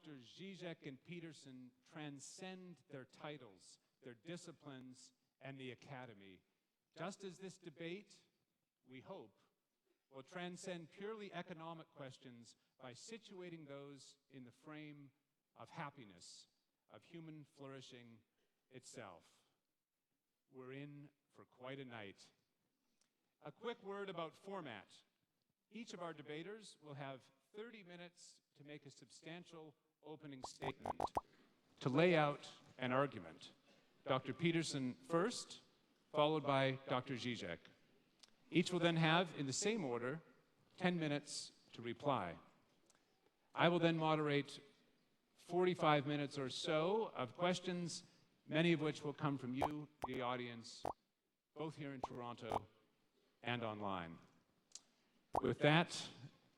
Doctors Zizek and Peterson transcend their titles, their disciplines, and the academy, just as this debate, we hope, will transcend purely economic questions by situating those in the frame of happiness, of human flourishing itself. We're in for quite a night. A quick word about format. Each of our debaters will have 30 minutes to make a substantial opening statement, to lay out an argument. Dr. Peterson first, followed by Dr. Zizek. Each will then have, in the same order, 10 minutes to reply. I will then moderate 45 minutes or so of questions, many of which will come from you, the audience, both here in Toronto and online. With that,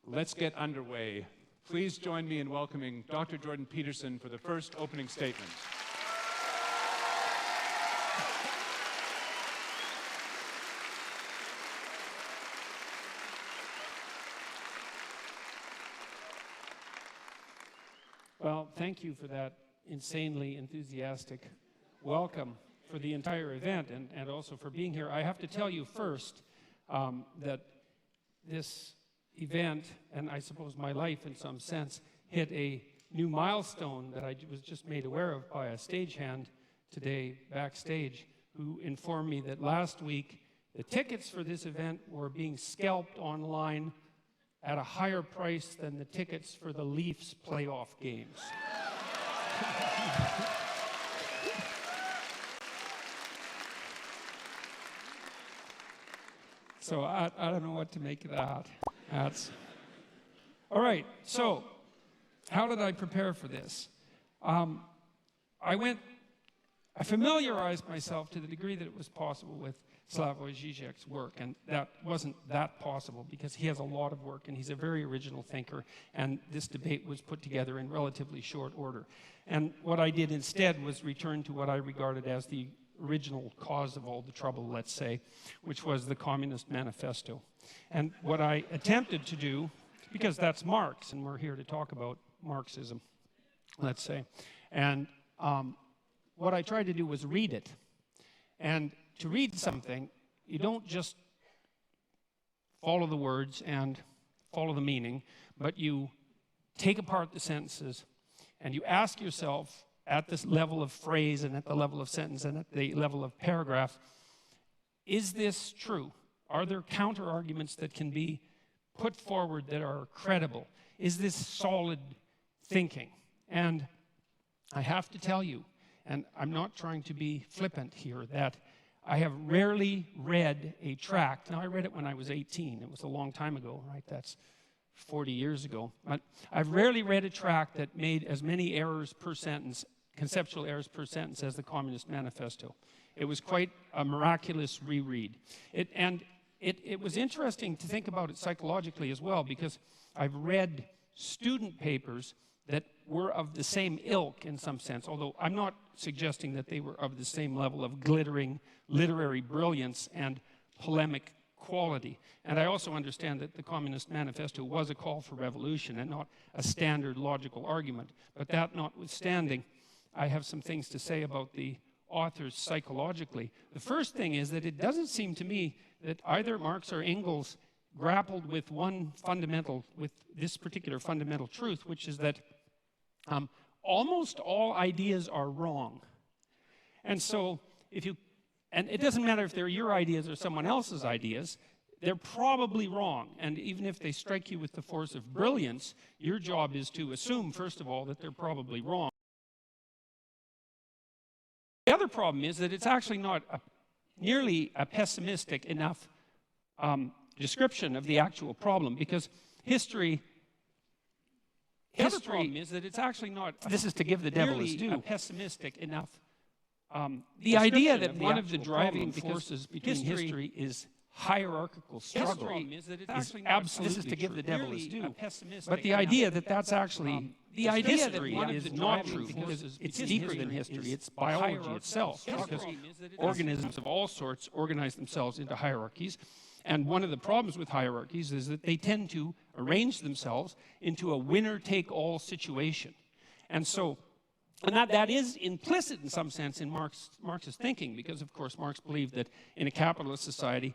let's get underway. Please join me in welcoming Dr. Jordan Peterson for the first opening statement. Well, thank you for that insanely enthusiastic welcome for the entire event and also for being here. I have to tell you first that this event, and I suppose my life in some sense, hit a new milestone that I was just made aware of by a stagehand today backstage, who informed me that last week the tickets for this event were being scalped online at a higher price than the tickets for the Leafs playoff games. So I don't know what to make of that. All right, so how did I prepare for this? I familiarized myself to the degree that it was possible with Slavoj Zizek's work, and that wasn't that possible because he has a lot of work and he's a very original thinker, and this debate was put together in relatively short order. And what I did instead was return to what I regarded as the original cause of all the trouble, let's say, which was the Communist Manifesto. And what I attempted to do, because that's Marx, and we're here to talk about Marxism, let's say, and what I tried to do was read it. And to read something, you don't just follow the words and follow the meaning, but you take apart the sentences and you ask yourself at this level of phrase and at the level of sentence and at the level of paragraph, is this true? Are there counter-arguments that can be put forward that are credible? Is this solid thinking? And I have to tell you, and I'm not trying to be flippant here, that I have rarely read a tract. Now, I read it when I was 18. It was a long time ago, right? That's 40 years ago. But I've rarely read a tract that made as many errors per sentence, conceptual errors per sentence, as the Communist Manifesto. It was quite a miraculous reread. It was interesting to think about it psychologically as well, because I've read student papers that were of the same ilk in some sense, although I'm not suggesting that they were of the same level of glittering literary brilliance and polemic quality. And I also understand that the Communist Manifesto was a call for revolution and not a standard logical argument. But that notwithstanding, I have some things to say about the authors psychologically. The first thing is that it doesn't seem to me that either Marx or Engels grappled with this particular fundamental truth, which is that almost all ideas are wrong. And so and it doesn't matter if they're your ideas or someone else's ideas, they're probably wrong. And even if they strike you with the force of brilliance, your job is to assume, first of all, that they're probably wrong. The other problem is that it's actually not nearly a pessimistic enough description of the actual problem, because history is that it's actually not. This is to give the devil his due. A pessimistic enough. The idea that one of the driving forces between history is hierarchical struggle is absolutely. This is to give the devil his due. But the idea that that's actually history is not true, because it's deeper than history. It's biology itself, because organisms of all sorts organize themselves into hierarchies. And one of the problems with hierarchies is that they tend to arrange themselves into a winner-take-all situation. And so, that is implicit in some sense in Marx's thinking, because of course Marx believed that in a capitalist society,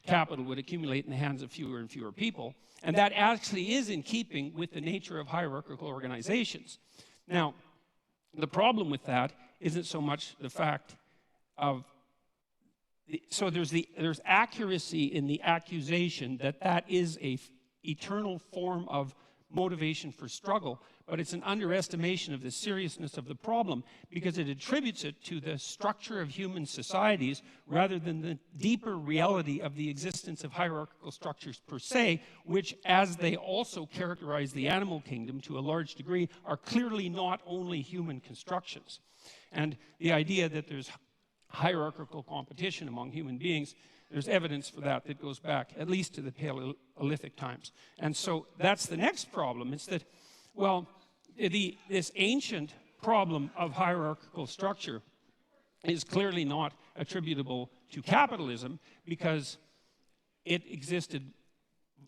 capital would accumulate in the hands of fewer and fewer people. And that actually is in keeping with the nature of hierarchical organizations. Now, the problem with that isn't so much the fact of, so there's accuracy in the accusation that that is a eternal form of motivation for struggle, but it's an underestimation of the seriousness of the problem, because it attributes it to the structure of human societies rather than the deeper reality of the existence of hierarchical structures per se, which, as they also characterize the animal kingdom to a large degree, are clearly not only human constructions. And the idea that there's hierarchical competition among human beings, there's evidence for that that goes back at least to the Paleolithic times. And so that's the next problem. It's that, well, this ancient problem of hierarchical structure is clearly not attributable to capitalism, because it existed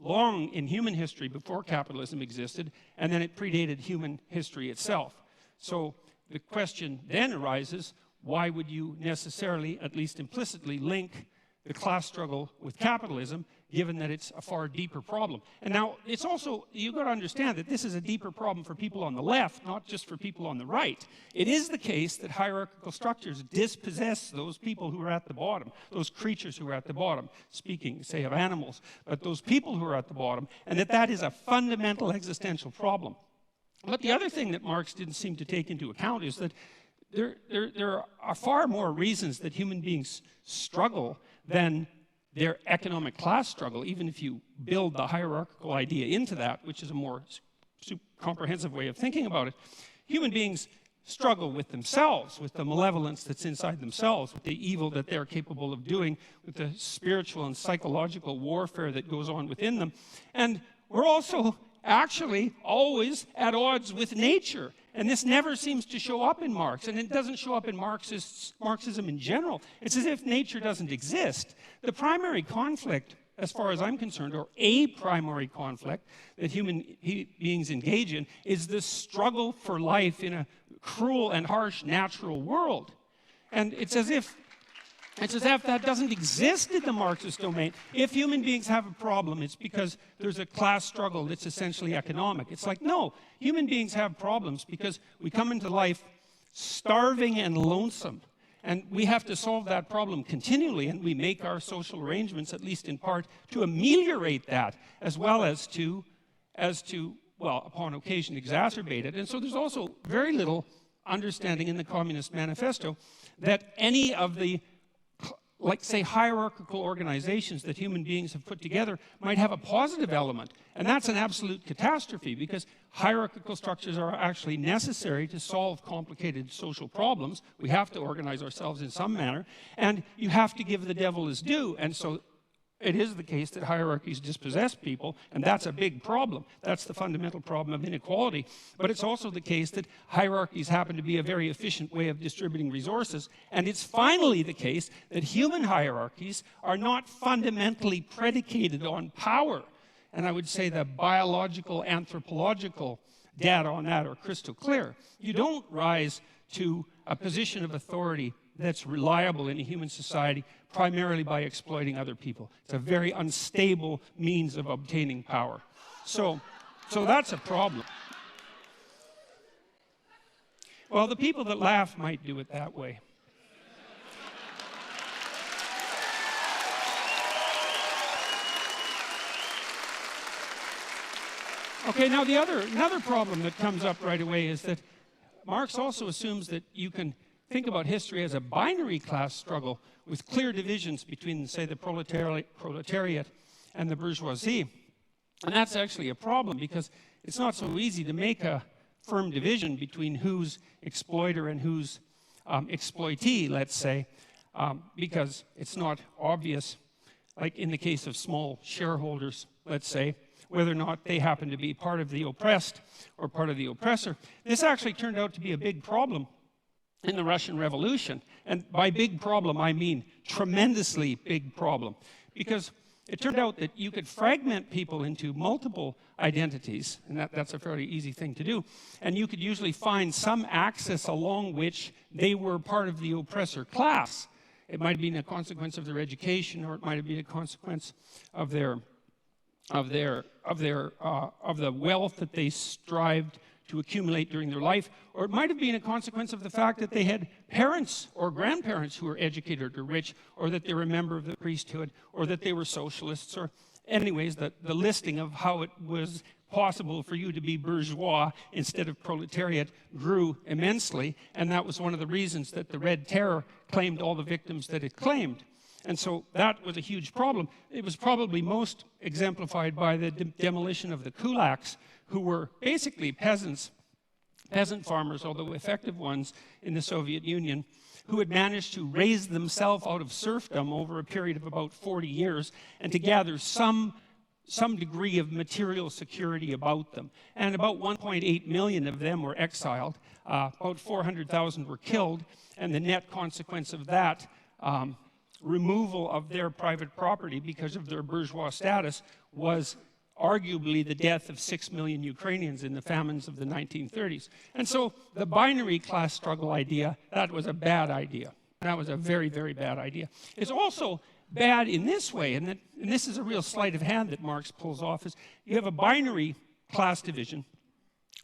long in human history before capitalism existed, and then it predated human history itself. So the question then arises, why would you necessarily, at least implicitly, link the class struggle with capitalism, given that it's a far deeper problem? And now, it's also, you've got to understand that this is a deeper problem for people on the left, not just for people on the right. It is the case that hierarchical structures dispossess those people who are at the bottom, those creatures who are at the bottom, speaking, say, of animals, but those people who are at the bottom, and that is a fundamental existential problem. But the other thing that Marx didn't seem to take into account is that there are far more reasons that human beings struggle than their economic class struggle, even if you build the hierarchical idea into that, which is a more comprehensive way of thinking about it. Human beings struggle with themselves, with the malevolence that's inside themselves, with the evil that they're capable of doing, with the spiritual and psychological warfare that goes on within them. And we're also actually always at odds with nature. And this never seems to show up in Marx, and it doesn't show up in Marxism in general. It's as if nature doesn't exist. The primary conflict, as far as I'm concerned, or a primary conflict that human beings engage in, is the struggle for life in a cruel and harsh natural world. And it's as if that doesn't exist in the Marxist domain. If human beings have a problem, it's because there's a class struggle that's essentially economic. It's like, no, human beings have problems because we come into life starving and lonesome. And we have to solve that problem continually, and we make our social arrangements, at least in part, to ameliorate that, as well as to, well, upon occasion, exacerbate it. And so there's also very little understanding in the Communist Manifesto that any of the, like, say, hierarchical organizations that human beings have put together might have a positive element. And that's an absolute catastrophe, because hierarchical structures are actually necessary to solve complicated social problems. We have to organize ourselves in some manner, and you have to give the devil his due. And so it is the case that hierarchies dispossess people, and that's a big problem. That's the fundamental problem of inequality. But it's also the case that hierarchies happen to be a very efficient way of distributing resources. And it's finally the case that human hierarchies are not fundamentally predicated on power. And I would say the biological, anthropological data on that are crystal clear. You don't rise to a position of authority that's reliable in a human society primarily by exploiting other people. It's a very unstable means of obtaining power. So that's a problem. Well, the people that laugh might do it that way. Okay, now another problem that comes up right away is that Marx also assumes that you can think about history as a binary class struggle with clear divisions between, say, the proletariat and the bourgeoisie. And that's actually a problem, because it's not so easy to make a firm division between who's exploiter and who's exploitee, let's say, because it's not obvious, like in the case of small shareholders, let's say, whether or not they happen to be part of the oppressed or part of the oppressor. This actually turned out to be a big problem in the Russian Revolution. And by big problem, I mean tremendously big problem. Because it turned out that you could fragment people into multiple identities, and that's a fairly easy thing to do, and you could usually find some axis along which they were part of the oppressor class. It might have been a consequence of their education, or it might have been a consequence of the wealth that they strived to accumulate during their life, or it might have been a consequence of the fact that they had parents or grandparents who were educated or rich, or that they were a member of the priesthood, or that they were socialists, or anyways, the listing of how it was possible for you to be bourgeois instead of proletariat grew immensely, and that was one of the reasons that the Red Terror claimed all the victims that it claimed. And so that was a huge problem. It was probably most exemplified by the demolition of the kulaks, who were basically peasant farmers, although effective ones in the Soviet Union, who had managed to raise themselves out of serfdom over a period of about 40 years and to gather some degree of material security about them. And about 1.8 million of them were exiled. About 400,000 were killed, and the net consequence of that removal of their private property because of their bourgeois status was arguably the death of 6 million Ukrainians in the famines of the 1930s. And so the binary class struggle idea, that was a bad idea. That was a very, very bad idea. It's also bad in this way, and this is a real sleight of hand that Marx pulls off, is you have a binary class division,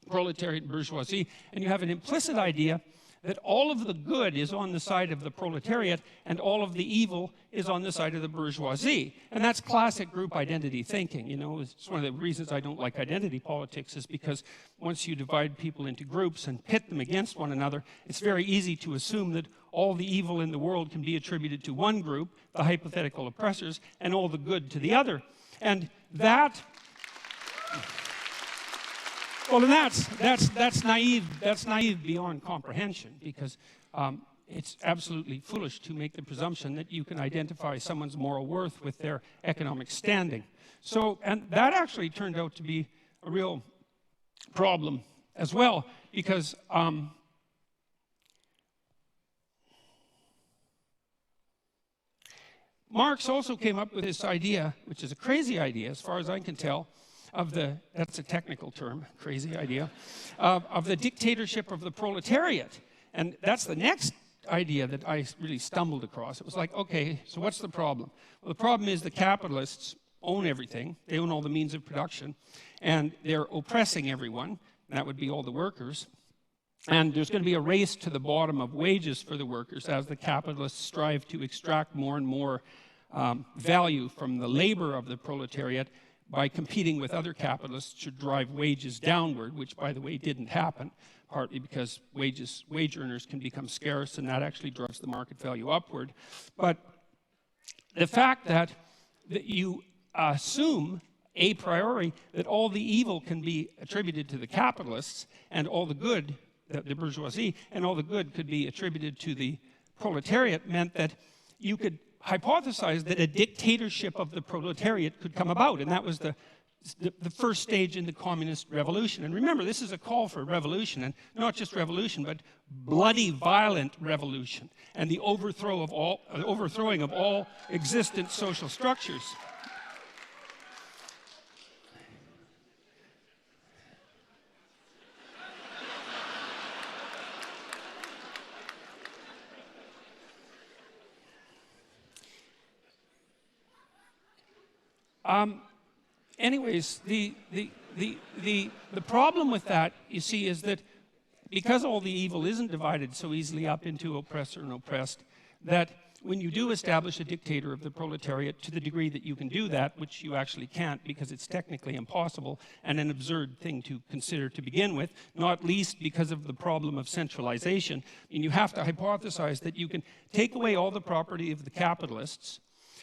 proletariat and bourgeoisie, and you have an implicit idea that all of the good is on the side of the proletariat and all of the evil is on the side of the bourgeoisie. And that's classic group identity thinking. You know, it's one of the reasons I don't like identity politics, is because once you divide people into groups and pit them against one another, it's very easy to assume that all the evil in the world can be attributed to one group, the hypothetical oppressors, and all the good to the other. And that... Well, and that's naive. That's naive beyond comprehension, because it's absolutely foolish to make the presumption that you can identify someone's moral worth with their economic standing. So, and that actually turned out to be a real problem as well, because Marx also came up with this idea, which is a crazy idea as far as I can tell, that's a technical term, crazy idea, of the dictatorship of the proletariat. And that's the next idea that I really stumbled across. It was like, okay, so what's the problem? Well, the problem is the capitalists own everything. They own all the means of production, and they're oppressing everyone. That would be all the workers. And there's going to be a race to the bottom of wages for the workers as the capitalists strive to extract more and more value from the labor of the proletariat by competing with other capitalists to drive wages downward, which, by the way, didn't happen, partly because wage earners can become scarce, and that actually drives the market value upward. But the fact that you assume a priori that all the evil can be attributed to the capitalists and all the good, the bourgeoisie, and all the good could be attributed to the proletariat meant that you could hypothesized that a dictatorship of the proletariat could come about, and that was the first stage in the communist revolution. And remember, this is a call for revolution, and not just revolution, but bloody, violent revolution, and the overthrowing of all existent social structures. Anyways, the problem with that, you see, is that because all the evil isn't divided so easily up into oppressor and oppressed, that when you do establish a dictator of the proletariat, to the degree that you can do that, which you actually can't because it's technically impossible and an absurd thing to consider to begin with, not least because of the problem of centralization, and you have to hypothesize that you can take away all the property of the capitalists.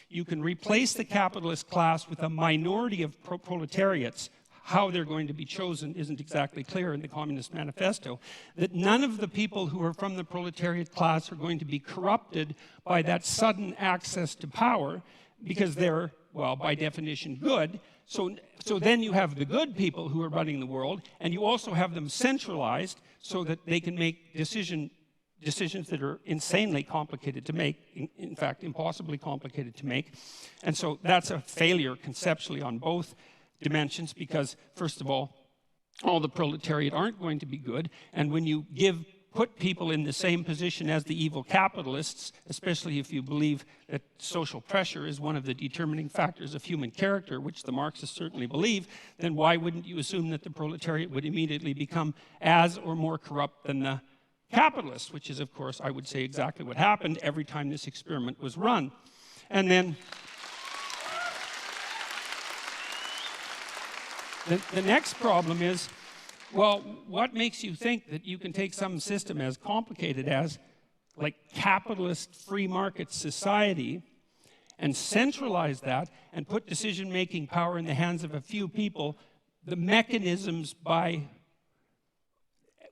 You can replace the capitalist class with a minority of proletariats. How they're going to be chosen isn't exactly clear in the Communist Manifesto. That none of the people who are from the proletariat class are going to be corrupted by that sudden access to power, because they're, well, by definition, good. So then you have the good people who are running the world, and you also have them centralized so that they can make decision decisions that are insanely complicated to make, in fact, impossibly complicated to make. And so that's a failure conceptually on both dimensions because, first of all the proletariat aren't going to be good, and when you put people in the same position as the evil capitalists, especially if you believe that social pressure is one of the determining factors of human character, which the Marxists certainly believe, then why wouldn't you assume that the proletariat would immediately become as or more corrupt than the capitalists, which is, of course, I would say exactly what happened every time this experiment was run. And then the next problem is, well, what makes you think that you can take some system as complicated as like capitalist free market society and centralize that and put decision-making power in the hands of a few people, the mechanisms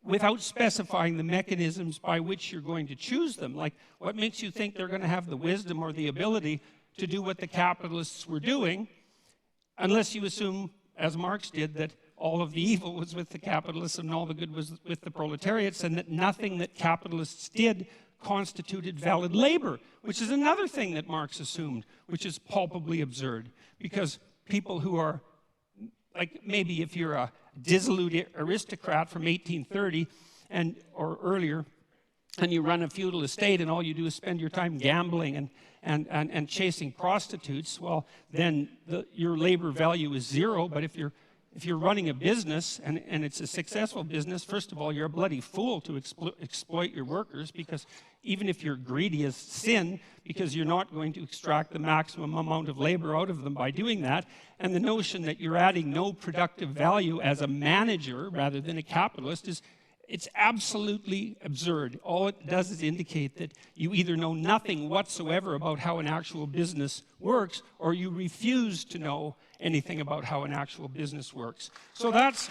without specifying the mechanisms by which you're going to choose them? Like, what makes you think they're going to have the wisdom or the ability to do what the capitalists were doing, unless you assume, as Marx did, that all of the evil was with the capitalists and all the good was with the proletariats, and that nothing that capitalists did constituted valid labor, which is another thing that Marx assumed, which is palpably absurd. Because people who are, like maybe if you're a dissolute aristocrat from 1830 or earlier, and you run a feudal estate and all you do is spend your time gambling and chasing prostitutes, well, then your labor value is zero. But if you're running a business and it's a successful business, first of all, you're a bloody fool to exploit your workers, because even if you're greedy as sin, because you're not going to extract the maximum amount of labor out of them by doing that. And the notion that you're adding no productive value as a manager rather than a capitalist it's absolutely absurd. All it does is indicate that you either know nothing whatsoever about how an actual business works, or you refuse to know anything about how an actual business works. So that's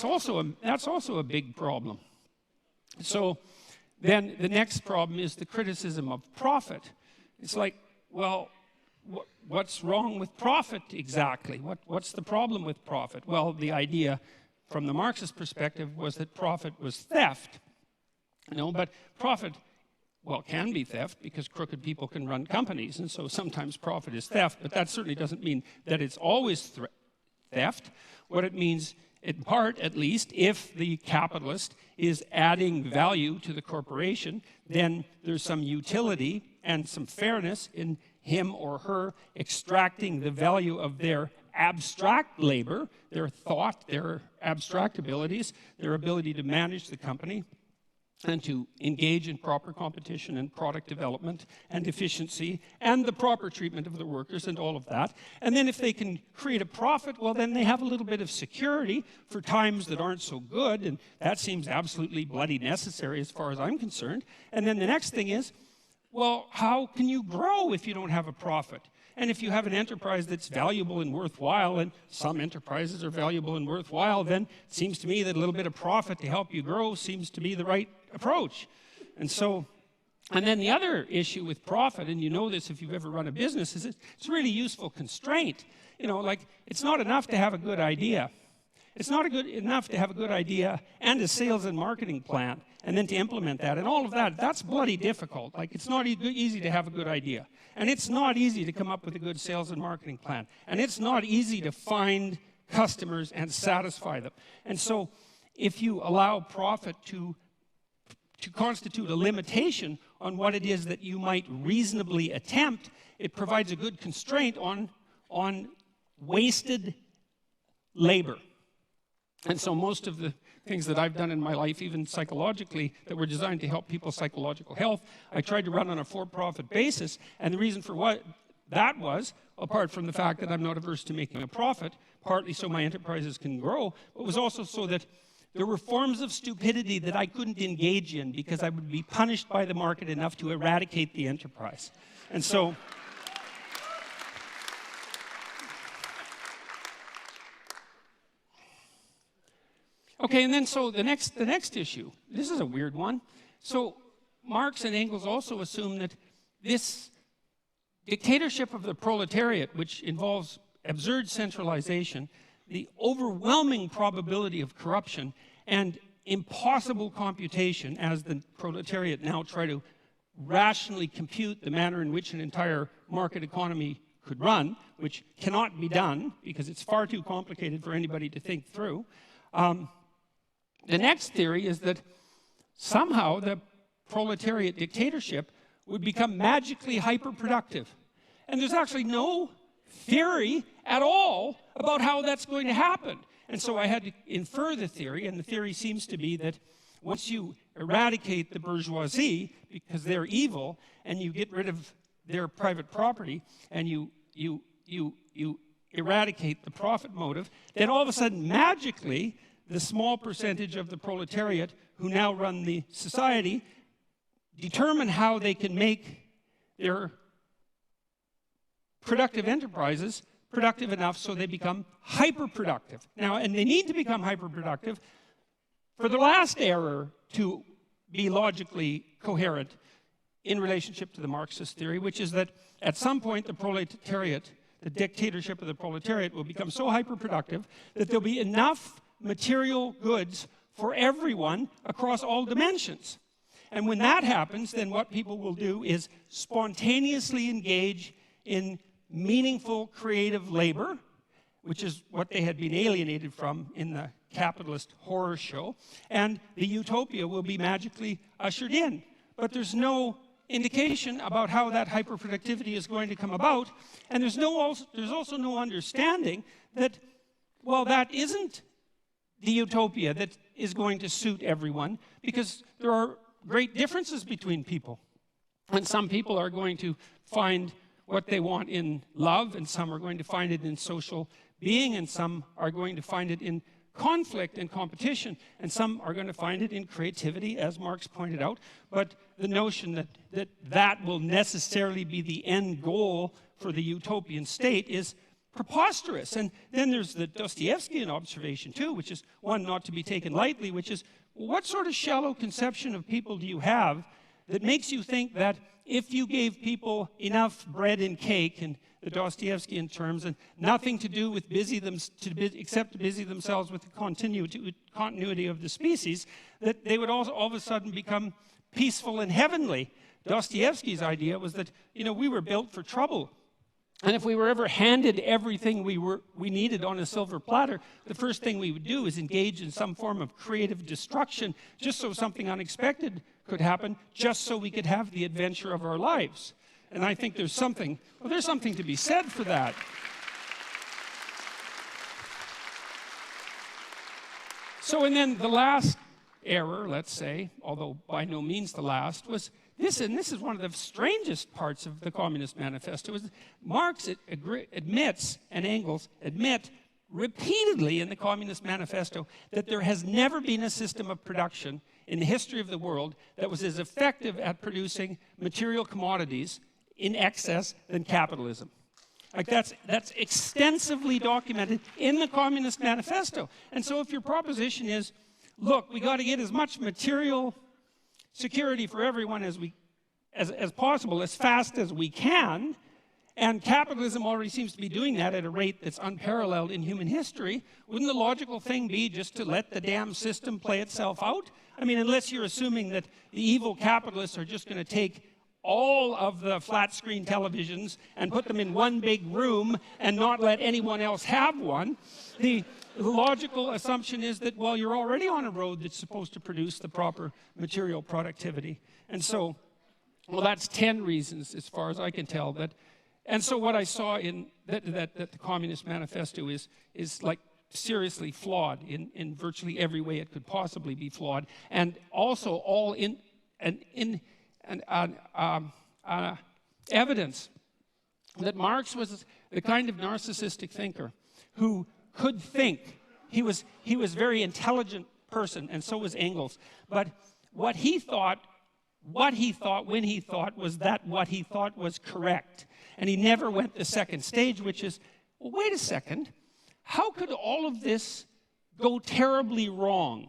also a big problem. So then the next problem is the criticism of profit. It's like, well, what's wrong with profit exactly? What's the problem with profit? Well, the idea from the Marxist perspective was that profit was theft. But profit, well, can be theft because crooked people can run companies, and so sometimes profit is theft, but that certainly doesn't mean that it's always theft. What it means, in part at least, if the capitalist is adding value to the corporation, then there's some utility and some fairness in him or her extracting the value of their abstract labor, their thought, their abstract abilities, their ability to manage the company, and to engage in proper competition and product development and efficiency and the proper treatment of the workers and all of that. And then if they can create a profit, well, then they have a little bit of security for times that aren't so good, and that seems absolutely bloody necessary as far as I'm concerned. And then the next thing is, well, how can you grow if you don't have a profit? And if you have an enterprise that's valuable and worthwhile, and some enterprises are valuable and worthwhile, then it seems to me that a little bit of profit to help you grow seems to be the right approach. And then the other issue with profit, and you know this if you've ever run a business, is it's a really useful constraint. Like it's not enough to have a good idea. It's not enough to have a good idea and a sales and marketing plan, and then to implement that, and all of that. That's bloody difficult. Like, it's not easy to have a good idea, and it's not easy to come up with a good sales and marketing plan, and it's not easy to find customers and satisfy them. And so if you allow profit to constitute a limitation on what it is that you might reasonably attempt, it provides a good constraint on wasted labor. And so most of the things that I've done in my life, even psychologically, that were designed to help people's psychological health, I tried to run on a for-profit basis. And the reason for what that was, apart from the fact that I'm not averse to making a profit, partly so my enterprises can grow, but was also so that there were forms of stupidity that I couldn't engage in because I would be punished by the market enough to eradicate the enterprise. And so okay, and then so the next issue, this is a weird one. So Marx and Engels also assume that this dictatorship of the proletariat, which involves absurd centralization, the overwhelming probability of corruption and impossible computation, as the proletariat now try to rationally compute the manner in which an entire market economy could run, which cannot be done because it's far too complicated for anybody to think through. The next theory is that somehow the proletariat dictatorship would become magically hyperproductive. And there's actually no theory at all about how that's going to happen. And so I had to infer the theory, and the theory seems to be that once you eradicate the bourgeoisie, because they're evil, and you get rid of their private property, and you eradicate the profit motive, then all of a sudden, magically, the small percentage of the proletariat who now run the society determine how they can make their productive enterprises productive enough so they become hyperproductive. Now, and they need to become hyperproductive for the last error to be logically coherent in relationship to the Marxist theory, which is that at some point the proletariat, the dictatorship of the proletariat, will become so hyperproductive that there'll be enough material goods for everyone across all dimensions. And when that happens, then what people will do is spontaneously engage in meaningful creative labor, which is what they had been alienated from in the capitalist horror show, and the utopia will be magically ushered in. But there's no indication about how that hyperproductivity is going to come about, and there's also no understanding that, well, that isn't the utopia that is going to suit everyone, because there are great differences between people. And some people are going to find what they want in love, and some are going to find it in social being, and some are going to find it in conflict and competition, and some are going to find it in creativity, as Marx pointed out. But the notion that will necessarily be the end goal for the utopian state is preposterous. And then there's the Dostoevskian observation too, which is one not to be taken lightly, which is, what sort of shallow conception of people do you have that makes you think that if you gave people enough bread and cake, in the Dostoevskian terms, and nothing to do with except to busy themselves with the continuity of the species, that they would all of a sudden become peaceful and heavenly? Dostoevsky's idea was that, we were built for trouble. And if we were ever handed everything we needed on a silver platter, the first thing we would do is engage in some form of creative destruction, just so something unexpected could happen, just so we could have the adventure of our lives. And I think there's something to be said for that. So, and then the last error, let's say, although by no means the last, was this, and this is one of the strangest parts of the Communist Manifesto, is Marx admits, and Engels admit repeatedly in the Communist Manifesto, that there has never been a system of production in the history of the world that was as effective at producing material commodities in excess than capitalism. Like that's extensively documented in the Communist Manifesto. And so if your proposition is, look, we got to get as much material security for everyone as possible, as fast as we can, and capitalism already seems to be doing that at a rate that's unparalleled in human history, wouldn't the logical thing be just to let the damn system play itself out? I mean, unless you're assuming that the evil capitalists are just going to take all of the flat screen televisions and put them in one big room and not let anyone else have one. The logical assumption is that, well, you're already on a road that's supposed to produce the proper material productivity. And so, well, that's 10 reasons, as far as I can tell. And so what I saw in that the Communist Manifesto is like seriously flawed in virtually every way it could possibly be flawed, and also all in evidence that Marx was the kind of narcissistic thinker who could think. He was a very intelligent person, and so was Engels. But what he thought when he thought was that what he thought was correct. And he never went the second stage, which is, well, wait a second, how could all of this go terribly wrong?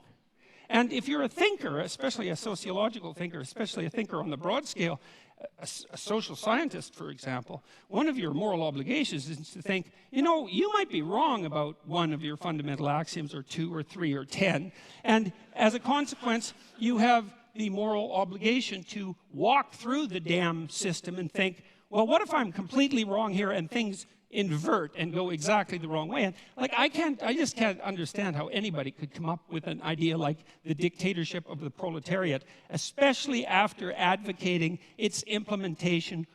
And if you're a thinker, especially a sociological thinker, especially a thinker on the broad scale, a social scientist, for example, one of your moral obligations is to think, you know, you might be wrong about one of your fundamental axioms, or 2 or 3 or 10, and as a consequence, you have the moral obligation to walk through the damn system and think, well, what if I'm completely wrong here and things invert and go exactly the wrong way? And like, I just can't understand how anybody could come up with an idea like the dictatorship of the proletariat, especially after advocating its implementation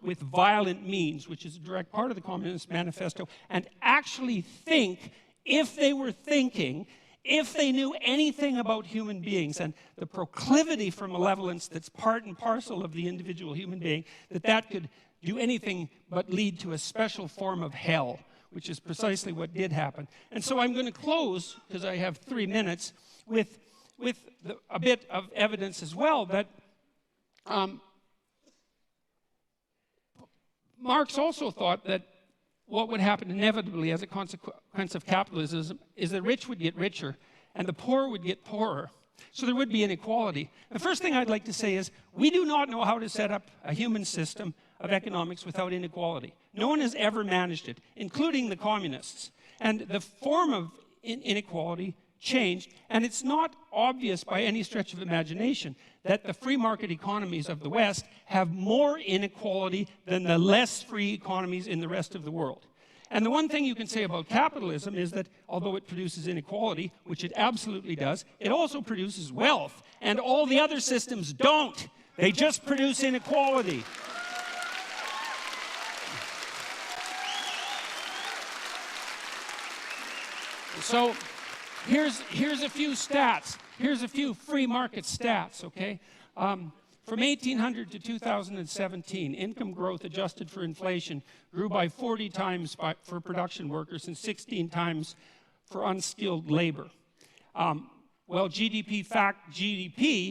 with violent means, which is a direct part of the Communist Manifesto, and actually think, if they were thinking, if they knew anything about human beings and the proclivity for malevolence that's part and parcel of the individual human being, that could do anything but lead to a special form of hell, which is precisely what did happen. And so I'm going to close, because I have 3 minutes, with a bit of evidence as well that Marx also thought that what would happen inevitably as a consequence of capitalism is the rich would get richer and the poor would get poorer. So there would be inequality. The first thing I'd like to say is, we do not know how to set up a human system of economics without inequality. No one has ever managed it, including the communists. And the form of inequality changed, and it's not obvious by any stretch of imagination that the free market economies of the West have more inequality than the less free economies in the rest of the world. And the one thing you can say about capitalism is that although it produces inequality, which it absolutely does, it also produces wealth. And all the other systems don't. They just produce inequality. So here's a few stats. Here's a few free market stats, okay? From 1800 to 2017, income growth adjusted for inflation grew by 40 times for production workers and 16 times for unskilled labor. Well, GDP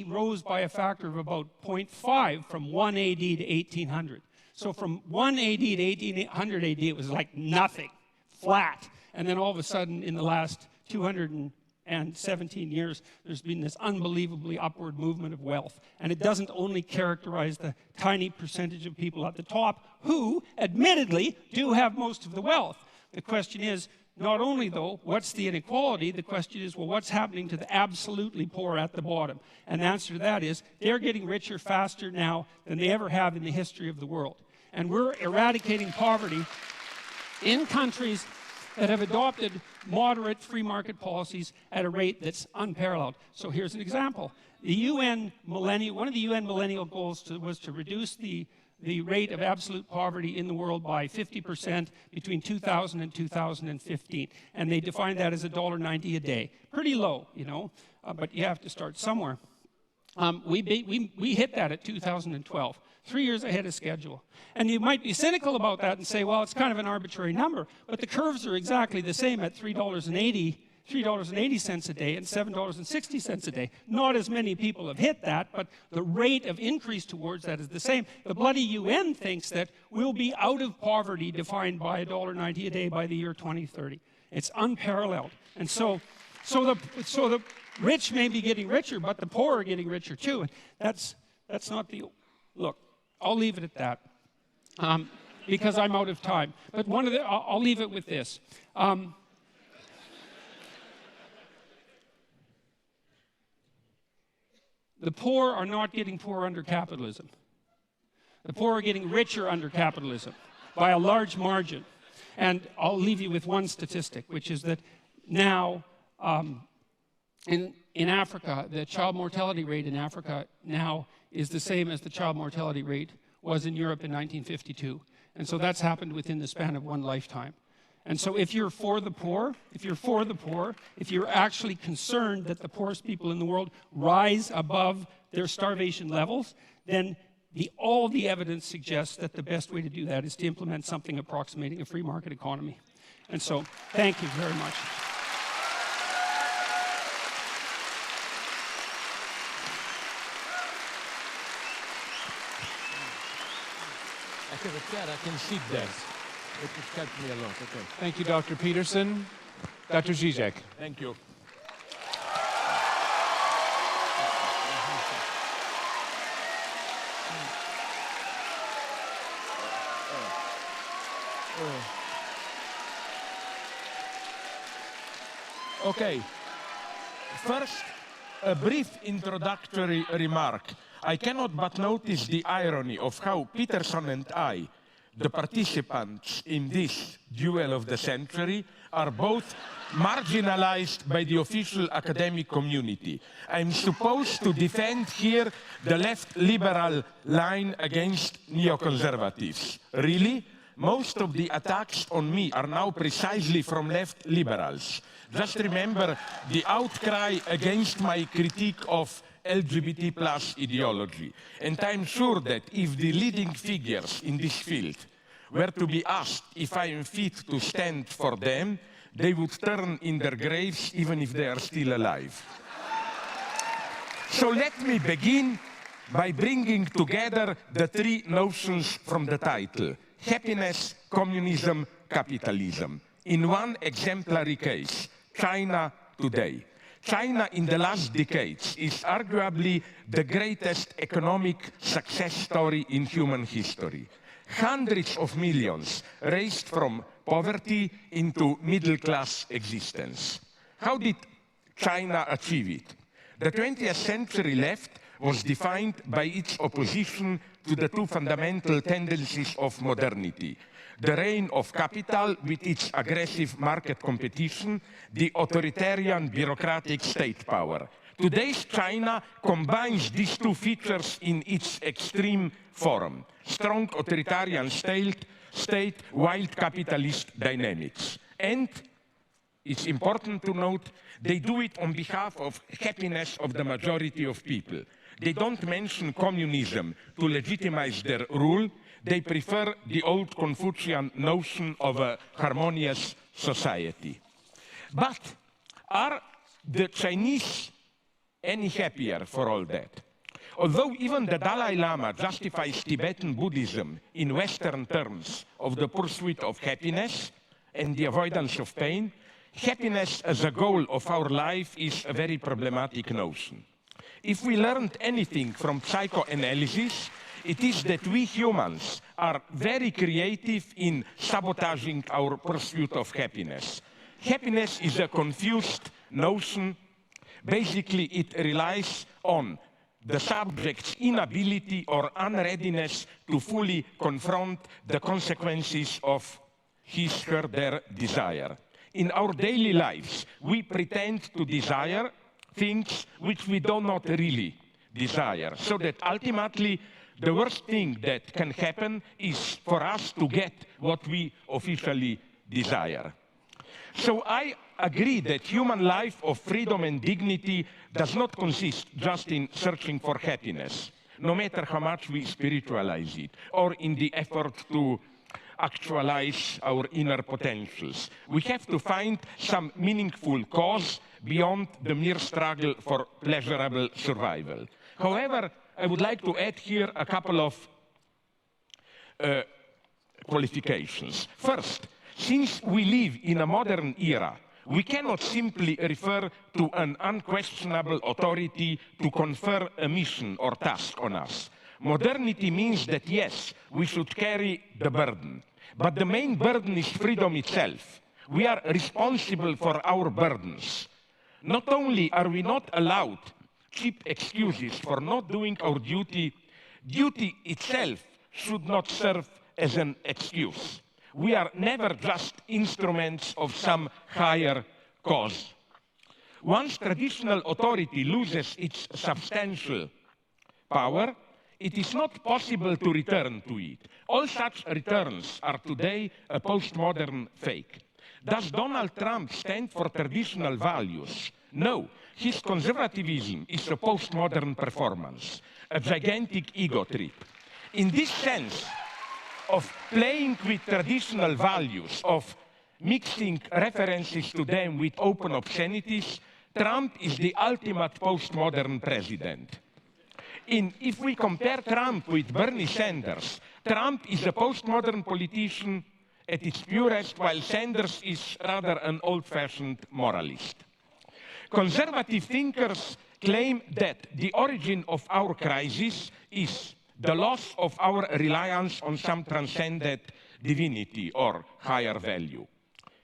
rose by a factor of about 0.5 from 1 AD to 1800. So from 1 AD to 1800 AD, it was like nothing, flat. And then all of a sudden, in the last 217 years, there's been this unbelievably upward movement of wealth. And it doesn't only characterize the tiny percentage of people at the top who, admittedly, do have most of the wealth. The question is, not only, though, what's the inequality? The question is, well, what's happening to the absolutely poor at the bottom? And the answer to that is, they're getting richer faster now than they ever have in the history of the world. And we're eradicating poverty in countries that have adopted moderate free market policies at a rate that's unparalleled. So here's an example. One of the UN millennial goals was to reduce the rate of absolute poverty in the world by 50% between 2000 and 2015. And they defined that as $1.90 a day. Pretty low, you know, but you have to start somewhere. We hit that at 2012. 3 years ahead of schedule. And you might be cynical about that and say, well, it's kind of an arbitrary number, but the curves are exactly the same at $3.80 a day and $7.60 a day. Not as many people have hit that, but the rate of increase towards that is the same. The bloody UN thinks that we'll be out of poverty defined by $1.90 a day by the year 2030. It's unparalleled. And so the rich may be getting richer, but the poor are getting richer too. And that's not the... Look, I'll leave it at that because I'm out of time. But I'll leave it with this. The poor are not getting poorer under capitalism. The poor are getting richer under capitalism by a large margin. And I'll leave you with one statistic, which is that now in Africa, the child mortality rate in Africa now is the same as the child mortality rate was in Europe in 1952. And so that's happened within the span of one lifetime. And so if you're for the poor, if you're actually concerned that the poorest people in the world rise above their starvation levels, then all the evidence suggests that the best way to do that is to implement something approximating a free market economy. And so, thank you very much. I have a chair, I can sit there. It has helped me a lot, okay. Thank you, Dr. Peterson. Dr. Zizek. Thank you. Okay. First, a brief introductory remark. I cannot but notice the irony of how Peterson and I, the participants in this duel of the century, are both marginalized by the official academic community. I'm supposed to defend here the left liberal line against neoconservatives. Really? Most of the attacks on me are now precisely from left liberals. Just remember the outcry against my critique of LGBT plus ideology. And I'm sure that if the leading figures in this field were to be asked if I am fit to stand for them, they would turn in their graves even if they are still alive. So let me begin by bringing together the three notions from the title: happiness, communism, capitalism. In one exemplary case, China today. China in the last decades is arguably the greatest economic success story in human history. Hundreds of millions raised from poverty into middle-class existence. How did China achieve it? The 20th century left was defined by its opposition to the two fundamental tendencies of modernity: the reign of capital with its aggressive market competition, the authoritarian bureaucratic state power. Today's China combines these two features in its extreme form: strong authoritarian state, wild capitalist dynamics. And it's important to note, they do it on behalf of happiness of the majority of people. They don't mention communism to legitimize their rule. They prefer the old Confucian notion of a harmonious society. But are the Chinese any happier for all that? Although even the Dalai Lama justifies Tibetan Buddhism in Western terms of the pursuit of happiness and the avoidance of pain, happiness as a goal of our life is a very problematic notion. If we learned anything from psychoanalysis, it is that we humans are very creative in sabotaging our pursuit of happiness. Happiness is a confused notion. Basically, it relies on the subject's inability or unreadiness to fully confront the consequences of his or their desire. In our daily lives, we pretend to desire things which we do not really desire, so that ultimately the worst thing that can happen is for us to get what we officially desire. So I agree that human life of freedom and dignity does not consist just in searching for happiness, no matter how much we spiritualize it, or in the effort to actualize our inner potentials. We have to find some meaningful cause beyond the mere struggle for pleasurable survival. However, I would like to add here a couple of qualifications. First, since we live in a modern era, we cannot simply refer to an unquestionable authority to confer a mission or task on us. Modernity means that, yes, we should carry the burden. But the main burden is freedom itself. We are responsible for our burdens. Not only are we not allowed cheap excuses for not doing our duty, duty itself should not serve as an excuse. We are never just instruments of some higher cause. Once traditional authority loses its substantial power, it is not possible to return to it. All such returns are today a postmodern fake. Does Donald Trump stand for traditional values? No. His conservatism is a postmodern performance, a gigantic ego trip. In this sense of playing with traditional values, of mixing references to them with open obscenities, Trump is the ultimate postmodern president. If we compare Trump with Bernie Sanders, Trump is a postmodern politician at its purest, while Sanders is rather an old-fashioned moralist. Conservative thinkers claim that the origin of our crisis is the loss of our reliance on some transcendent divinity or higher value.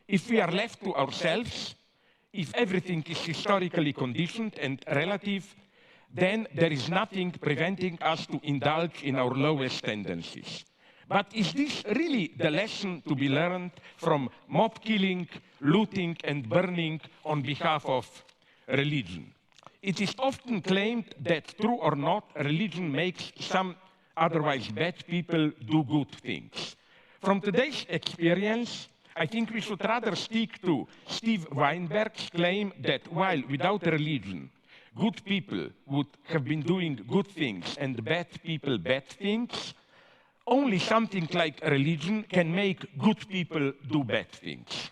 If we are left to ourselves, if everything is historically conditioned and relative, then there is nothing preventing us to indulge in our lowest tendencies. But is this really the lesson to be learned from mob killing, looting, and burning on behalf of religion? It is often claimed that, true or not, religion makes some otherwise bad people do good things. From today's experience, I think we should rather stick to Steve Weinberg's claim that while without religion, good people would have been doing good things and bad people bad things, only something like religion can make good people do bad things.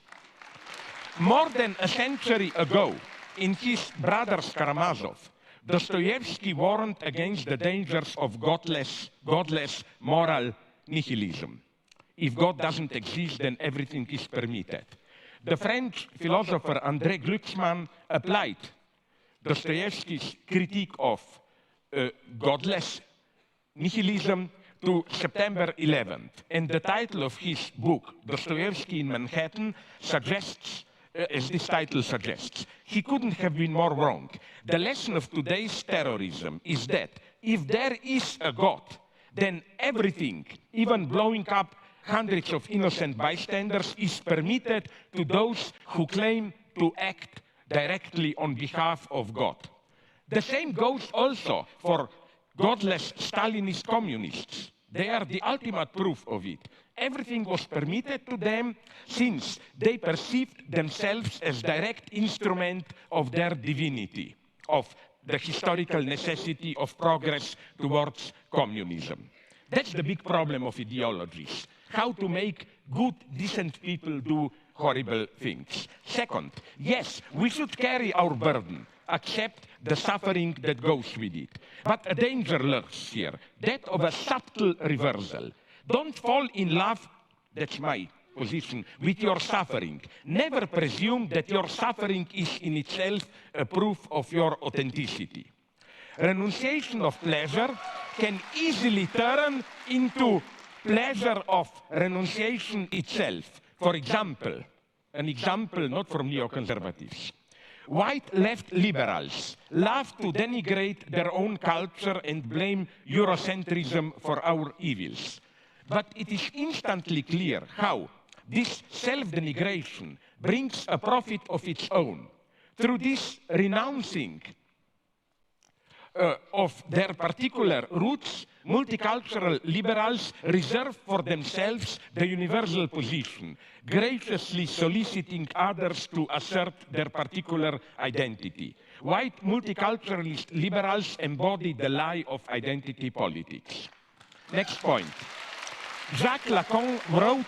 More than a century ago, in his Brothers Karamazov, Dostoevsky warned against the dangers of godless moral nihilism. If God doesn't exist, then everything is permitted. The French philosopher André Glucksmann applied Dostoevsky's critique of godless nihilism to September 11th. And the title of his book, Dostoevsky in Manhattan, suggests, as this title suggests, he couldn't have been more wrong. The lesson of today's terrorism is that if there is a God, then everything, even blowing up hundreds of innocent bystanders, is permitted to those who claim to act directly on behalf of God. The same goes also for godless Stalinist communists. They are the ultimate proof of it. Everything was permitted to them since they perceived themselves as direct instrument of their divinity, of the historical necessity of progress towards communism. That's the big problem of ideologies. How to make good, decent people do horrible things. Second, yes, we should carry our burden, accept the suffering that goes with it. But a danger lurks here, that of a subtle reversal. Don't fall in love, that's my position, with your suffering. Never presume that your suffering is in itself a proof of your authenticity. Renunciation of pleasure can easily turn into pleasure of renunciation itself. For example, an example not from neoconservatives. White left liberals love to denigrate their own culture and blame Eurocentrism for our evils. But it is instantly clear how this self-denigration brings a profit of its own. Through this renouncing of their particular roots, multicultural liberals reserve for themselves the universal position, graciously soliciting others to assert their particular identity. White multiculturalist liberals embody the lie of identity politics. Next point. Jacques Lacan wrote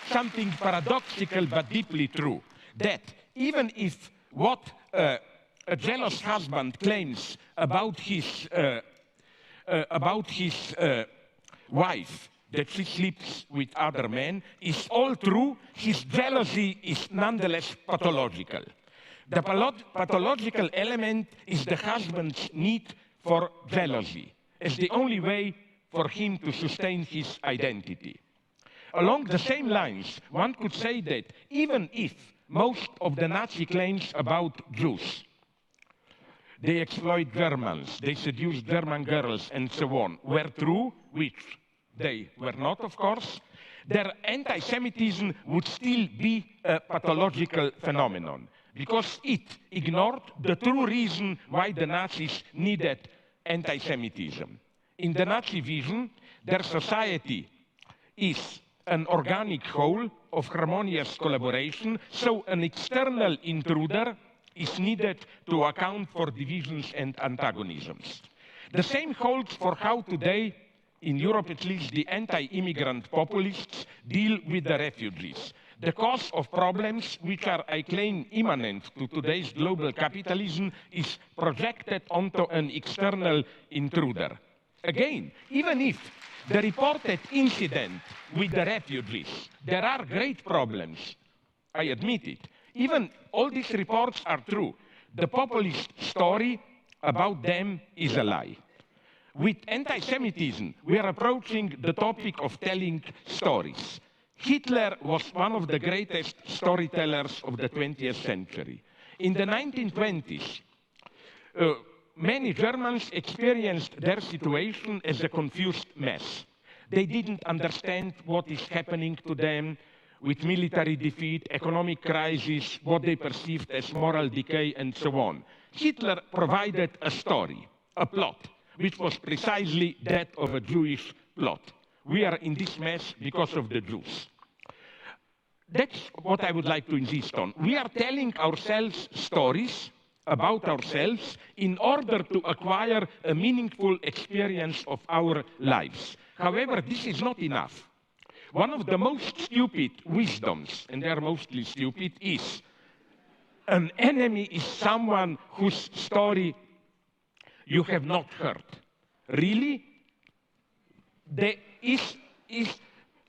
something paradoxical but deeply true, that even if what a jealous husband claims about his wife, that she sleeps with other men, is all true, his jealousy is nonetheless pathological. The pathological element is the husband's need for jealousy as the only way for him to sustain his identity. Along the same lines, one could say that even if most of the Nazi claims about Jews, they exploit Germans, they seduce German girls, and so on, were true, which they were not, of course, their anti-Semitism would still be a pathological phenomenon, because it ignored the true reason why the Nazis needed anti-Semitism. In the Nazi vision, their society is an organic whole of harmonious collaboration, so an external intruder is needed to account for divisions and antagonisms. The same holds for how today, in Europe at least, the anti-immigrant populists deal with the refugees. The cause of problems which are, I claim, immanent to today's global capitalism is projected onto an external intruder. Again, even if the reported incident with the refugees, there are great problems, I admit it. Even all these reports are true. The populist story about them is a lie. With anti-Semitism, we are approaching the topic of telling stories. Hitler was one of the greatest storytellers of the 20th century. In the 1920s, many Germans experienced their situation as a confused mess. They didn't understand what is happening to them with military defeat, economic crisis, what they perceived as moral decay, and so on. Hitler provided a story, a plot, which was precisely that of a Jewish plot. We are in this mess because of the Jews. That's what I would like to insist on. We are telling ourselves stories about ourselves in order to acquire a meaningful experience of our lives. However, this is not enough. One of the most stupid wisdoms, and they are mostly stupid, is an enemy is someone whose story you have not heard. Really?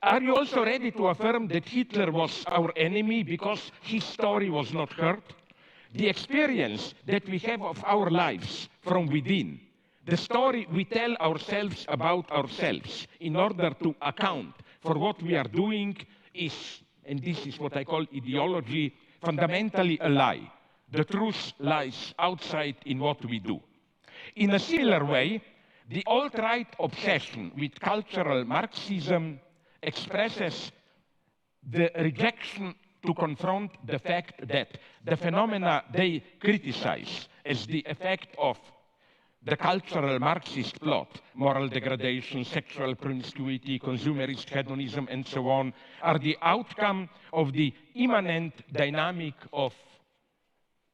Are you also ready to affirm that Hitler was our enemy because his story was not heard? The experience that we have of our lives from within, the story we tell ourselves about ourselves in order to account for what we are doing is, and this is what I call ideology, fundamentally a lie. The truth lies outside in what we do. In a similar way, the alt-right obsession with cultural Marxism expresses the rejection to confront the fact that the phenomena they criticize as the effect of the cultural Marxist plot, moral degradation, sexual promiscuity, consumerist hedonism, and so on, are the outcome of the immanent dynamic of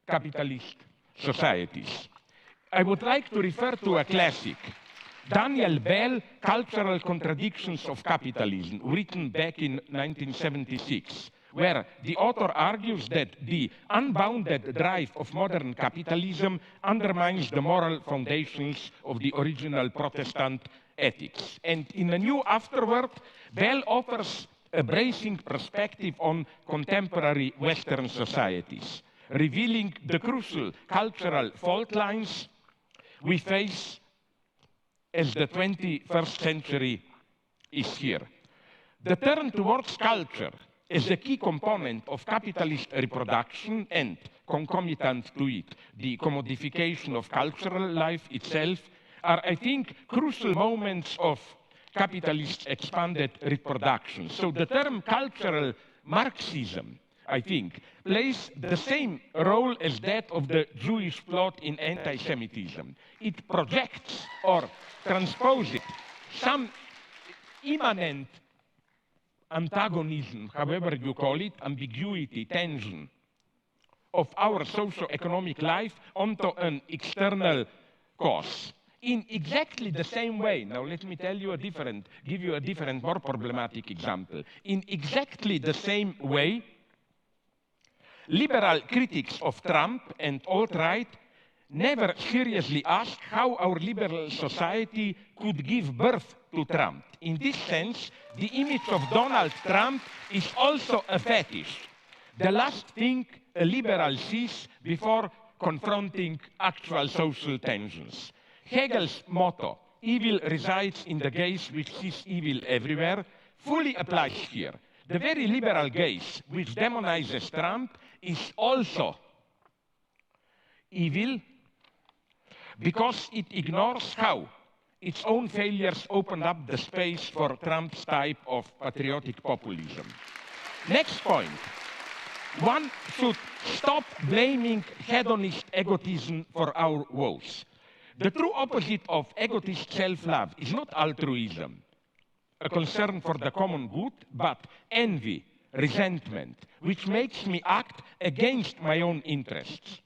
capitalist societies. I would like to refer to a classic, Daniel Bell, Cultural Contradictions of Capitalism, written back in 1976, where the author argues that the unbounded drive of modern capitalism undermines the moral foundations of the original Protestant ethics. And in a new afterword, Bell offers a bracing perspective on contemporary Western societies, revealing the crucial cultural fault lines we face as the 21st century is here. The turn towards culture as a key component of capitalist reproduction and, concomitant to it, the commodification of cultural life itself are, I think, crucial moments of capitalist expanded reproduction. So the term cultural Marxism, I think, plays the same role as that of the Jewish plot in anti-Semitism. It projects or transposes some immanent antagonism, however you call it, ambiguity, tension, of our socio-economic life onto an external cause. In exactly the same way, now let me give you a different, more problematic example. In exactly the same way, liberal critics of Trump and alt-right never seriously asked how our liberal society could give birth to Trump. In this sense, the image of Donald Trump is also a fetish, the last thing a liberal sees before confronting actual social tensions. Hegel's motto, evil resides in the gaze which sees evil everywhere, fully applies here. The very liberal gaze which demonizes Trump is also evil because it ignores how its own failures opened up the space for Trump's type of patriotic populism. Next point. One should stop blaming hedonist egotism for our woes. The true opposite of egotist self-love is not altruism, a concern for the common good, but envy, resentment, which makes me act against my own interests.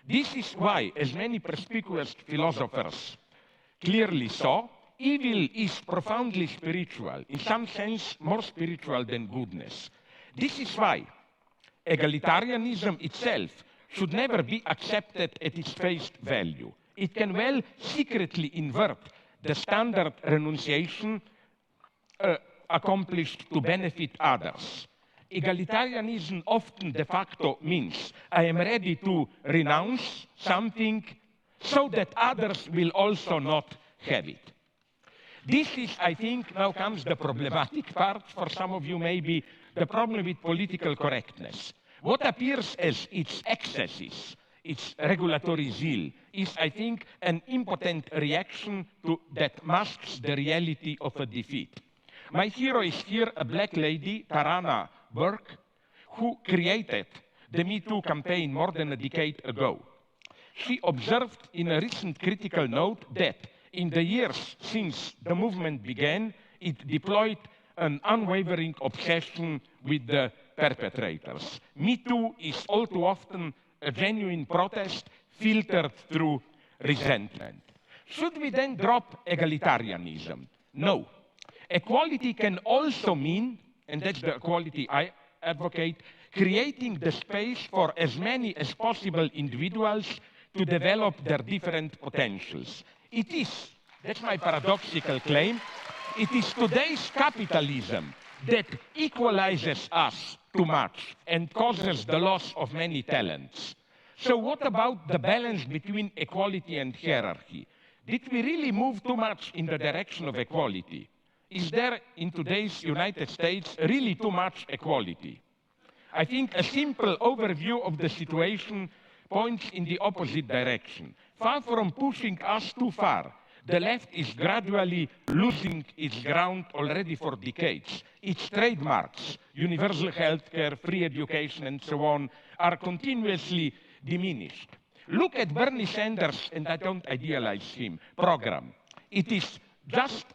This is why, as many perspicuous philosophers clearly saw, evil is profoundly spiritual, in some sense more spiritual than goodness. This is why egalitarianism itself should never be accepted at its face value. It can well secretly invert the standard renunciation accomplished to benefit others. Egalitarianism often de facto means I am ready to renounce something so that others will also not have it. This is, I think, now comes the problematic part for some of you maybe, the problem with political correctness. What appears as its excesses, its regulatory zeal, is, I think, an impotent reaction that masks the reality of a defeat. My hero is here a black lady, Tarana Burke, who created the Me Too campaign more than a decade ago. She observed in a recent critical note that in the years since the movement began, it deployed an unwavering obsession with the perpetrators. Me Too is all too often a genuine protest filtered through resentment. Should we then drop egalitarianism? No. Equality can also mean, and that's the equality I advocate, creating the space for as many as possible individuals to develop their different potentials. It is, that's my paradoxical claim, it is today's capitalism that equalizes us too much and causes the loss of many talents. So what about the balance between equality and hierarchy? Did we really move too much in the direction of equality? Is there, in today's United States, really too much equality? I think a simple overview of the situation points in the opposite direction. Far from pushing us too far, the left is gradually losing its ground already for decades. Its trademarks, universal healthcare, free education, and so on, are continuously diminished. Look at Bernie Sanders, and I don't idealize him, program. It is just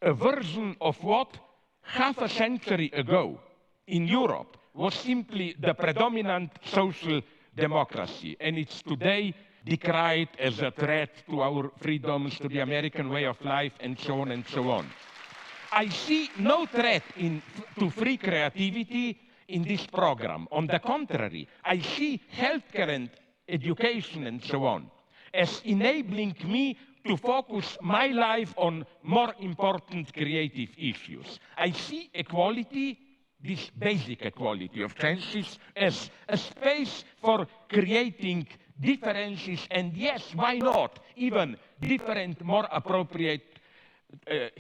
a version of what half a century ago in Europe was simply the predominant social democracy, and it's today decried as a threat to our freedoms, to the American way of life, and so on and so on. I see no threat to free creativity in this program. On the contrary, I see healthcare and education and so on as enabling me to focus my life on more important creative issues. I see equality, this basic equality of chances, as a space for creating differences, and yes, why not, even different, more appropriate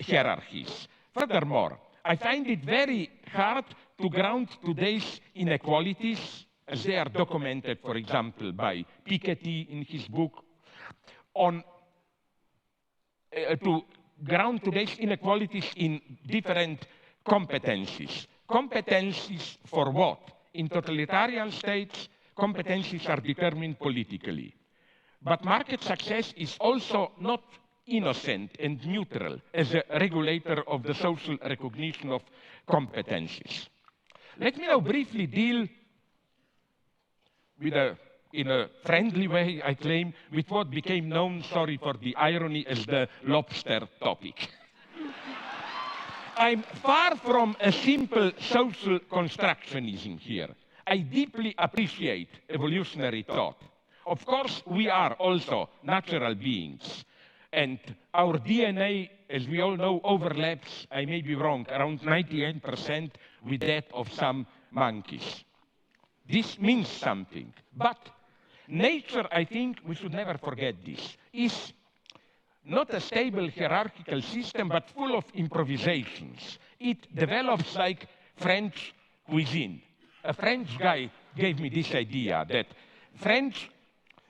hierarchies. Furthermore, I find it very hard to ground today's inequalities, as they are documented, for example, by Piketty in his book, to ground today's inequalities in different competencies. Competencies for what? In totalitarian states, competencies are determined politically. But market success is also not innocent and neutral as a regulator of the social recognition of competencies. Let me now briefly deal with in a friendly way, I claim, with what became known, sorry for the irony, as the lobster topic. I'm far from a simple social constructionism here. I deeply appreciate evolutionary thought. Of course, we are also natural beings, and our DNA, as we all know, overlaps, I may be wrong, around 98% with that of some monkeys. This means something, but nature, I think we should never forget this, is not a stable hierarchical system, but full of improvisations. It develops like French cuisine. A French guy gave me this idea that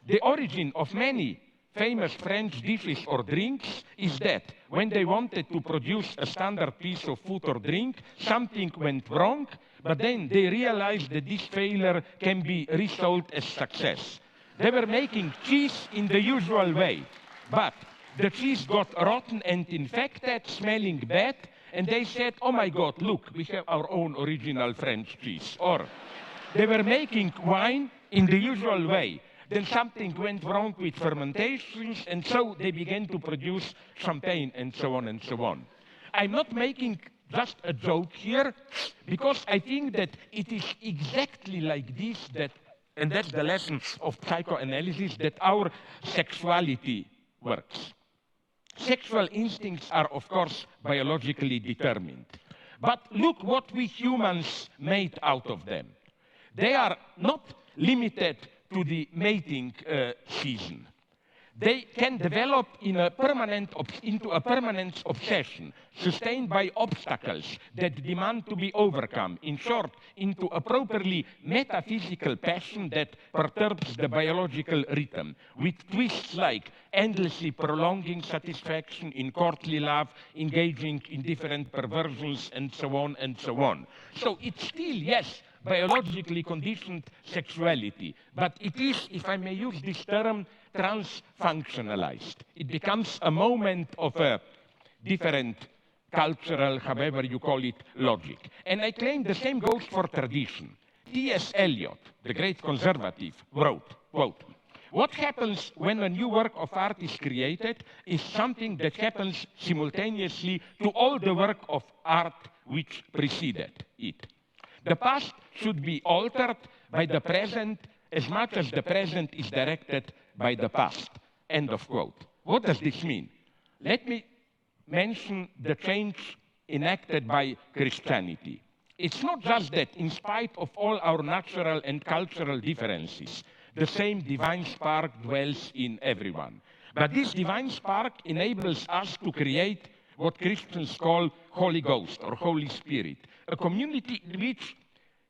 the origin of many famous French dishes or drinks is that when they wanted to produce a standard piece of food or drink, something went wrong, but then they realized that this failure can be resold as success. They were making cheese in the usual way, but the cheese got rotten and infected, smelling bad, and they said, oh my God, look, we have our own original French cheese. Or they were making wine in the usual way. Then something went wrong with fermentations, and so they began to produce champagne, and so on and so on. I'm not making just a joke here, because I think that it is exactly like this that, and that's the lesson of psychoanalysis, that our sexuality works. Sexual instincts are, of course, biologically determined. But look what we humans made out of them. They are not limited to the mating season. they can develop into a permanent obsession, sustained by obstacles that demand to be overcome. In short, into a properly metaphysical passion that perturbs the biological rhythm, with twists like endlessly prolonging satisfaction in courtly love, engaging in different perversions, and so on and so on. So it's still, yes, biologically conditioned sexuality, but it is, if I may use this term, transfunctionalized. It becomes a moment of a different cultural, however you call it, logic. And I claim the same goes for tradition. T.S. Eliot, the great conservative, wrote, quote, "What happens when a new work of art is created is something that happens simultaneously to all the work of art which preceded it. The past should be altered by the present as much as the present is directed by the past." End of quote. What does this mean? Let me mention the change enacted by Christianity. It's not just that, in spite of all our natural and cultural differences, the same divine spark dwells in everyone. But this divine spark enables us to create what Christians call Holy Ghost or Holy Spirit, a community in which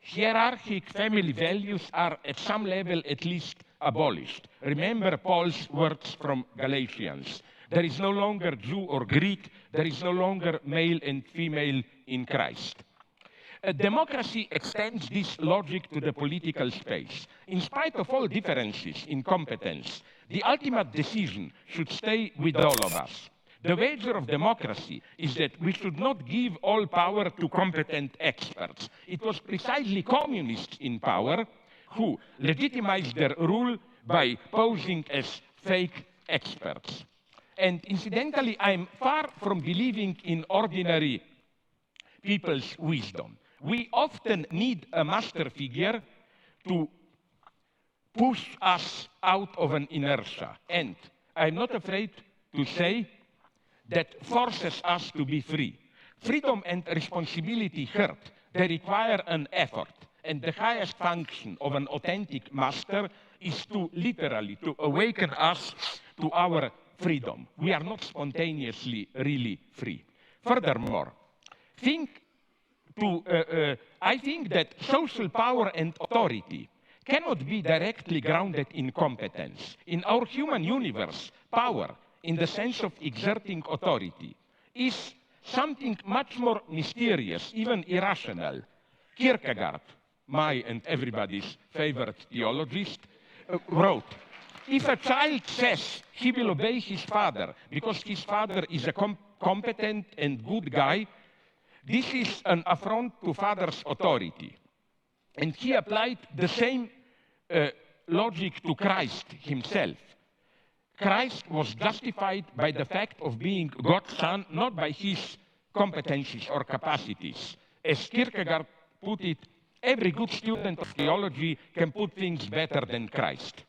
hierarchic family values are at some level at least abolished. Remember Paul's words from Galatians. There is no longer Jew or Greek. There is no longer male and female in Christ. Democracy extends this logic to the political space. In spite of all differences in competence, the ultimate decision should stay with all of us. The wager of democracy is that we should not give all power to competent experts. It was precisely communists in power who legitimized their rule by posing as fake experts. And incidentally, I'm far from believing in ordinary people's wisdom. We often need a master figure to push us out of an inertia. And I'm not afraid to say that forces us to be free. Freedom and responsibility hurt. They require an effort. And the highest function of an authentic master is to literally to awaken us to our freedom. We are not spontaneously really free. Furthermore, I think that social power and authority cannot be directly grounded in competence. In our human universe, power, in the sense of exerting authority, is something much more mysterious, even irrational. Kierkegaard, my and everybody's favorite theologist, wrote, "If a child says he will obey his father because his father is a competent and good guy, this is an affront to father's authority." And he applied the same logic to Christ himself. Christ was justified by the fact of being God's son, not by his competencies or capacities. As Kierkegaard put it, every good student of theology can put things better than Christ.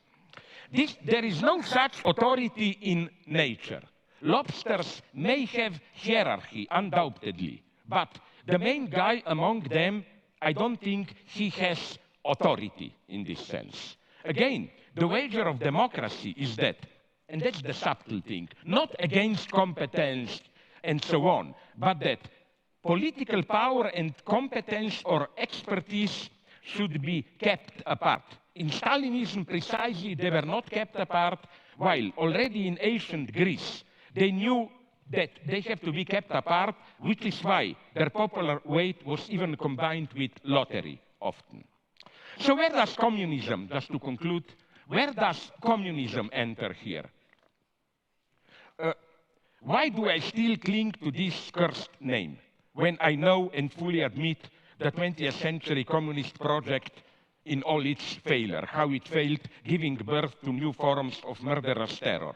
There is no such authority in nature. Lobsters may have hierarchy, undoubtedly, but the main guy among them, I don't think he has authority in this sense. Again, the wager of democracy is that, and that's the subtle thing, not against competence and so on, but that political power and competence or expertise should be kept apart. In Stalinism, precisely, they were not kept apart, while already in ancient Greece, they knew that they have to be kept apart, which is why their popular weight was even combined with lottery often. So where does communism, just to conclude, where does communism enter here? Why do I still cling to this cursed name when I know and fully admit the 20th century communist project in all its failure, how it failed giving birth to new forms of murderous terror?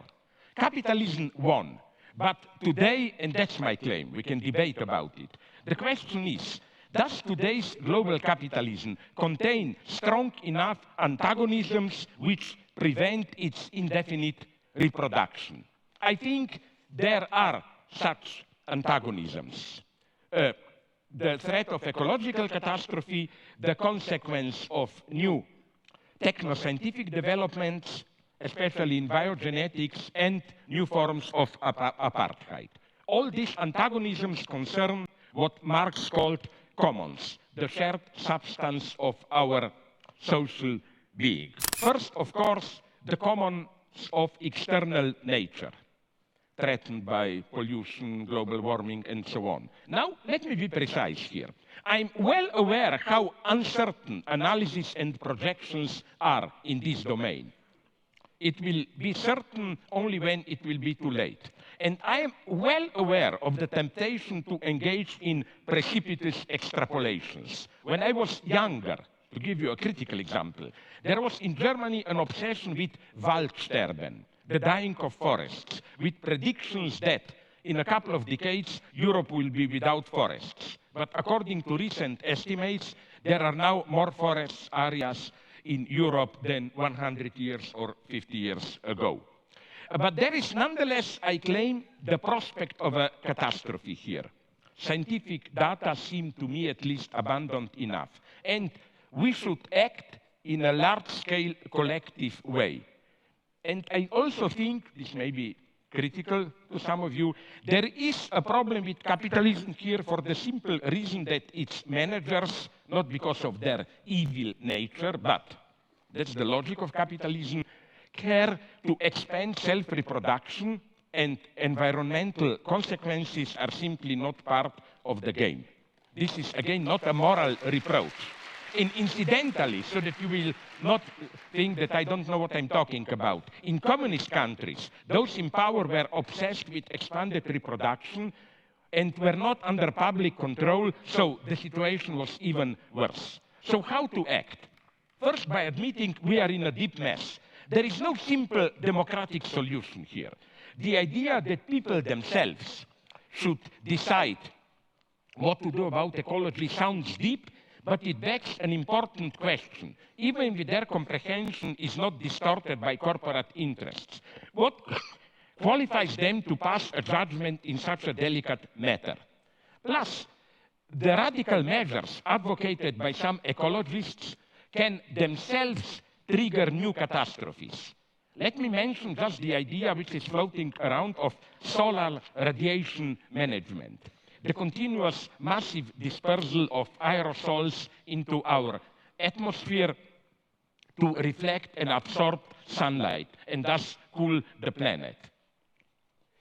Capitalism won, but today, and that's my claim, we can debate about it, the question is, does today's global capitalism contain strong enough antagonisms which prevent its indefinite reproduction? I think there are such antagonisms. The threat of ecological catastrophe, the consequence of new techno-scientific developments, especially in biogenetics, and new forms of apartheid. All these antagonisms concern what Marx called commons, the shared substance of our social being. First, of course, the commons of external nature, threatened by pollution, global warming, and so on. Now, let me be precise here. I'm well aware how uncertain analysis and projections are in this domain. It will be certain only when it will be too late. And I am well aware of the temptation to engage in precipitous extrapolations. When I was younger, to give you a critical example, there was in Germany an obsession with Waldsterben, the dying of forests, with predictions that in a couple of decades, Europe will be without forests. But according to recent estimates, there are now more forest areas in Europe than 100 years or 50 years ago. But there is nonetheless, I claim, the prospect of a catastrophe here. Scientific data seem to me at least abundant enough. And we should act in a large-scale collective way. And I also think, this may be critical to some of you, there is a problem with capitalism here for the simple reason that its managers, not because of their evil nature, but that's the logic of capitalism, care to expand self-reproduction, and environmental consequences are simply not part of the game. This is, again, not a moral reproach. And incidentally, so that you will not think that I don't know what I'm talking about, in communist countries, those in power were obsessed with expanded reproduction and were not under public control, so the situation was even worse. So how to act? First, by admitting we are in a deep mess. There is no simple democratic solution here. The idea that people themselves should decide what to do about ecology sounds deep, but it begs an important question, even if their comprehension is not distorted by corporate interests. What qualifies them to pass a judgment in such a delicate matter? Plus, the radical measures advocated by some ecologists can themselves trigger new catastrophes. Let me mention just the idea which is floating around of solar radiation management, the continuous massive dispersal of aerosols into our atmosphere to reflect and absorb sunlight and thus cool the planet.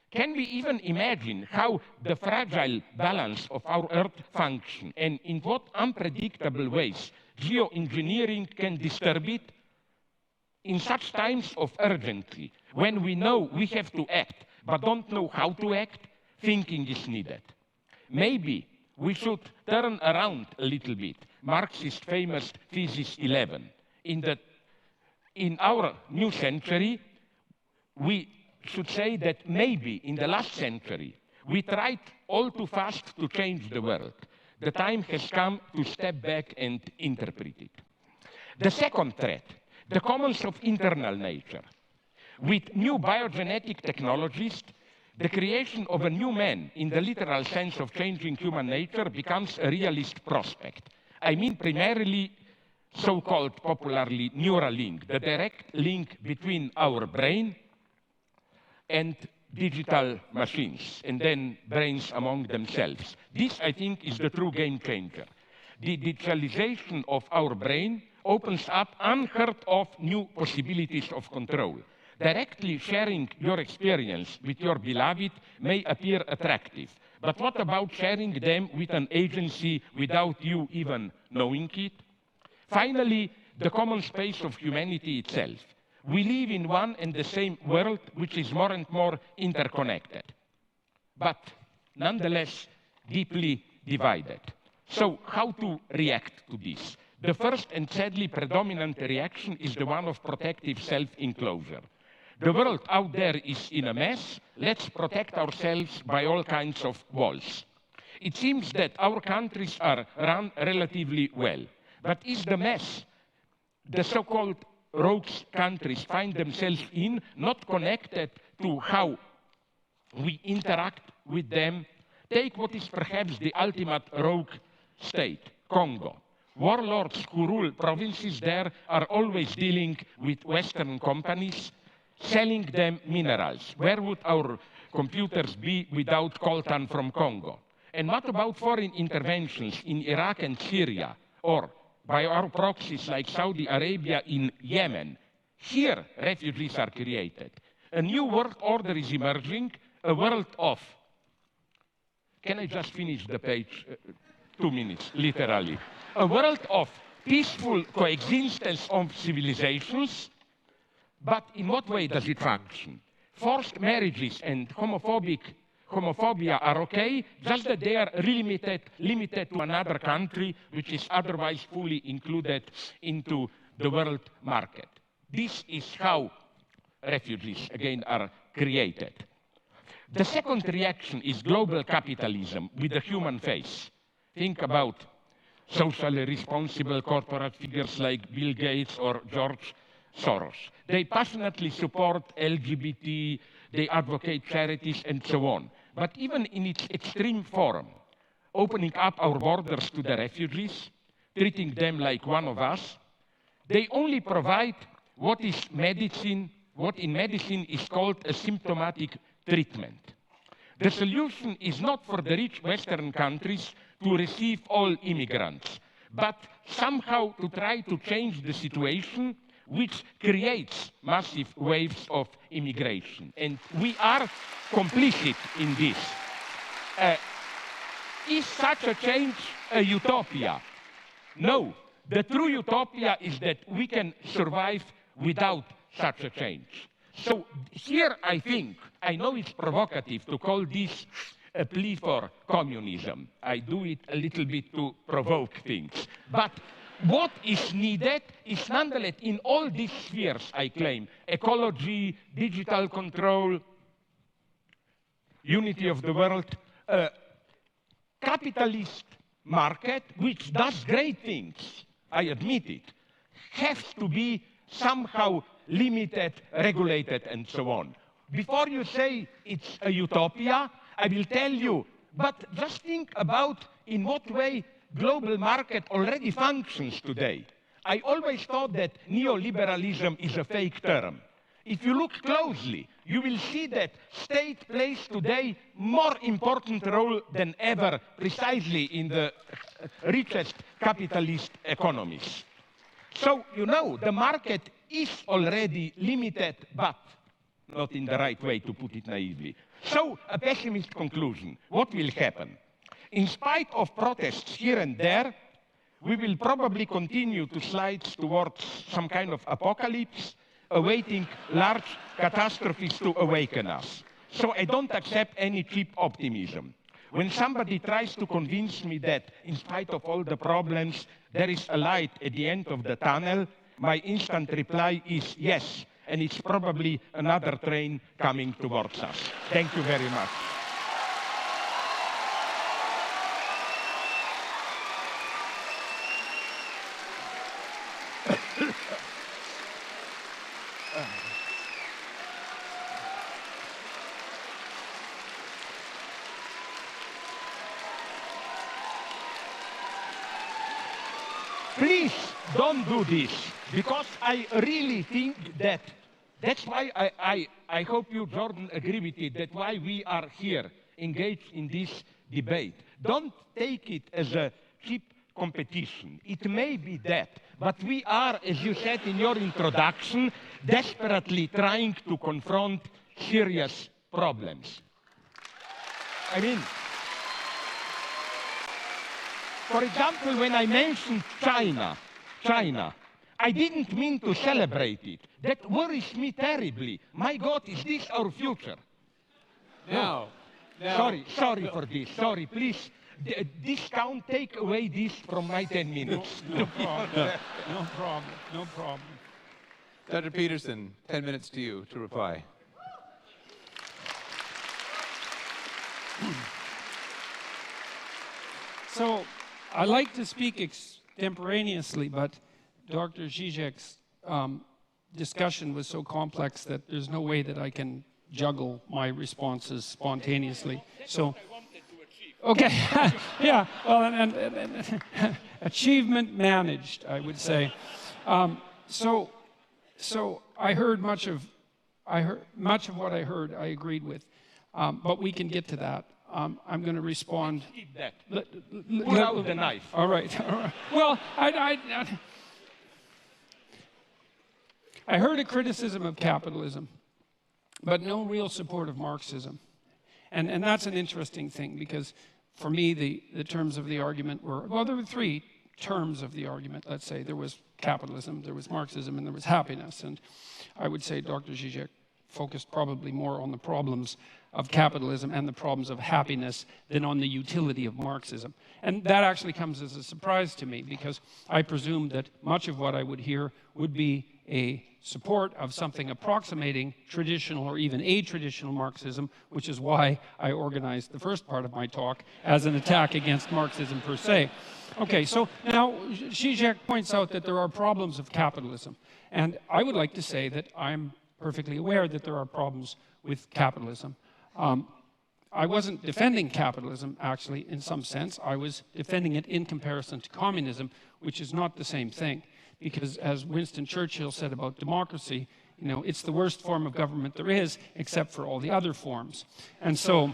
Can we even imagine how the fragile balance of our Earth function and in what unpredictable ways geoengineering can disturb it? In such times of urgency, when we know we have to act but don't know how to act, thinking is needed. Maybe we should turn around a little bit. Marx's famous Thesis 11. In our new century, we should say that maybe in the last century, we tried all too fast to change the world. The time has come to step back and interpret it. The second threat, the commons of internal nature. With new biogenetic technologies, the creation of a new man, in the literal sense of changing human nature, becomes a realist prospect. I mean primarily so-called popularly neural link, the direct link between our brain and digital machines, and then brains among themselves. This, I think, is the true game changer. The digitalization of our brain opens up unheard of new possibilities of control. Directly sharing your experience with your beloved may appear attractive, but what about sharing them with an agency without you even knowing it? Finally, the common space of humanity itself. We live in one and the same world, which is more and more interconnected, but nonetheless deeply divided. So how to react to this? The first and sadly predominant reaction is the one of protective self-enclosure. The world out there is in a mess. Let's protect ourselves by all kinds of walls. It seems that our countries are run relatively well, but is the mess the so-called rogue countries find themselves in not connected to how we interact with them? Take what is perhaps the ultimate rogue state, Congo. Warlords who rule provinces there are always dealing with Western companies, selling them minerals. Where would our computers be without coltan from Congo? And what about foreign interventions in Iraq and Syria, or by our proxies like Saudi Arabia in Yemen? Here, refugees are created. A new world order is emerging, a world of... Can I just finish the page? 2 minutes, literally. A world of peaceful coexistence of civilizations, but in what way does it function? Forced marriages and homophobia are okay, just that they are limited to another country, which is otherwise fully included into the world market. This is how refugees, again, are created. The second reaction is global capitalism with a human face. Think about socially responsible corporate figures like Bill Gates or George Soros. They passionately support LGBT, they advocate charities, and so on. But even in its extreme form, opening up our borders to the refugees, treating them like one of us, they only provide what in medicine is called a symptomatic treatment. The solution is not for the rich Western countries to receive all immigrants, but somehow to try to change the situation which creates massive waves of immigration. And we are complicit in this. Is such a change a utopia? No. The true utopia is that we can survive without such a change. So here I think, I know it's provocative to call this a plea for communism. I do it a little bit to provoke things. But what is needed is nonetheless in all these spheres, I claim, ecology, digital control, unity of the world, capitalist market, which does great things, I admit it, has to be somehow limited, regulated, and so on. Before you say it's a utopia, I will tell you, but just think about in what way global market already functions today. I always thought that neoliberalism is a fake term. If you look closely, you will see that state plays today more important role than ever precisely in the richest capitalist economies. So, you know, the market is already limited, but not in the right way, to put it naively. So, a pessimist conclusion. What will happen? In spite of protests here and there, we will probably continue to slide towards some kind of apocalypse, awaiting large catastrophes to awaken us. So I don't accept any cheap optimism. When somebody tries to convince me that in spite of all the problems, there is a light at the end of the tunnel, my instant reply is yes, and it's probably another train coming towards us. Thank you very much. Please don't do this, because I really think that that's why I hope you, Jordan, agree with it, that's why we are here engaged in this debate. Don't take it as a cheap competition. It may be that, but we are, as you said in your introduction, desperately trying to confront serious problems. I mean, for example, when I mentioned China, I didn't mean to celebrate it. That worries me terribly. My God, is this our future? No. Sorry for this. Sorry, please. Discount, take away this from my 10 minutes. No problem. No problem. No problem. Dr. Peterson, 10 minutes to you to reply. So I like to speak extemporaneously, but Dr. Zizek's discussion was so complex that there's no way that I can juggle my responses spontaneously. So, okay, yeah, well, and achievement managed, I would say. So I heard much of much of what I heard I agreed with, but we can get to that. I'm going to respond. Keep that. Pull out the knife. All right. All right. Well, I heard a criticism of capitalism, but no real support of Marxism. And that's an interesting thing, because for me, the terms of the argument were, well, there were three terms of the argument, let's say. There was capitalism, there was Marxism, and there was happiness. And I would say Dr. Zizek focused probably more on the problems of capitalism and the problems of happiness than on the utility of Marxism. And that actually comes as a surprise to me, because I presumed that much of what I would hear would be a support of something approximating traditional or even a-traditional Marxism, which is why I organized the first part of my talk as an attack against Marxism per se. Okay, so now Zizek points out that there are problems of capitalism. And I would like to say that I'm perfectly aware that there are problems with capitalism. I wasn't defending capitalism, actually, in some sense. I was defending it in comparison to communism, which is not the same thing. Because as Winston Churchill said about democracy, you know, it's the worst form of government there is, except for all the other forms. And so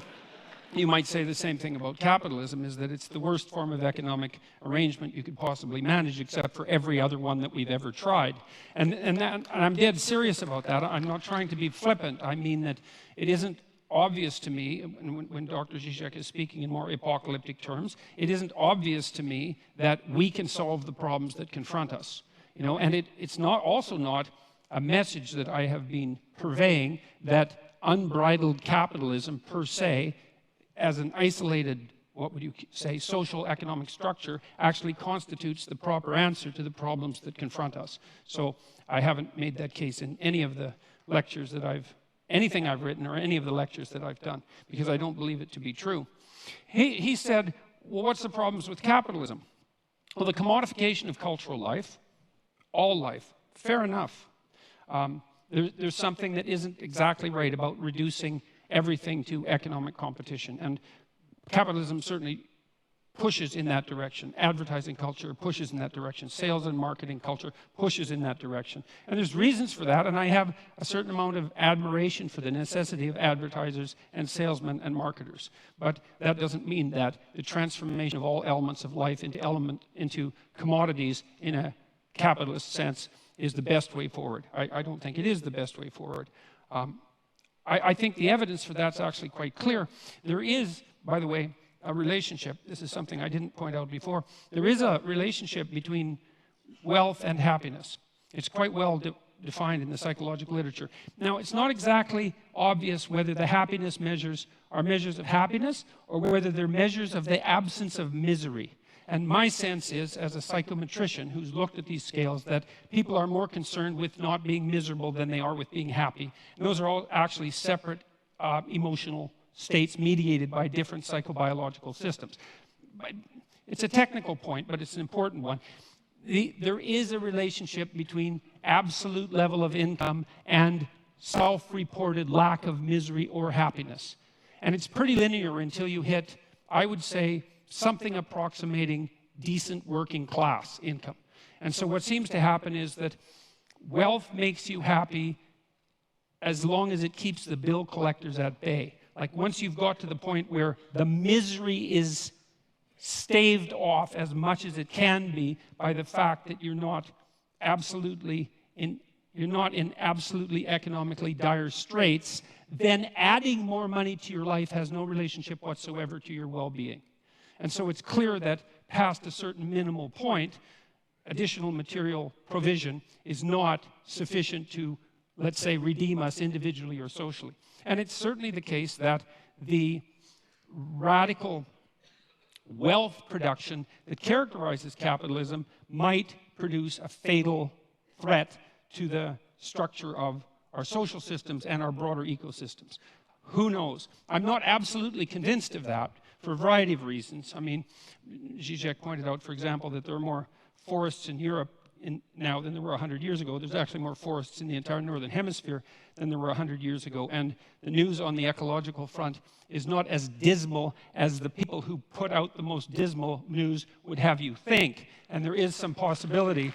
you might say the same thing about capitalism, is that it's the worst form of economic arrangement you could possibly manage, except for every other one that we've ever tried. And I'm dead serious about that. I'm not trying to be flippant. I mean that it isn't obvious to me, when Dr. Zizek is speaking in more apocalyptic terms, it isn't obvious to me that we can solve the problems that confront us. You know, and it's also not a message that I have been purveying that unbridled capitalism per se, as an isolated, what would you say, social economic structure, actually constitutes the proper answer to the problems that confront us. So I haven't made that case in any of the lectures that anything I've written or any of the lectures that I've done, because I don't believe it to be true. He said, well, what's the problems with capitalism? Well, the commodification of cultural life, all life, fair enough. There's something that isn't exactly right about reducing everything to economic competition. And capitalism certainly pushes in that direction. Advertising culture pushes in that direction. Sales and marketing culture pushes in that direction. And there's reasons for that, and I have a certain amount of admiration for the necessity of advertisers and salesmen and marketers. But that doesn't mean that the transformation of all elements of life into commodities in a capitalist sense is the best way forward. I don't think it is the best way forward. I think the evidence for that's actually quite clear. There is, by the way, a relationship. This is something I didn't point out before. There is a relationship between wealth and happiness. It's quite well defined in the psychological literature. Now, it's not exactly obvious whether the happiness measures are measures of happiness or whether they're measures of the absence of misery. And my sense is, as a psychometrician who's looked at these scales, that people are more concerned with not being miserable than they are with being happy. And those are all actually separate emotional states mediated by different psychobiological systems. It's a technical point, but it's an important one. There is a relationship between absolute level of income and self-reported lack of misery or happiness. And it's pretty linear until you hit, I would say, something approximating decent working class income. And so what seems to happen is that wealth makes you happy as long as it keeps the bill collectors at bay. Like once you've got to the point where the misery is staved off as much as it can be by the fact that you're not in absolutely economically dire straits, then adding more money to your life has no relationship whatsoever to your well-being. And so it's clear that past a certain minimal point, additional material provision is not sufficient to, let's say, redeem us individually or socially. And it's certainly the case that the radical wealth production that characterizes capitalism might produce a fatal threat to the structure of our social systems and our broader ecosystems. Who knows? I'm not absolutely convinced of that for a variety of reasons. I mean, Zizek pointed out, for example, that there are more forests in Europe now than there were 100 years ago. There's actually more forests in the entire northern hemisphere than there were 100 years ago. And the news on the ecological front is not as dismal as the people who put out the most dismal news would have you think. And there is some possibility.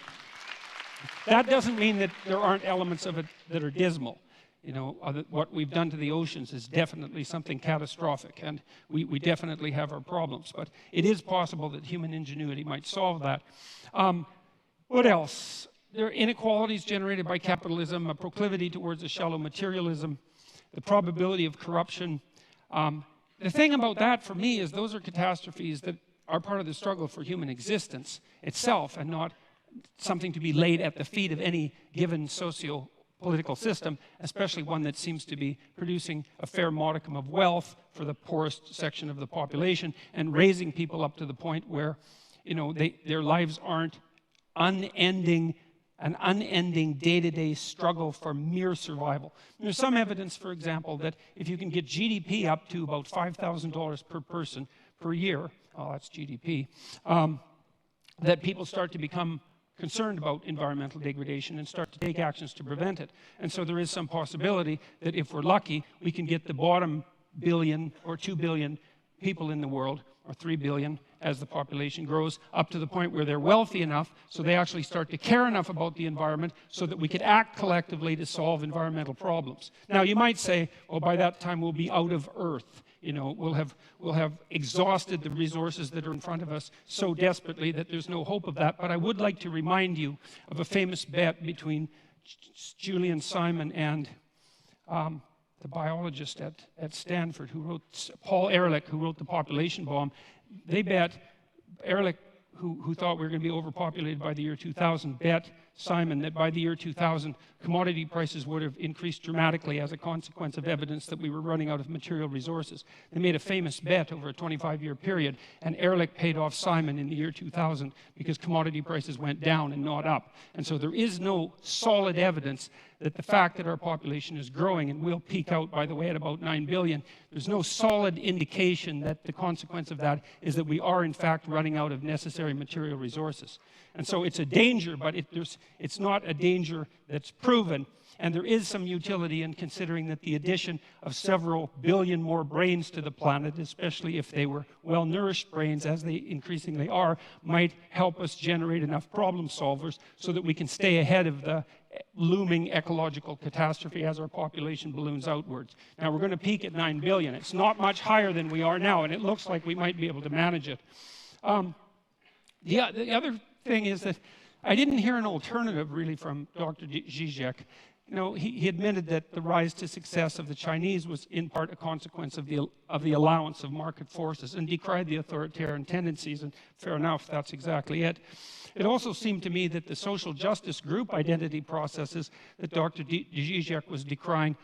That doesn't mean that there aren't elements of it that are dismal. You know, what we've done to the oceans is definitely something catastrophic, and we definitely have our problems. But it is possible that human ingenuity might solve that. What else? There are inequalities generated by capitalism, a proclivity towards a shallow materialism, the probability of corruption. The thing about that for me is those are catastrophes that are part of the struggle for human existence itself, and not something to be laid at the feet of any given socio-political system, especially one that seems to be producing a fair modicum of wealth for the poorest section of the population and raising people up to the point where, you know, their lives aren't an unending day-to-day struggle for mere survival. There's some evidence, for example, that if you can get GDP up to about $5,000 per person per year, oh, that's GDP, that people start to become concerned about environmental degradation and start to take actions to prevent it. And so there is some possibility that if we're lucky, we can get the bottom billion or 2 billion people in the world, or 3 billion as the population grows, up to the point where they're wealthy enough so they actually start to care enough about the environment so that we could act collectively to solve environmental problems. Now you might say, well, by that time we'll be out of Earth. You know, we'll have exhausted the resources that are in front of us so desperately that there's no hope of that. But I would like to remind you of a famous bet between Julian Simon and the biologist at Stanford who wrote, Paul Ehrlich, who wrote The Population Bomb. They bet, Ehrlich, who thought we were going to be overpopulated by the year 2000, bet Simon that by the year 2000, commodity prices would have increased dramatically as a consequence of evidence that we were running out of material resources. They made a famous bet over a 25-year period, and Ehrlich paid off Simon in the year 2000 because commodity prices went down and not up. And so there is no solid evidence that the fact that our population is growing, and will peak out, by the way, at about 9 billion, there's no solid indication that the consequence of that is that we are, in fact, running out of necessary material resources. And so it's a danger, but it's not a danger that's proven. And there is some utility in considering that the addition of several billion more brains to the planet, especially if they were well-nourished brains, as they increasingly are, might help us generate enough problem solvers so that we can stay ahead of the looming ecological catastrophe as our population balloons outwards. Now, we're going to peak at 9 billion. It's not much higher than we are now, and it looks like we might be able to manage it. The other thing is that I didn't hear an alternative, really, from Dr. Zizek. You know, he admitted that the rise to success of the Chinese was in part a consequence of the allowance of market forces, and decried the authoritarian tendencies, and fair enough, that's exactly it. It also seemed to me that the social justice group identity processes that Dr. Zizek was decrying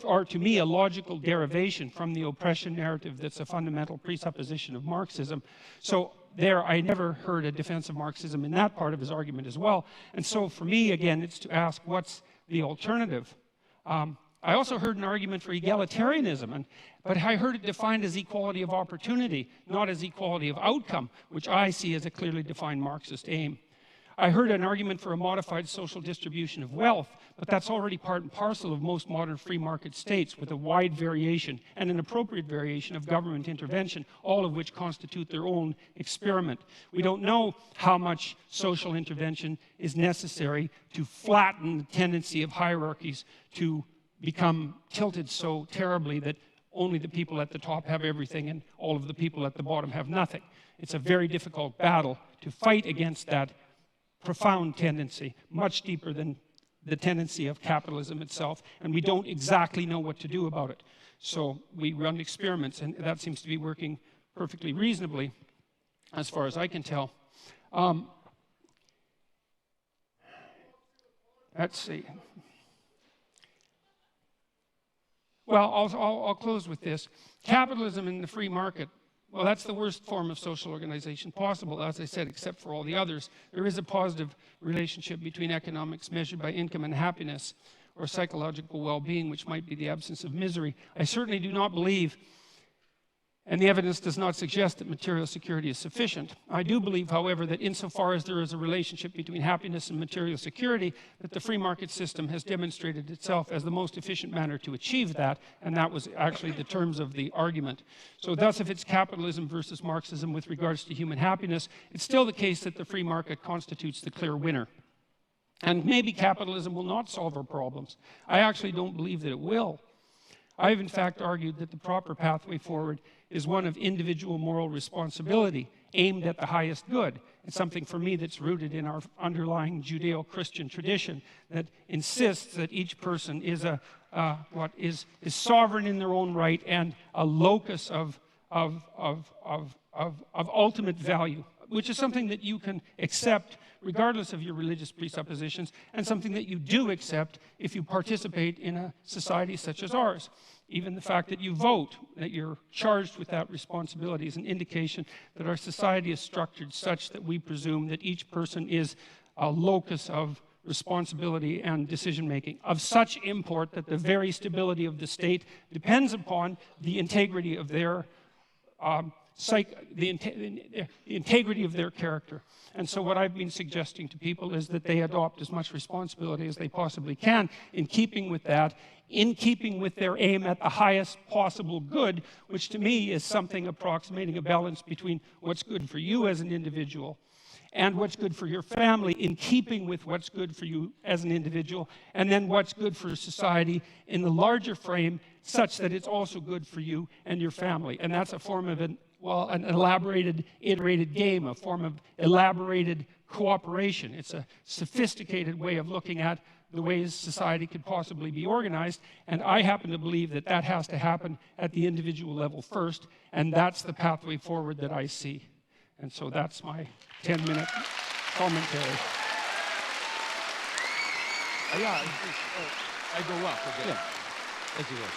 are, to me, a logical derivation from the oppression narrative that's a fundamental presupposition of Marxism. So there, I never heard a defense of Marxism in that part of his argument as well. And so for me, again, it's to ask, what's the alternative? I also heard an argument for egalitarianism, but I heard it defined as equality of opportunity, not as equality of outcome, which I see as a clearly defined Marxist aim. I heard an argument for a modified social distribution of wealth, but that's already part and parcel of most modern free market states, with a wide variation and an appropriate variation of government intervention, all of which constitute their own experiment. We don't know how much social intervention is necessary to flatten the tendency of hierarchies to become tilted so terribly that only the people at the top have everything and all of the people at the bottom have nothing. It's a very difficult battle to fight against that profound tendency, much deeper than the tendency of capitalism itself, and we don't exactly know what to do about it. So we run experiments, and that seems to be working perfectly reasonably, as far as I can tell. Let's see. Well, I'll close with this. Capitalism in the free market, well, that's the worst form of social organization possible, as I said, except for all the others. There is a positive relationship between economics measured by income and happiness, or psychological well-being, which might be the absence of misery. I certainly do not believe, and the evidence does not suggest, that material security is sufficient. I do believe, however, that insofar as there is a relationship between happiness and material security, that the free market system has demonstrated itself as the most efficient manner to achieve that, and that was actually the terms of the argument. So thus, if it's capitalism versus Marxism with regards to human happiness, it's still the case that the free market constitutes the clear winner. And maybe capitalism will not solve our problems. I actually don't believe that it will. I've in fact argued that the proper pathway forward is one of individual moral responsibility aimed at the highest good. It's something for me that's rooted in our underlying Judeo-Christian tradition that insists that each person is is sovereign in their own right and a locus of ultimate value, which is something that you can accept regardless of your religious presuppositions, and something that you do accept if you participate in a society such as ours. Even the fact that you vote, that you're charged with that responsibility, is an indication that our society is structured such that we presume that each person is a locus of responsibility and decision-making of such import that the very stability of the state depends upon the integrity of their the integrity of their character. And so what I've been suggesting to people is that they adopt as much responsibility as they possibly can in keeping with that, in keeping with their aim at the highest possible good, which to me is something approximating a balance between what's good for you as an individual and what's good for your family, in keeping with what's good for you as an individual, and then what's good for society in the larger frame, such that it's also good for you and your family. And that's a form of an elaborated, iterated game, a form of elaborated cooperation. It's a sophisticated way of looking at the ways society could possibly be organized, and I happen to believe that that has to happen at the individual level first, and that's the pathway forward that I see. And so that's my 10-minute commentary. Yeah, I go up again. Yeah. Thank you, Ross.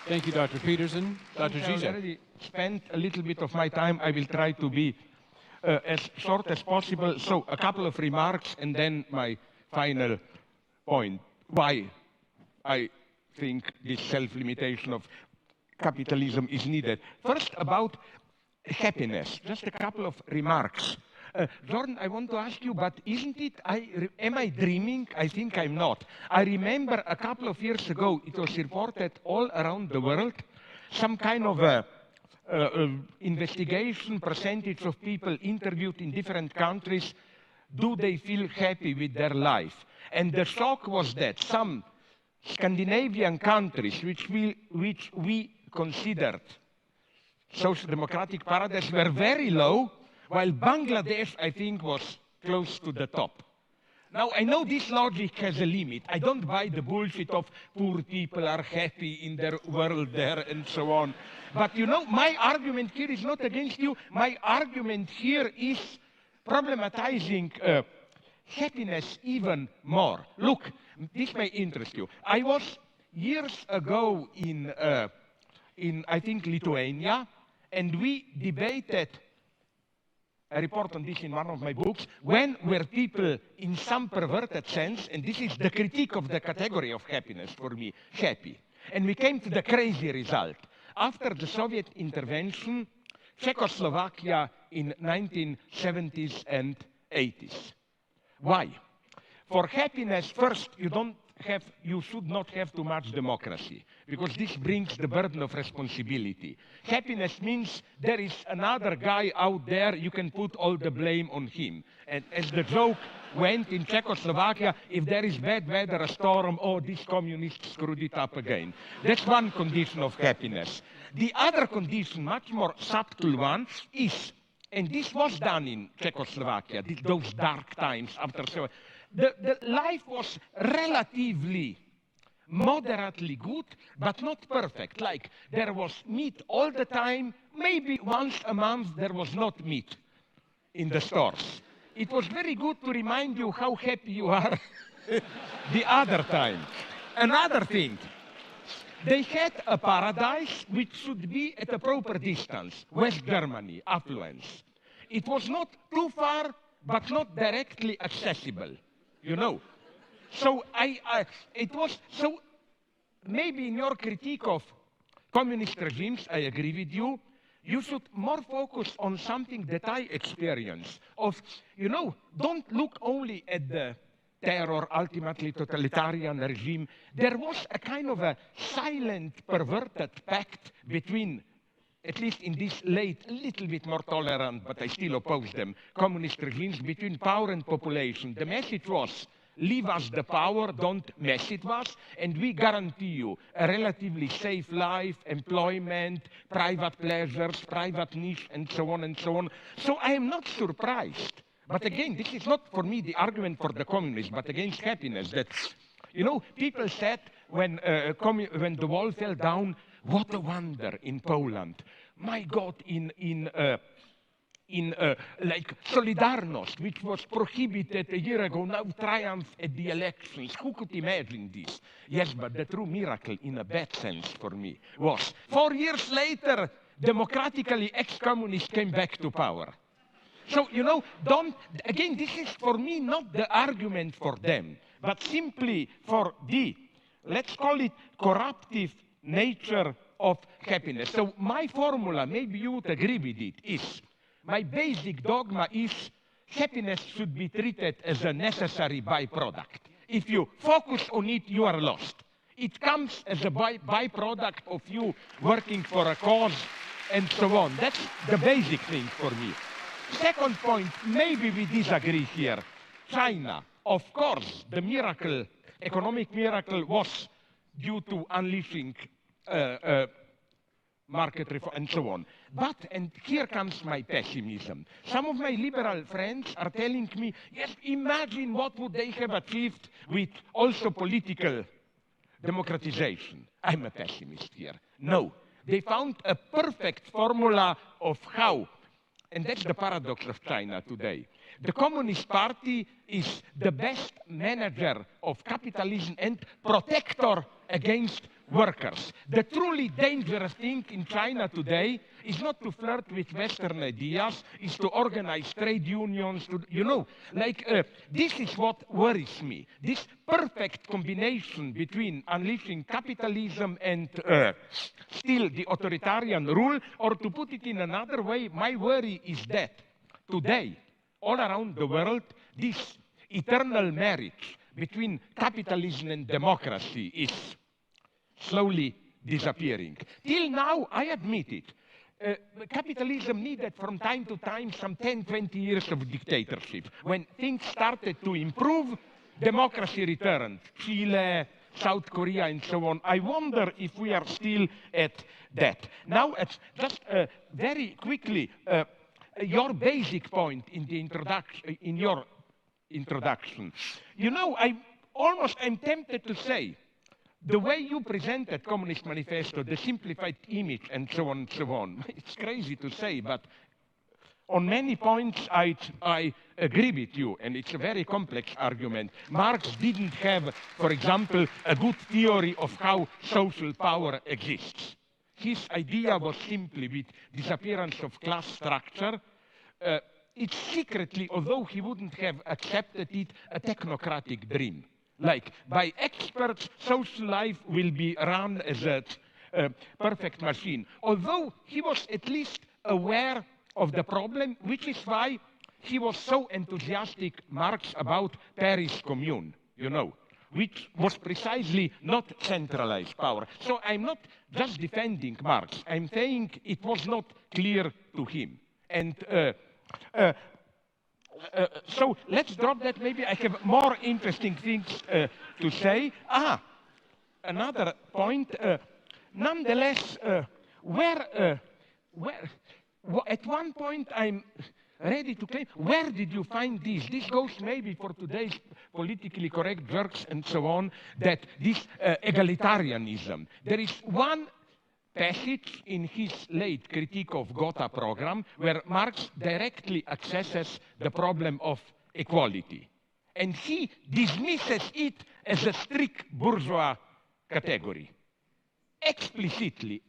Thank you, Dr. Peterson. Dr. I Zizek. already spent a little bit of my time. I will try to be as short as possible. So a couple of remarks and then my final point. Why I think this self-limitation of capitalism is needed. First, about happiness. Just a couple of remarks. Jordan, I want to ask you, but isn't it, am I dreaming? I think I'm not. I remember a couple of years ago, it was reported all around the world, some kind of investigation, percentage of people interviewed in different countries, do they feel happy with their life? And the shock was that some Scandinavian countries, which we considered social democratic paradise, were very low, while Bangladesh, I think, was close to the top. Now, I know this logic has a limit. I don't buy the bullshit of poor people are happy in their world there and so on. But you know, my argument here is not against you. My argument here is problematizing happiness even more. Look, this may interest you. I was years ago in I think, Lithuania, and we debated, I report on this in one of my books, when were people in some perverted sense, and this is the critique of the category of happiness for me, happy. And we came to the crazy result. After the Soviet intervention, Czechoslovakia in 1970s and 80s. Why? For happiness, first, you should not have too much democracy, because this brings the burden of responsibility. Happiness means there is another guy out there, you can put all the blame on him. And as the joke went in Czechoslovakia, if there is bad weather, a storm, oh, these communists screwed it up again. That's one condition of happiness. The other condition, much more subtle one, is, and this was done in Czechoslovakia, those dark times after Soviet. The life was relatively, moderately good, but not perfect. Like, there was meat all the time. Maybe once a month there was not meat in the stores. It was very good to remind you how happy you are the other time. Another thing, they had a paradise which should be at a proper distance. West Germany, affluence. It was not too far, but not directly accessible. You know, so so maybe in your critique of communist regimes, I agree with you, you should more focus on something that I experience of, you know, don't look only at the terror, ultimately totalitarian regime. There was a kind of a silent, perverted pact between at least in this late, a little bit more tolerant, but I still oppose them, communist regimes between power and population. The message was, leave us the power, don't mess with us, and we guarantee you a relatively safe life, employment, private pleasures, private niche, and so on and so on. So I am not surprised. But again, this is not for me the argument for the communists, but against happiness. That, you know, people said when the wall fell down, what a wonder in Poland. My God, like Solidarność, which was prohibited a year ago, now triumphed at the elections. Who could imagine this? Yes, but the true miracle, in a bad sense for me, was 4 years later, democratically ex-communists came back to power. So, you know, again, this is for me not the argument for them, but simply for the, let's call it, corruptive nature of happiness. So my formula, maybe you would agree with it, is, my basic dogma is happiness should be treated as a necessary byproduct. If you focus on it, you are lost. It comes as a byproduct of you working for a cause and so on. That's the basic thing for me. Second point, maybe we disagree here. China, of course, the miracle, economic miracle was due to unleashing market reform and so on. But, and here comes my pessimism. Some of my liberal friends are telling me, yes, imagine what would they have achieved with also political democratization. I'm a pessimist here. No, they found a perfect formula of how. And that's the paradox of China today. The Communist Party is the best manager of capitalism and protector against workers. The truly dangerous thing in China today is not to flirt with Western ideas, is to organize trade unions, you know, like this is what worries me. This perfect combination between unleashing capitalism and still the authoritarian rule, or to put it in another way, my worry is that today, all around the world, this eternal marriage between capitalism and democracy is slowly disappearing. Till now, I admit it, capitalism needed from time to time some 10, 20 years of dictatorship. When things started to improve, democracy returned. Chile, South Korea, and so on. I wonder if we are still at that. Now, just very quickly, your basic point in the introduction, in your introduction. You know, I'm tempted to say, the way you presented Communist Manifesto, the simplified image, and so on, it's crazy to say, but on many points I agree with you, and it's a very complex argument. Marx didn't have, for example, a good theory of how social power exists. His idea was simply with disappearance of class structure. It's secretly, although he wouldn't have accepted it, a technocratic dream. Like, by experts, social life will be run as a perfect machine. Although he was at least aware of the problem, which is why he was so enthusiastic, Marx, about Paris Commune, you know, which was precisely not centralized power. So I'm not just defending Marx. I'm saying it was not clear to him. And so let's drop that. Maybe I have more interesting things to say. Another point. Nonetheless, at one point I'm ready to claim, where did you find this? This goes maybe for today's politically correct jerks and so on, that this egalitarianism. There is one passage in his late critique of Gotha program where Marx directly accesses the problem of equality. And he dismisses it as a strict bourgeois category. Explicitly.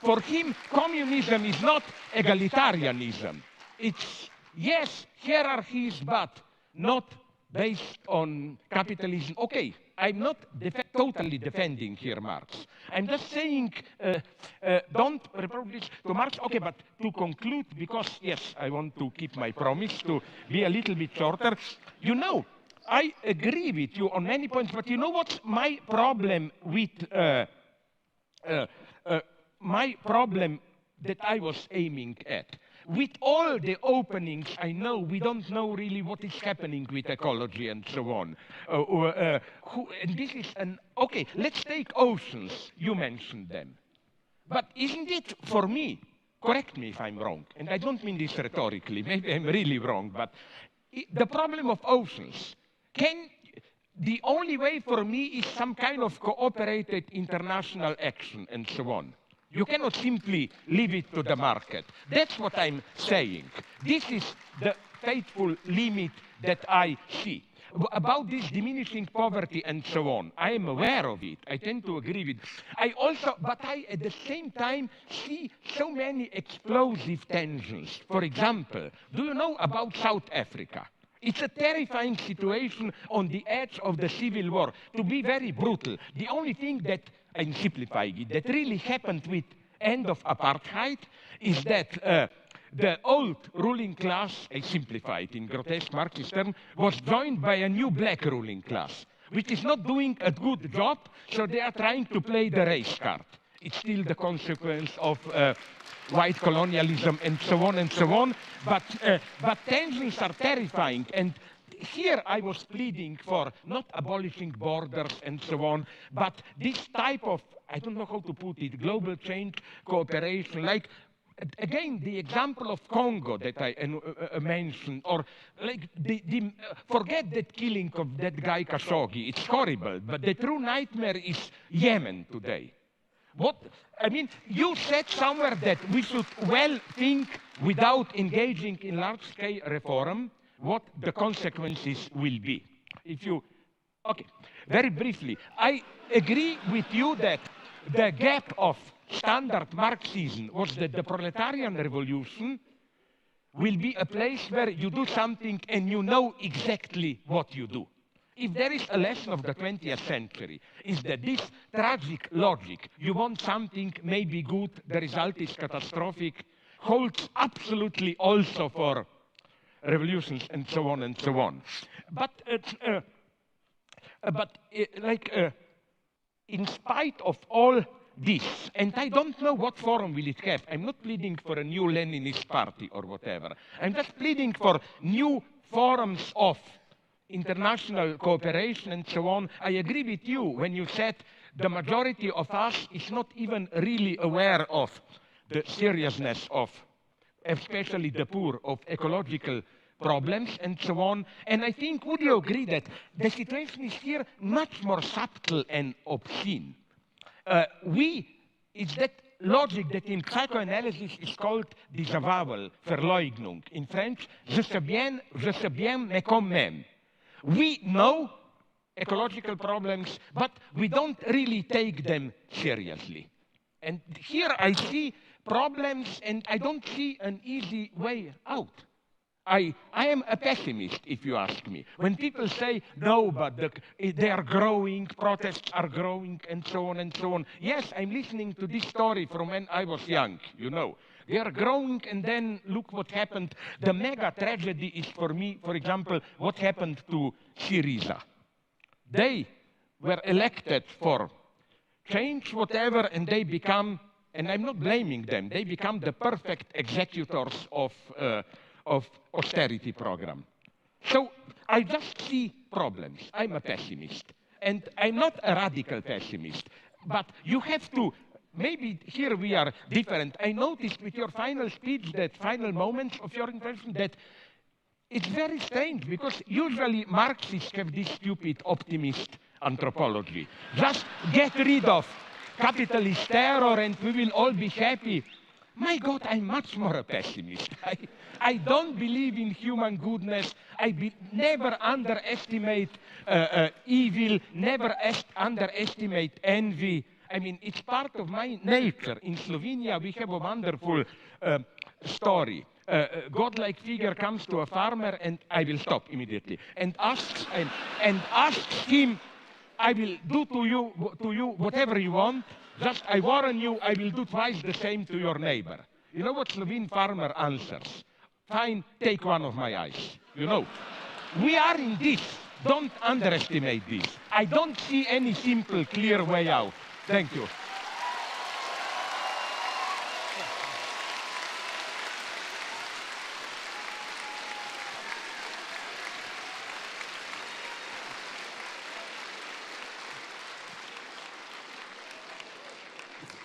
For him, communism is not egalitarianism. It's, yes, hierarchies, but not based on capitalism. Okay, I'm not totally defending here Marx. I'm just saying, don't republish to Marx. Okay, but to conclude, because, yes, I want to keep my promise to be a little bit shorter. You know, I agree with you on many points, but you know what's my problem with my problem that I was aiming at. With all the openings, I know we don't know really what is happening with ecology and so on. And this is okay, let's take oceans. You mentioned them. But isn't it, for me, correct me if I'm wrong, and I don't mean this rhetorically, maybe I'm really wrong, but the problem of oceans, the only way for me is some kind of cooperated international action and so on. You cannot simply leave it to the market. That's what I'm saying. This is the fateful limit that I see. About this diminishing poverty and so on, I am aware of it. I tend to agree with it. But I, at the same time, see so many explosive tensions. For example, do you know about South Africa? It's a terrifying situation on the edge of the civil war. To be very brutal, the only thing that, I'm simplifying it, that really happened with end of apartheid is that the old ruling class, I simplify it in grotesque Marxist terms, was joined by a new black ruling class, which is not doing a good job, so they are trying to play the race card. It's still the consequence of white colonialism and so on and so on, but tensions are terrifying. And here I was pleading for not abolishing borders and so on, but this type of, I don't know how to put it, global change cooperation, like, again, the example of Congo that I mentioned, or like forget that killing of that guy Khashoggi, it's horrible, but the true nightmare is Yemen today. I mean, you said somewhere that we should well think without engaging in large-scale reform what the consequences will be. Okay, very briefly, I agree with you that the gap of standard Marxism was that the proletarian revolution will be a place where you do something and you know exactly what you do. If there is a lesson of the 20th century, is that this tragic logic, you want something maybe good, the result is catastrophic, holds absolutely also for revolutions and so on and so on. But in spite of all this, and I don't know what forum will it have. I'm not pleading for a new Leninist party or whatever. I'm just pleading for new forums of international cooperation and so on. I agree with you when you said the majority of us is not even really aware of the seriousness of, especially the poor, of ecological problems and so on. And I think, would you agree that the situation is here much more subtle and obscene? It's that logic that in psychoanalysis is called disavowal, Verleugnung. In French, je sais bien, mais quand même. We know ecological problems, but we don't really take them seriously. And here I see problems, and I don't see an easy way out. I am a pessimist, if you ask me. When people say, no, but they are growing, protests are growing, and so on and so on. Yes, I'm listening to this story from when I was young, you know. They are growing, and then look what happened. The mega tragedy is, for me, for example, what happened to Syriza. They were elected for change, whatever, and they become, and I'm not blaming them, they become the perfect executors of austerity program. So I just see problems. I'm a pessimist. And I'm not a radical pessimist. But you have to, maybe here we are different. I noticed with your final speech, that final moments of your intervention, that it's very strange, because usually Marxists have this stupid optimist anthropology. Just get rid of capitalist terror and we will all be happy. My God, I'm much more a pessimist. I don't believe in human goodness. I never underestimate evil, never underestimate envy. I mean, it's part of my nature. In Slovenia, we have a wonderful story. A godlike figure comes to a farmer, and I will stop immediately, and asks him, I will do to you whatever you want. Just, I warn you, I will do twice the same to your neighbor. You know what Slovene farmer answers? Fine, take one of my eyes. You know, we are in this. Don't underestimate this. I don't see any simple, clear way out. Thank you.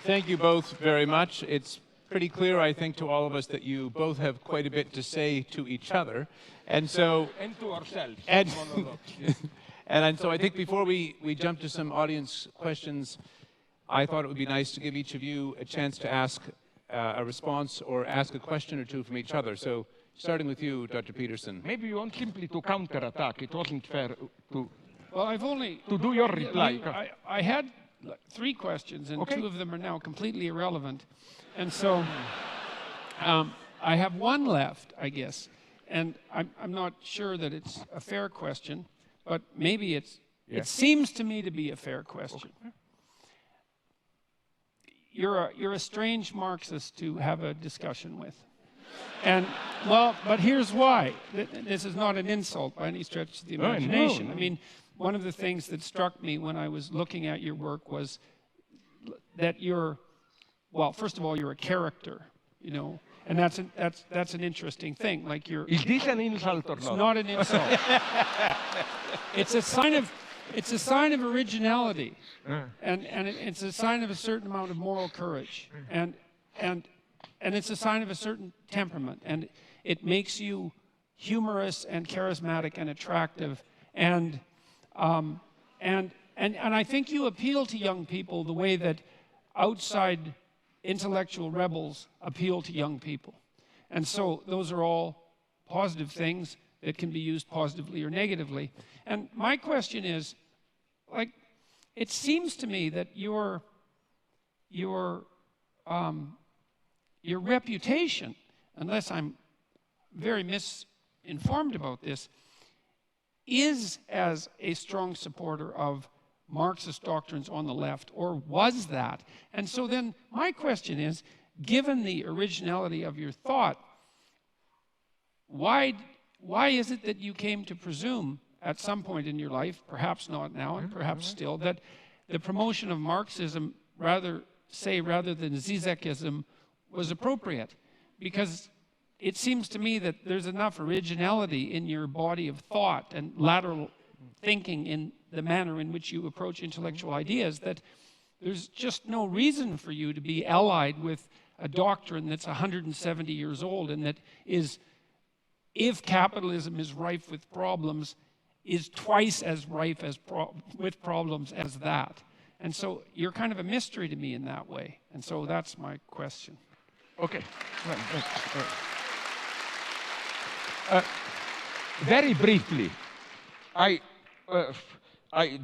Thank you both very much. It's pretty clear, I think, to all of us that you both have quite a bit to say to each other. And so... And to ourselves. And so I think before we jump to some audience questions, I thought it would be nice to give each of you a chance to ask a response or ask a question or two from each other. So starting with you, Dr. Peterson. Maybe you want simply to counterattack. It wasn't fair to... Well, I've only... To do your reply. I had 3 questions, and okay. 2 of them are now completely irrelevant. And so I have 1 left, I guess. And I'm not sure that it's a fair question, but maybe it's... Yeah. It seems to me to be a fair question. Okay. You're a strange Marxist to have a discussion with. And, well, but here's why. This is not an insult by any stretch of the imagination. I mean, one of the things that struck me when I was looking at your work was that you're, well, first of all, you're a character, you know, and that's an interesting thing. Like you're... Is this an insult or not? It's not an insult. It's a sign of originality, and it's a sign of a certain amount of moral courage, and it's a sign of a certain temperament, and it makes you humorous and charismatic and attractive, and I think you appeal to young people the way that outside intellectual rebels appeal to young people, and so those are all positive things that can be used positively or negatively. And my question is, like, it seems to me that your reputation, unless I'm very misinformed about this, is as a strong supporter of Marxist doctrines on the left, or was that? And so then my question is, given the originality of your thought, why is it that you came to presume at some point in your life, perhaps not now and perhaps still, that the promotion of Marxism rather than Zizekism was appropriate? Because it seems to me that there's enough originality in your body of thought and lateral thinking in the manner in which you approach intellectual ideas that there's just no reason for you to be allied with a doctrine that's 170 years old and that is, if capitalism is rife with problems, is twice as rife with problems as that. And so you're kind of a mystery to me in that way. And so that's my question. Okay. Very briefly, I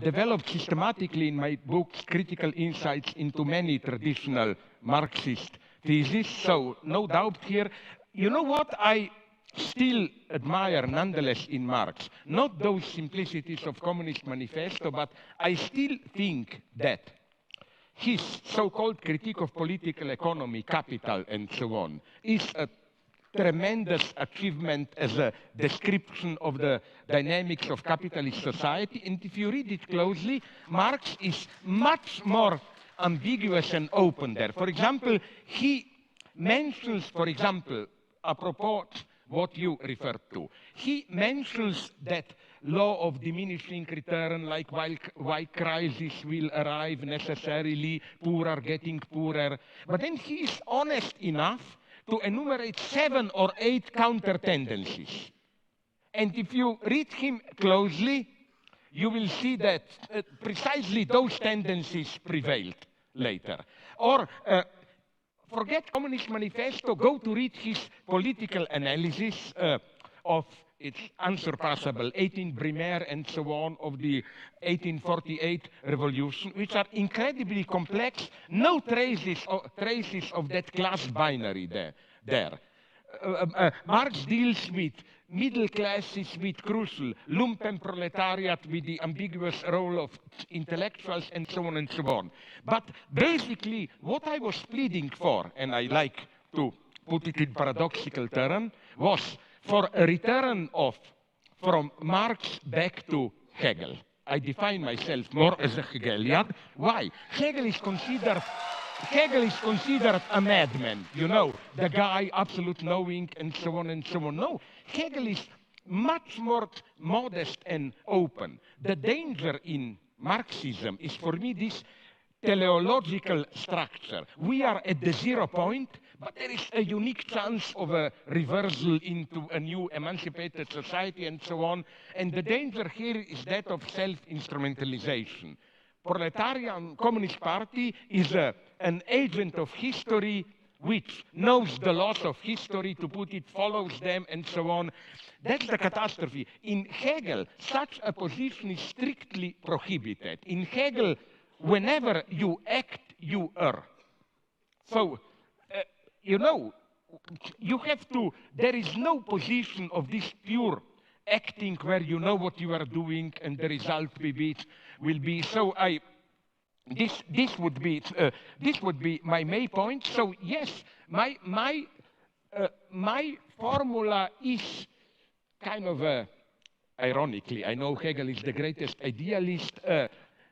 developed systematically in my books critical insights into many traditional Marxist theses, so no doubt here. You know what I still admire nonetheless in Marx? Not those simplicities of Communist Manifesto, but I still think that his so-called critique of political economy, capital, and so on, is a tremendous achievement as a description of the dynamics of capitalist society. And if you read it closely, Marx is much more ambiguous and open there. For example, he mentions, for example, apropos what you referred to, he mentions that law of diminishing return, like why crisis will arrive necessarily, poor are getting poorer. But then he is honest enough to enumerate 7 or 8 counter tendencies. And if you read him closely, you will see that precisely those tendencies prevailed later. Or forget Communist Manifesto, go to read his political analysis of its unsurpassable 18 Brumaire and so on of the 1848 revolution, which are incredibly complex, no traces of that class binary there. Marx deals with middle classes with crucial, lumpenproletariat with the ambiguous role of intellectuals and so on and so on. But basically, what I was pleading for, and I like to put it in paradoxical terms, was for a return from Marx back to Hegel. I define myself more as a Hegelian. Why? Hegel is considered a madman, you know, the guy, absolute knowing, and so on and so on. No, Hegel is much more modest and open. The danger in Marxism is, for me, this teleological structure. We are at the 0 point, but there is a unique chance of a reversal into a new emancipated society and so on. And the danger here is that of self-instrumentalization. Proletarian Communist Party is an agent of history which knows the laws of history, to put it, follows them, and so on. That's the catastrophe. In Hegel, such a position is strictly prohibited. In Hegel, whenever you act, you err. So, you know, you have to, there is no position of this pure acting where you know what you are doing and the result will be. So this would be my main point. So yes, my formula is kind of ironically, I know Hegel is the greatest idealist,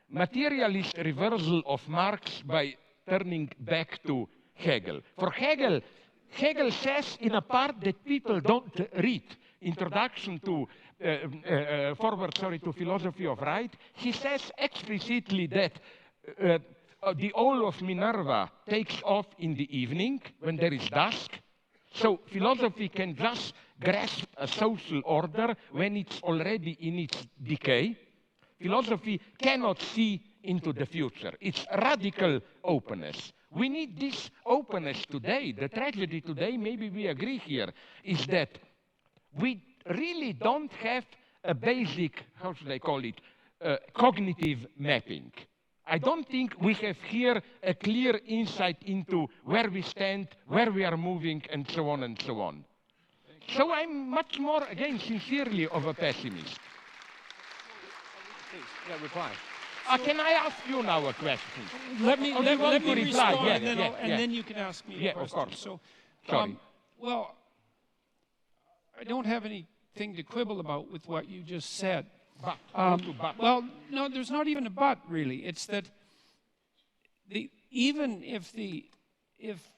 materialist reversal of Marx by turning back to Hegel. For Hegel says in a part that people don't read, Introduction to Forward to Philosophy of Right, he says explicitly that the owl of Minerva takes off in the evening when there is dusk. So philosophy can just grasp a social order when it's already in its decay. Philosophy cannot see into the future. It's radical openness. We need this openness today. The tragedy today, maybe we agree here, is that we really don't have a basic, how should I call it, cognitive mapping. I don't think we have here a clear insight into where we stand, where we are moving, and so on and so on. So I'm much more, again, sincerely of a pessimist. Please, yeah, reply. Can I ask you now a question? Let me respond, yeah, and then you can ask me a question. Of course. So, sorry. Well, I don't have anything to quibble about with what you just said. But. Well, no, there's not even a but, really. It's that even if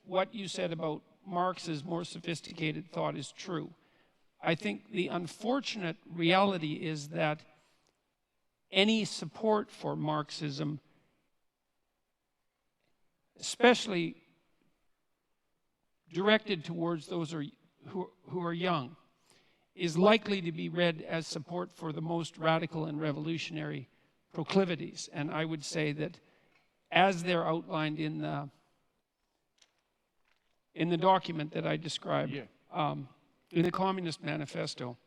what you said about Marx's more sophisticated thought is true, I think the unfortunate reality is that any support for Marxism, especially directed towards those who are young, is likely to be read as support for the most radical and revolutionary proclivities. And I would say that as they're outlined in the document that I described, in the Communist Manifesto,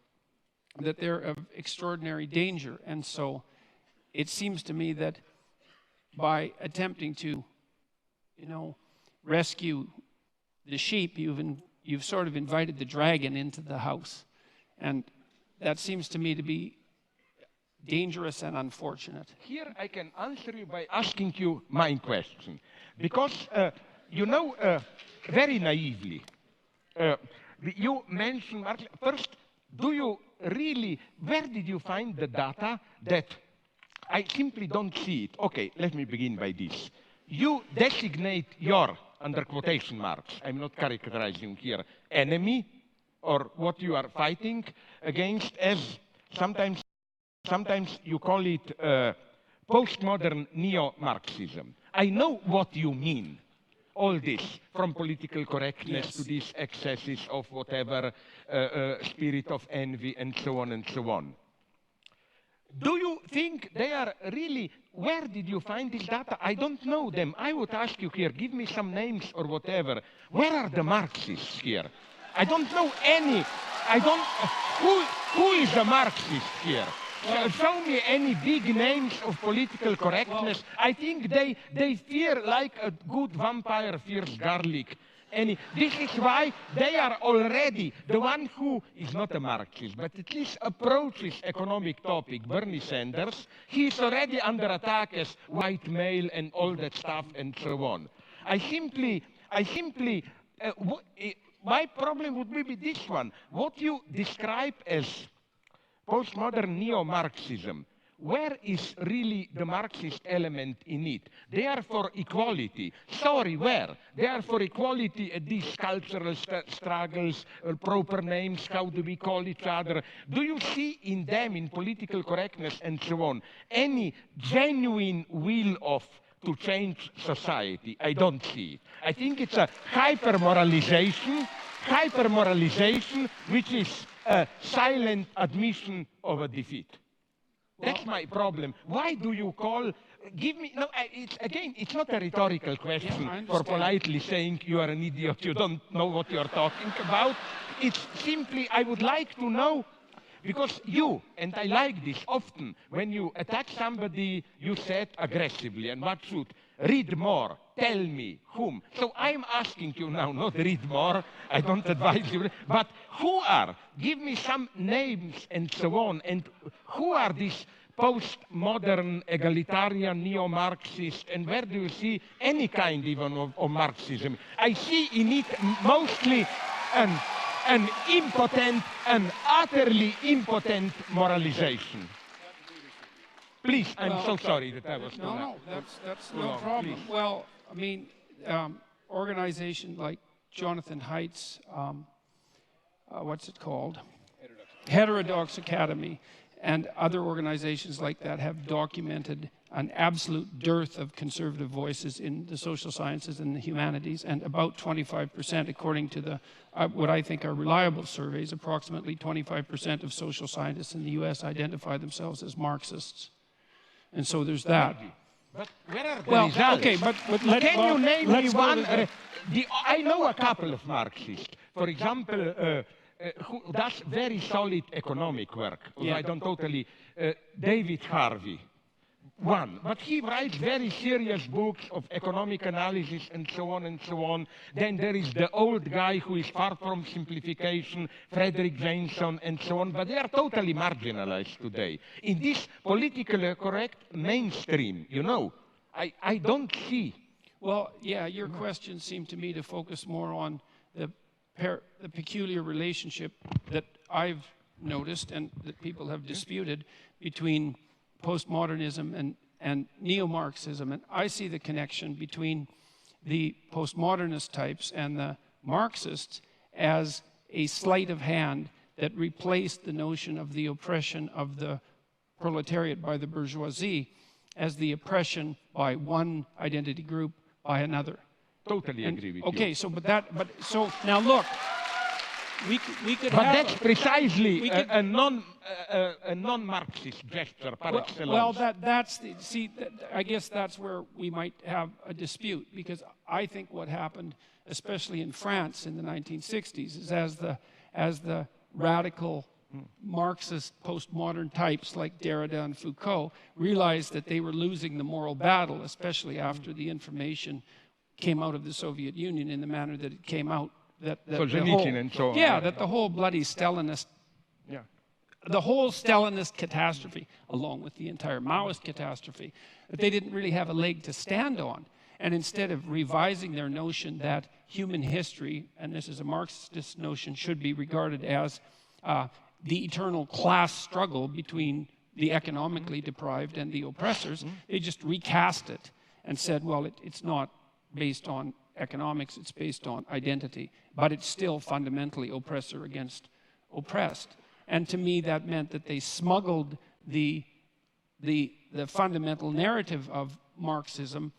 that they're of extraordinary danger. And so it seems to me that by attempting to, rescue the sheep, you've sort of invited the dragon into the house. And that seems to me to be dangerous and unfortunate. Here I can answer you by asking you my question. Because, very naively, you mentioned, first, do you really, where did you find the data that I simply don't see it? Okay, let me begin by this. You designate your, under quotation marks, I'm not characterizing here, enemy, or what you are fighting against, as sometimes you call it postmodern neo-Marxism. I know what you mean. All this, from political correctness to these excesses of whatever spirit of envy and so on and so on. Do you think they are really, where did you find this data? I don't know them. I would ask you here, give me some names or whatever. Where are the Marxists here? I don't know any. Who is a Marxist here? Show me any big names of political correctness. I think they fear like a good vampire fears garlic. This is why they are already, the one who is not a Marxist, but at least approaches economic topic, Bernie Sanders, he is already under attack as white male and all that stuff and so on. My problem would be this one. What you describe as postmodern neo-Marxism, where is really the Marxist element in it? They are for equality. Sorry, where? They are for equality at these cultural struggles, proper names, how do we call each other? Do you see in them, in political correctness and so on, any genuine will of to change society. I don't see it. I think it's a hyper-moralization which is a silent admission of a defeat. That's my problem. Why do you call... Give me... No, it's not a rhetorical question for politely saying you are an idiot, you don't know what you're talking about. It's simply, I would like to know, because you, and I like this often, when you attack somebody, you said aggressively, and what should? Read more, tell me, whom. So I'm asking you now, not read more, I don't advise you, but who are? Give me some names and so on, and who are these postmodern, egalitarian, neo-Marxist, and where do you see any kind even of Marxism? I see in it mostly an impotent, an utterly impotent moralization. Please, I'm so sorry that I was too long. No, that's no problem. Please. Well, I mean, organization like Jonathan Haidt's, what's it called? Heterodox Academy, and other organizations like that have documented an absolute dearth of conservative voices in the social sciences and the humanities, and about 25%, according to the what I think are reliable surveys, approximately 25% of social scientists in the US identify themselves as Marxists. And so there's that. But where are the results? Okay, but can you name me one? I know a couple of Marxists. For example, who does very solid economic work. I don't totally... David Harvey, one. But he writes very serious books of economic analysis and so on and so on. Then there is the old guy who is far from simplification, Frederick Jameson and so on. But they are totally marginalized today. In this politically correct mainstream, you know, I don't see. Well, yeah, your question seemed to me to focus more on the peculiar relationship that I've noticed and that people have disputed between postmodernism and neo-Marxism. And I see the connection between the postmodernist types and the Marxists as a sleight of hand that replaced the notion of the oppression of the proletariat by the bourgeoisie as the oppression by one identity group by another. Totally agree with you. Okay, so so now look, we could but have... that's precisely a non-Marxist gesture par excellence. Well, that's the... See, I guess that's where we might have a dispute, because I think what happened, especially in France in the 1960s, is as the radical Marxist postmodern types like Derrida and Foucault realized that they were losing the moral battle, especially after the information came out of the Soviet Union in the manner that it came out, that the whole bloody Stalinist, the whole Stalinist catastrophe, along with the entire Maoist catastrophe, that they didn't really have a leg to stand on. And instead of revising their notion that human history, and this is a Marxist notion, should be regarded as the eternal class struggle between the economically deprived and the oppressors, they just recast it and said, well, it's not based on economics, it's based on identity, but it's still fundamentally oppressor against oppressed. And to me, that meant that they smuggled the fundamental narrative of Marxism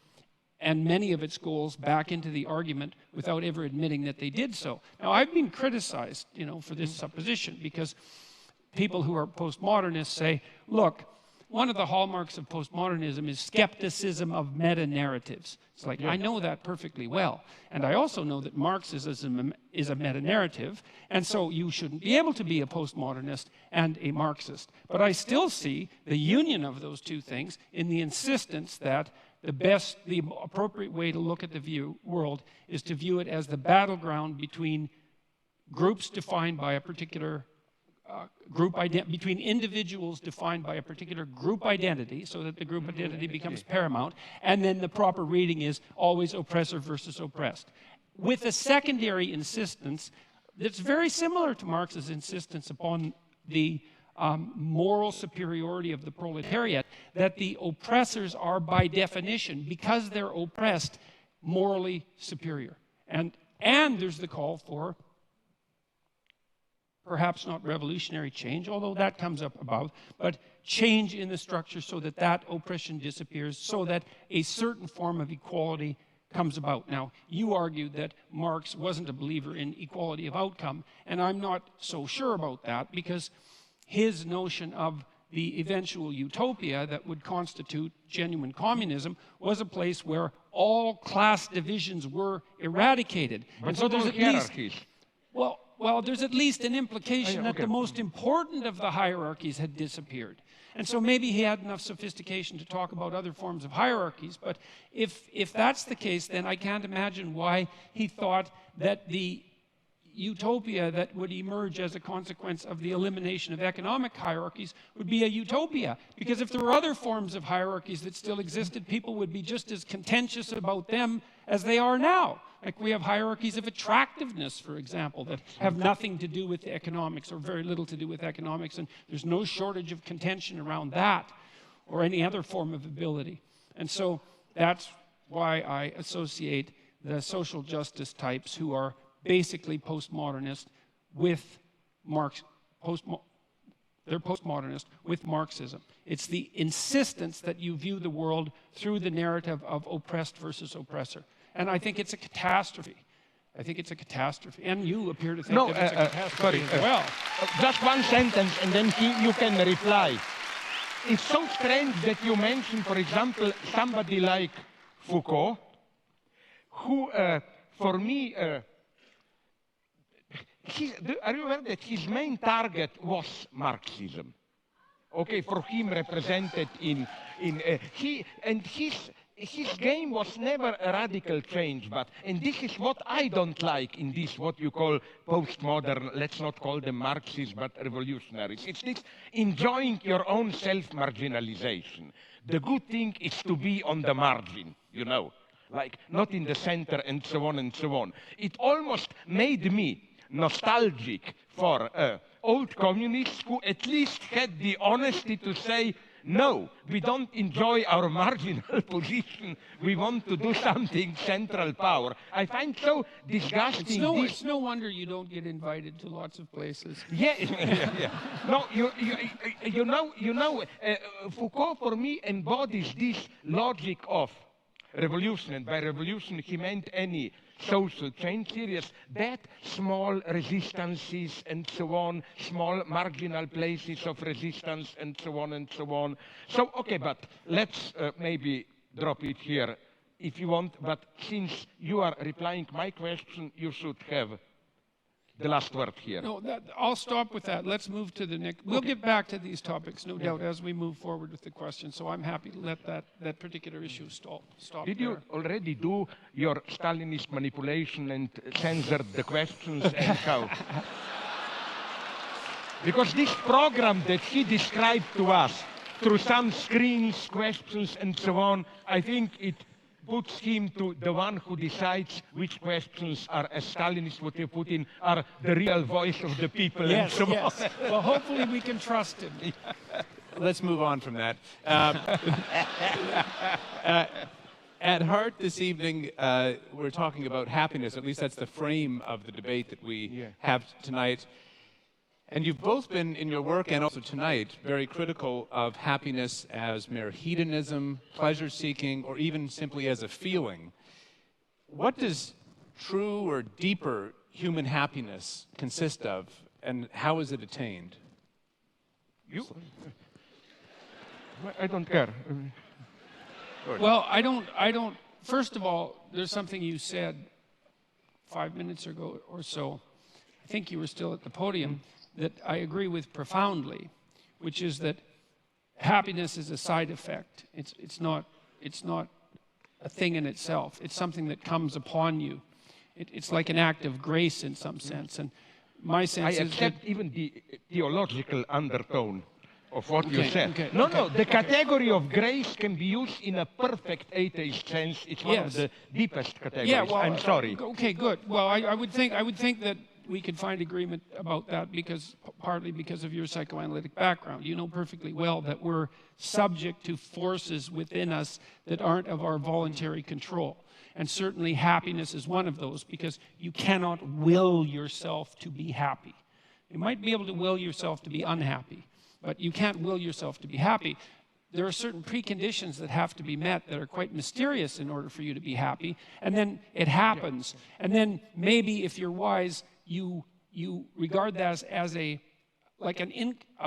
and many of its goals back into the argument without ever admitting that they did so. Now, I've been criticized, for this supposition, because people who are postmodernists say, look, one of the hallmarks of postmodernism is skepticism of meta-narratives. It's like, I know that perfectly well. And I also know that Marxism is a meta-narrative, and so you shouldn't be able to be a postmodernist and a Marxist. But I still see the union of those two things in the insistence that the appropriate way to look at the world is to view it as the battleground between groups defined by a particular between individuals defined by a particular group identity, so that the group identity becomes paramount, and then the proper reading is always oppressor versus oppressed. With a secondary insistence that's very similar to Marx's insistence upon the moral superiority of the proletariat, that the oppressors are by definition, because they're oppressed, morally superior. And there's the call for perhaps not revolutionary change, although that comes up above, but change in the structure so that that oppression disappears, so that a certain form of equality comes about. Now, you argued that Marx wasn't a believer in equality of outcome, and I'm not so sure about that, because his notion of the eventual utopia that would constitute genuine communism was a place where all class divisions were eradicated. And so there's at least, well, there's at least an implication that the most important of the hierarchies had disappeared. And so maybe he had enough sophistication to talk about other forms of hierarchies, but if that's the case, then I can't imagine why he thought that the utopia that would emerge as a consequence of the elimination of economic hierarchies would be a utopia. Because if there were other forms of hierarchies that still existed, people would be just as contentious about them as they are now. Like we have hierarchies of attractiveness, for example, that have nothing to do with economics or very little to do with economics, and there's no shortage of contention around that or any other form of ability. And so that's why I associate the social justice types who are basically postmodernist with Marx, they're postmodernist with Marxism. It's the insistence that you view the world through the narrative of oppressed versus oppressor. And I think it's a catastrophe. I think it's a catastrophe. And you appear to think that it's a catastrophe as well. Just one sentence, and then you can reply. It's so strange that you mention, for example, somebody like Foucault, who, for me, are you aware that his main target was Marxism? Okay, for him represented his game was never a radical change, and this is what I don't like in this, what you call postmodern, let's not call them Marxists, but revolutionaries. It's this enjoying your own self-marginalization. The good thing is to be on the margin, you know, like not in the center and so on and so on. It almost made me nostalgic for old communists who at least had the honesty to say, no, we don't enjoy our marginal position. We want to do something central power. I find so disgusting. It's no wonder you don't get invited to lots of places. Yeah. No, you know, Foucault for me embodies this logic of revolution, and by revolution he meant any social change, serious, that small resistances and so on, small marginal places of resistance and so on and so on. So, okay, but let's maybe drop it here if you want, but since you are replying my question, you should have the last word here. No, I'll stop with that. Let's move to the next. We'll get back to these topics, no doubt, as we move forward with the question. So I'm happy to let that particular issue stop. Did you already do your Stalinist manipulation and censor the questions and how? Because this program that he described to us through some screens, questions, and so on, I think it puts him to the one who decides which questions are, as Stalinists would have put in, are the real voice of the people. Yes, and so yes. on. Well, hopefully we can trust him. Let's move on from that. At heart this evening, we're talking about happiness. At least that's the frame of the debate that we have tonight. And you've both been, in your work and also tonight, very critical of happiness as mere hedonism, pleasure-seeking, or even simply as a feeling. What does true or deeper human happiness consist of, and how is it attained? You? I don't care. Well, I don't, first of all, there's something you said 5 minutes ago or so, I think you were still at the podium, that I agree with profoundly, which is that happiness is a side effect. It's not a thing in itself. It's something that comes upon you. It's like an act of grace in some sense. And my sense is that... I accept even the theological undertone of what you said. Okay, no, the category of grace can be used in a perfect atheist sense. It's one of the deepest categories. Yeah, well, I'm sorry. Okay, good. Well, I would think that we could find agreement about that partly because of your psychoanalytic background. You know perfectly well that we're subject to forces within us that aren't of our voluntary control. And certainly happiness is one of those, because you cannot will yourself to be happy. You might be able to will yourself to be unhappy, but you can't will yourself to be happy. There are certain preconditions that have to be met that are quite mysterious in order for you to be happy, and then it happens. And then maybe if you're wise, you regard that as a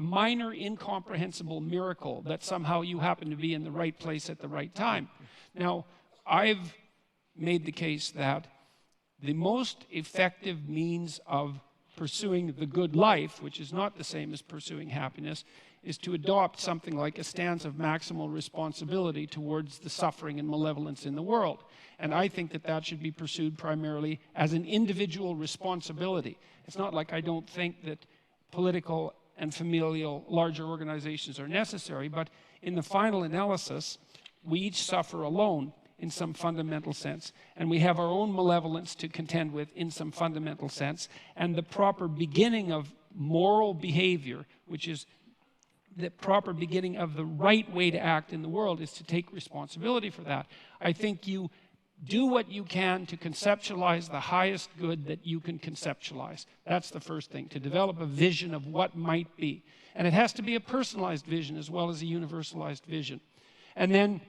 minor incomprehensible miracle that somehow you happen to be in the right place at the right time. Now, I've made the case that the most effective means of pursuing the good life, which is not the same as pursuing happiness, is to adopt something like a stance of maximal responsibility towards the suffering and malevolence in the world. And I think that that should be pursued primarily as an individual responsibility. It's not like I don't think that political and familial larger organizations are necessary, but in the final analysis, we each suffer alone in some fundamental sense, and we have our own malevolence to contend with in some fundamental sense, and the proper beginning of moral behavior, which is the proper beginning of the right way to act in the world, is to take responsibility for that. I think you do what you can to conceptualize the highest good that you can conceptualize. That's the first thing, to develop a vision of what might be. And it has to be a personalized vision as well as a universalized vision. And then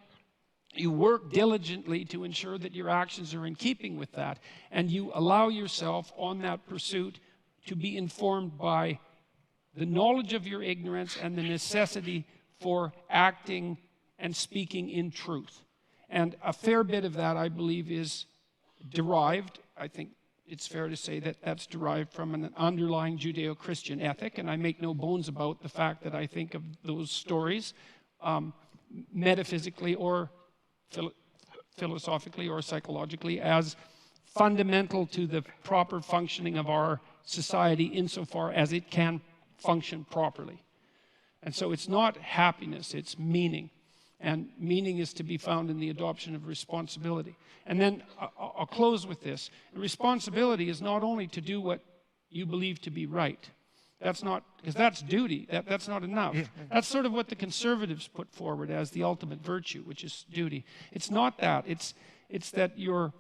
you work diligently to ensure that your actions are in keeping with that. And you allow yourself on that pursuit to be informed by the knowledge of your ignorance and the necessity for acting and speaking in truth. And a fair bit of that, I believe, is derived. I think it's fair to say that that's derived from an underlying Judeo-Christian ethic, and I make no bones about the fact that I think of those stories metaphysically or philosophically or psychologically as fundamental to the proper functioning of our society insofar as it can function properly. And so it's not happiness, it's meaning. And meaning is to be found in the adoption of responsibility. And then I'll close with this. Responsibility is not only to do what you believe to be right. That's not, because that's duty. That's not enough. That's sort of what the conservatives put forward as the ultimate virtue, which is duty. It's not that. It's that you're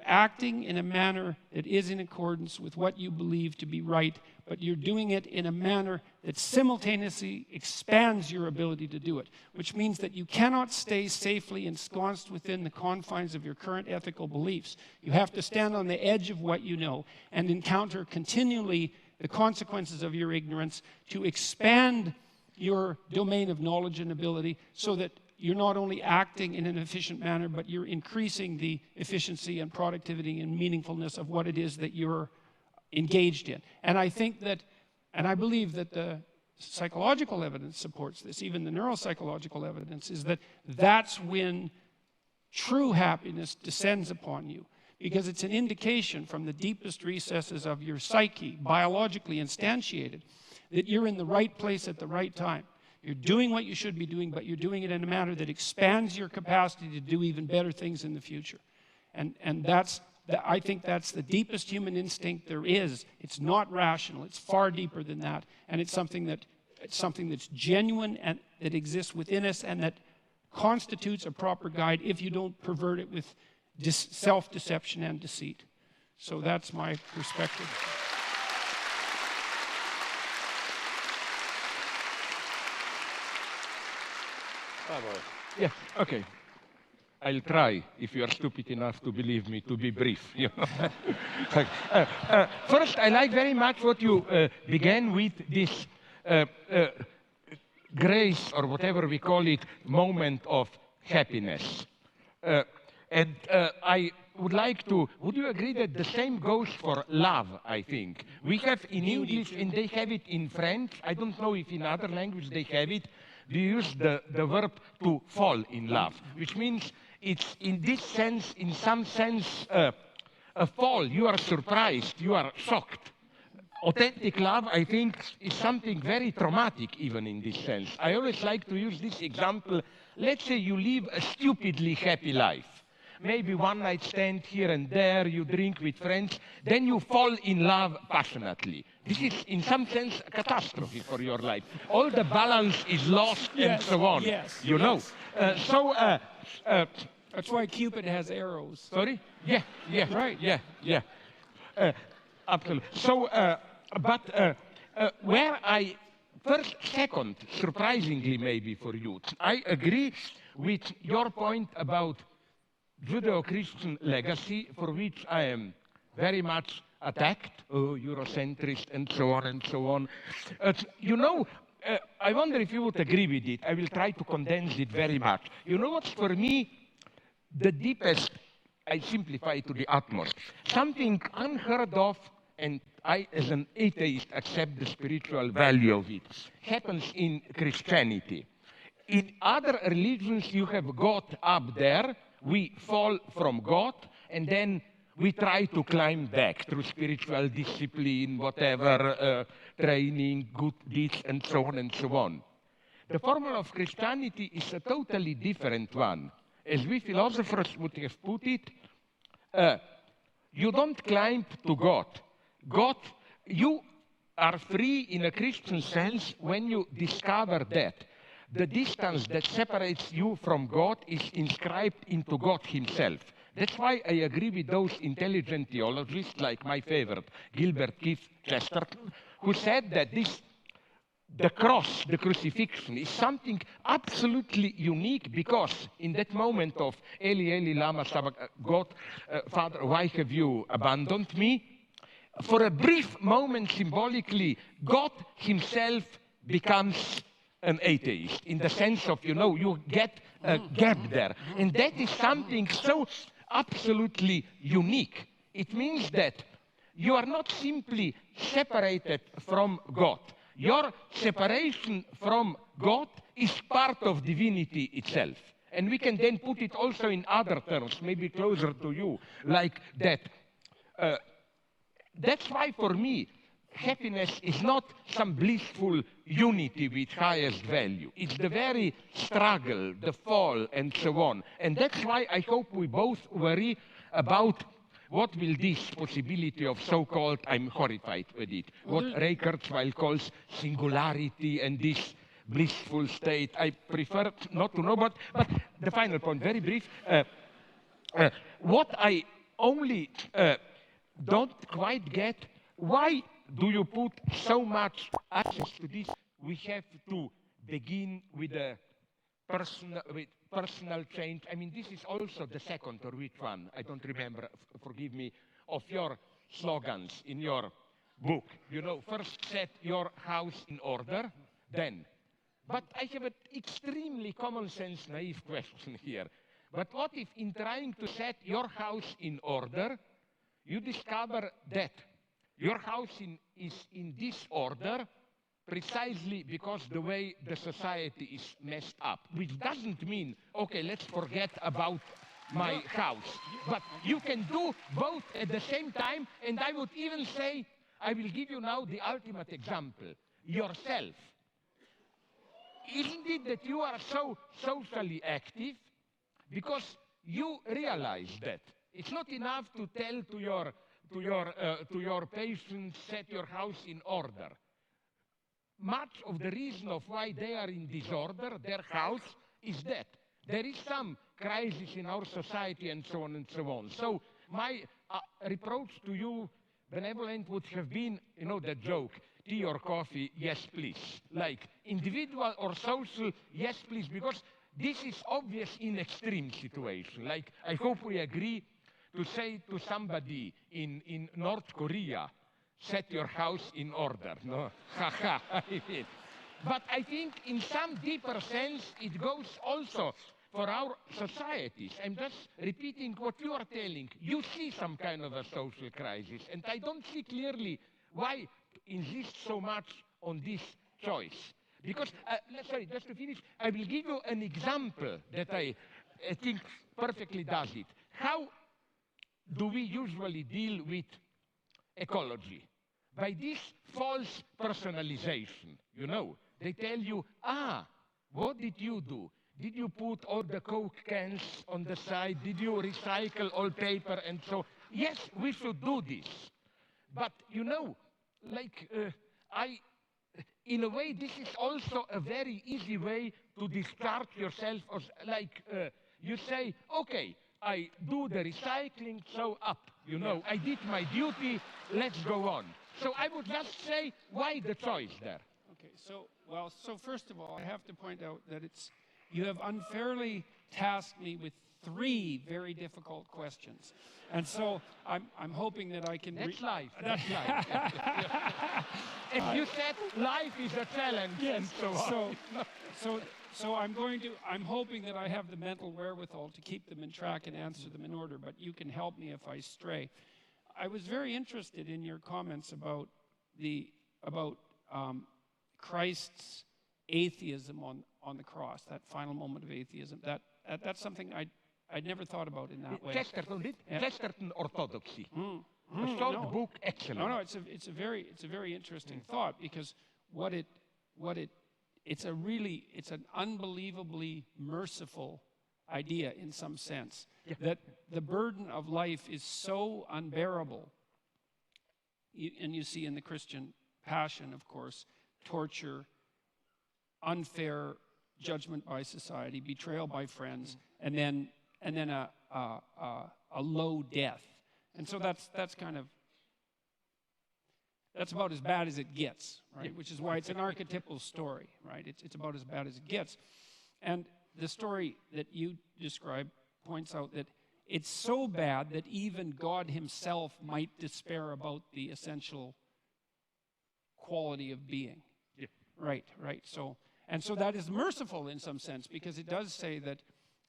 acting in a manner that is in accordance with what you believe to be right, but you're doing it in a manner that simultaneously expands your ability to do it, which means that you cannot stay safely ensconced within the confines of your current ethical beliefs. You have to stand on the edge of what you know and encounter continually the consequences of your ignorance to expand your domain of knowledge and ability so that you're not only acting in an efficient manner, but you're increasing the efficiency and productivity and meaningfulness of what it is that you're engaged in. And I think that, and I believe that the psychological evidence supports this, even the neuropsychological evidence, is that that's when true happiness descends upon you, because it's an indication from the deepest recesses of your psyche, biologically instantiated, that you're in the right place at the right time. You're doing what you should be doing, but you're doing it in a manner that expands your capacity to do even better things in the future. And I think that's the deepest human instinct there is. It's not rational. It's far deeper than that. And it's something that's genuine and that exists within us and that constitutes a proper guide if you don't pervert it with self-deception and deceit. So that's my perspective. Yeah, okay. I'll try, if you are stupid enough to believe me, to be brief. You know? First, I like very much what you began with, this grace, or whatever we call it, moment of happiness. And I would like to, would you agree that the same goes for love, I think? We have in English, and they have it in French. I don't know if in other languages they have it. We use the verb to fall in love, which means it's in this sense, in some sense, a fall. You are surprised, you are shocked. Authentic love, I think, is something very traumatic even in this sense. I always like to use this example. Let's say you live a stupidly happy life. Maybe one night stand here and there, you drink with friends, then you fall in love passionately. This is, in some sense, a catastrophe for your life. All the balance is lost and so on. You know. That's why Cupid has arrows. Sorry? Yeah. Right. Yeah. Absolutely. So, where I First, second, surprisingly maybe for you, I agree with your point about Judeo-Christian legacy, for which I am very much attacked, Eurocentrist and so on and so on. I wonder if you would agree with it. I will try to condense it very much. You know what's for me the deepest, I simplify to the utmost, something unheard of, and I, as an atheist, accept the spiritual value of it, happens in Christianity. In other religions, you have God up there, we fall from God, and then we try to climb back through spiritual discipline, whatever, training, good deeds, and so on and so on. The formula of Christianity is a totally different one. As we philosophers would have put it, you don't climb to God. God, you are free in a Christian sense when you discover that the distance that separates you from God is inscribed into God himself. That's why I agree with those intelligent theologists, like my favorite, Gilbert Keith Chesterton, who said that the cross, the crucifixion, is something absolutely unique because in that moment of Eli, Eli, lama sabachthani, God, Father, why have you abandoned me? For a brief moment, symbolically, God himself becomes an atheist in the sense of, you get a gap there. And that is something so absolutely unique. It means that you are not simply separated from God. Your separation from God is part of divinity itself. And we can then put it also in other terms, maybe closer to you, like that. That's why for me, happiness is not some blissful unity with highest value. It's the very struggle, the fall, and so on. And that's why I hope we both worry about what will this possibility of so-called, I'm horrified with it, what Ray Kurzweil calls singularity and this blissful state. I prefer not to know, but the final point, very brief. What I only don't quite get, why do you put so much access to this? We have to begin with a personal change. I mean, this is also the second or which one, I don't remember, forgive me, of your slogans in your book. First set your house in order, then. But I have an extremely common sense, naive question here. But what if in trying to set your house in order, you discover that your house is in disorder precisely because the way the society is messed up, which doesn't mean, okay, let's forget about my house. But you can do both at the same time, and I would even say, I will give you now the ultimate example, yourself. Isn't it that you are so socially active because you realize that it's not enough to tell to your patients, set your house in order. Much of the reason of why they are in disorder, their house, is that there is some crisis in our society and so on and so on. So my reproach to you, benevolent, would have been, the joke, tea or coffee, yes please. Like individual or social, yes please, because this is obvious in extreme situation. Like I hope we agree to say to somebody in North Korea, set your house in order, no? But I think in some deeper sense, it goes also for our societies. I'm just repeating what you are telling. You see some kind of a social crisis, and I don't see clearly why insist so much on this choice. Because, sorry, just to finish, I will give you an example that I think perfectly does it. How do we usually deal with ecology? By this false personalization, They tell you, what did you do? Did you put all the Coke cans on the side? Did you recycle all paper and so? Yes, we should do this. But, in a way, this is also a very easy way to discharge yourself. You say, okay, I do the recycling, so up, I did my duty, let's go on. So I would just say, why the choice there? Okay, so Well, so first of all, I have to point out that you have unfairly tasked me with 3 very difficult questions. And so I'm hoping that I can... That's life. That's life. As you said, life is a challenge. Yes. And so on. So I'm hoping that I have the mental wherewithal to keep them in track and answer them in order, but you can help me if I stray. I was very interested in your comments about Christ's atheism on the cross, that final moment of atheism. That's something I'd never thought about in that way. Chesterton orthodoxy. A short book, excellent. No, it's a very interesting thought, because it's an unbelievably merciful idea in some sense, that the burden of life is so unbearable. And you see in the Christian passion, of course, torture, unfair judgment by society, betrayal by friends, and then a low death. And so that's about as bad as it gets, right? Which is why it's an archetypal story, right? It's about as bad as it gets. And the story that you describe points out that it's so bad that even God himself might despair about the essential quality of being. Yeah. Right. So that is merciful in some sense, because it does say that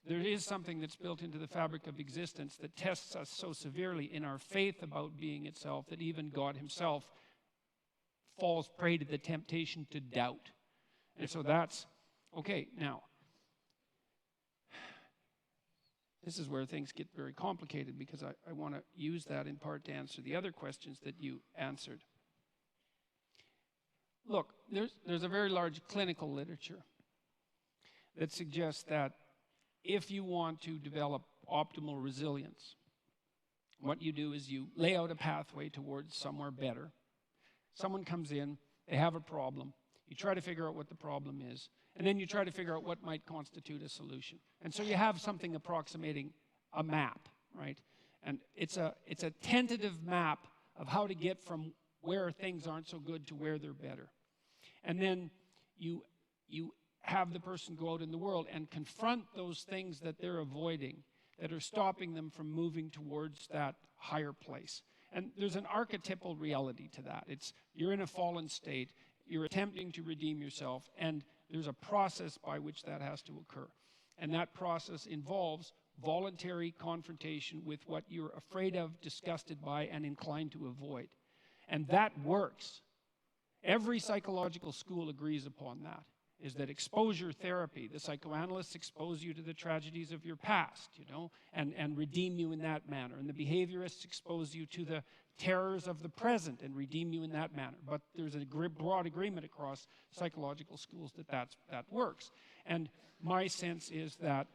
there is something that's built into the fabric of existence that tests us so severely in our faith about being itself that even God himself falls prey to the temptation to doubt. And so that's, okay, now, this is where things get very complicated, because I want to use that in part to answer the other questions that you answered. Look, there's a very large clinical literature that suggests that if you want to develop optimal resilience, what you do is you lay out a pathway towards somewhere better. Someone comes in, they have a problem, you try to figure out what the problem is, and then you try to figure out what might constitute a solution. And so you have something approximating a map, right? And it's a tentative map of how to get from where things aren't so good to where they're better. And then you have the person go out in the world and confront those things that they're avoiding, that are stopping them from moving towards that higher place. And there's an archetypal reality to that. You're in a fallen state, you're attempting to redeem yourself, and there's a process by which that has to occur. And that process involves voluntary confrontation with what you're afraid of, disgusted by, and inclined to avoid. And that works. Every psychological school agrees upon that, is that exposure therapy, the psychoanalysts expose you to the tragedies of your past, and redeem you in that manner. And the behaviorists expose you to the terrors of the present and redeem you in that manner. But there's a broad agreement across psychological schools that works. And my sense is that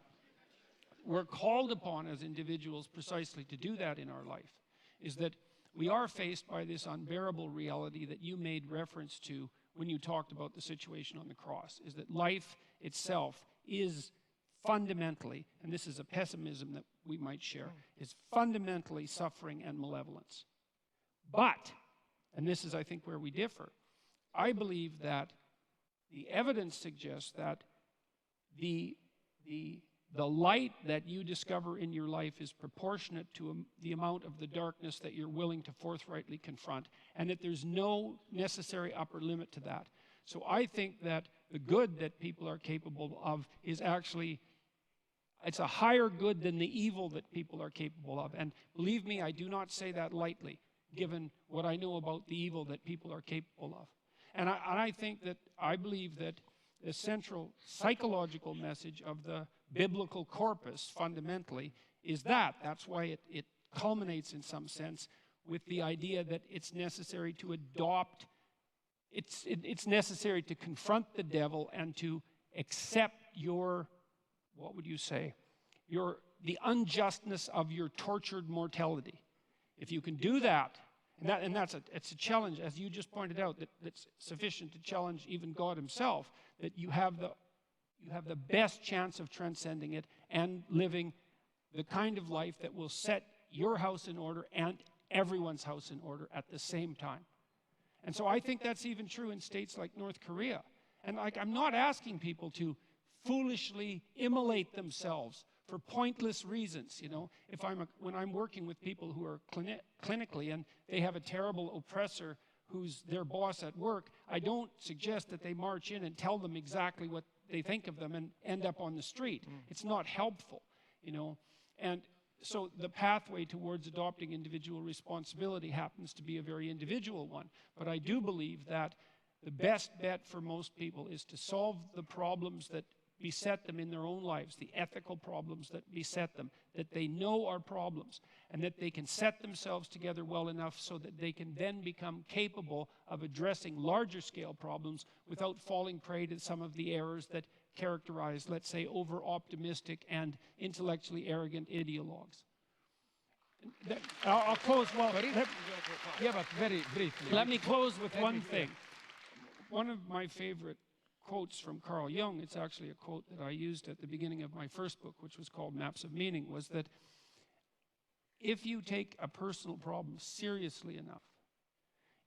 we're called upon as individuals precisely to do that in our life, is that we are faced by this unbearable reality that you made reference to when you talked about the situation on the cross, is that life itself is fundamentally, and this is a pessimism that we might share, is fundamentally suffering and malevolence. But, and this is I think where we differ, I believe that the evidence suggests that the light that you discover in your life is proportionate to the amount of the darkness that you're willing to forthrightly confront, and that there's no necessary upper limit to that. So I think that the good that people are capable of is actually, it's a higher good than the evil that people are capable of. And believe me, I do not say that lightly, given what I know about the evil that people are capable of. And I believe that the central psychological message of the biblical corpus, fundamentally, is that. That's why it culminates, in some sense, with the idea that it's necessary to adopt, it's necessary to confront the devil and to accept your, what would you say, the unjustness of your tortured mortality. If you can do that, it's a challenge, as you just pointed out, that's sufficient to challenge even God himself, that you have the best chance of transcending it and living the kind of life that will set your house in order and everyone's house in order at the same time. And so I think that's even true in states like North Korea. And like, I'm not asking people to foolishly immolate themselves for pointless reasons, you know. When I'm working with people who are clinically and they have a terrible oppressor who's their boss at work, I don't suggest that they march in and tell them exactly what they think of them and end up on the street. It's not helpful, you know. And so the pathway towards adopting individual responsibility happens to be a very individual one. But I do believe that the best bet for most people is to solve the problems that beset them in their own lives, the ethical problems that beset them, that they know are problems, and that they can set themselves together well enough so that they can then become capable of addressing larger scale problems without falling prey to some of the errors that characterize, let's say, over-optimistic and intellectually arrogant ideologues. I'll close, well, Yeah, but very briefly. let me close with one thing. One of my favorite quotes from Carl Jung, it's actually a quote that I used at the beginning of my first book, which was called Maps of Meaning, was that if you take a personal problem seriously enough,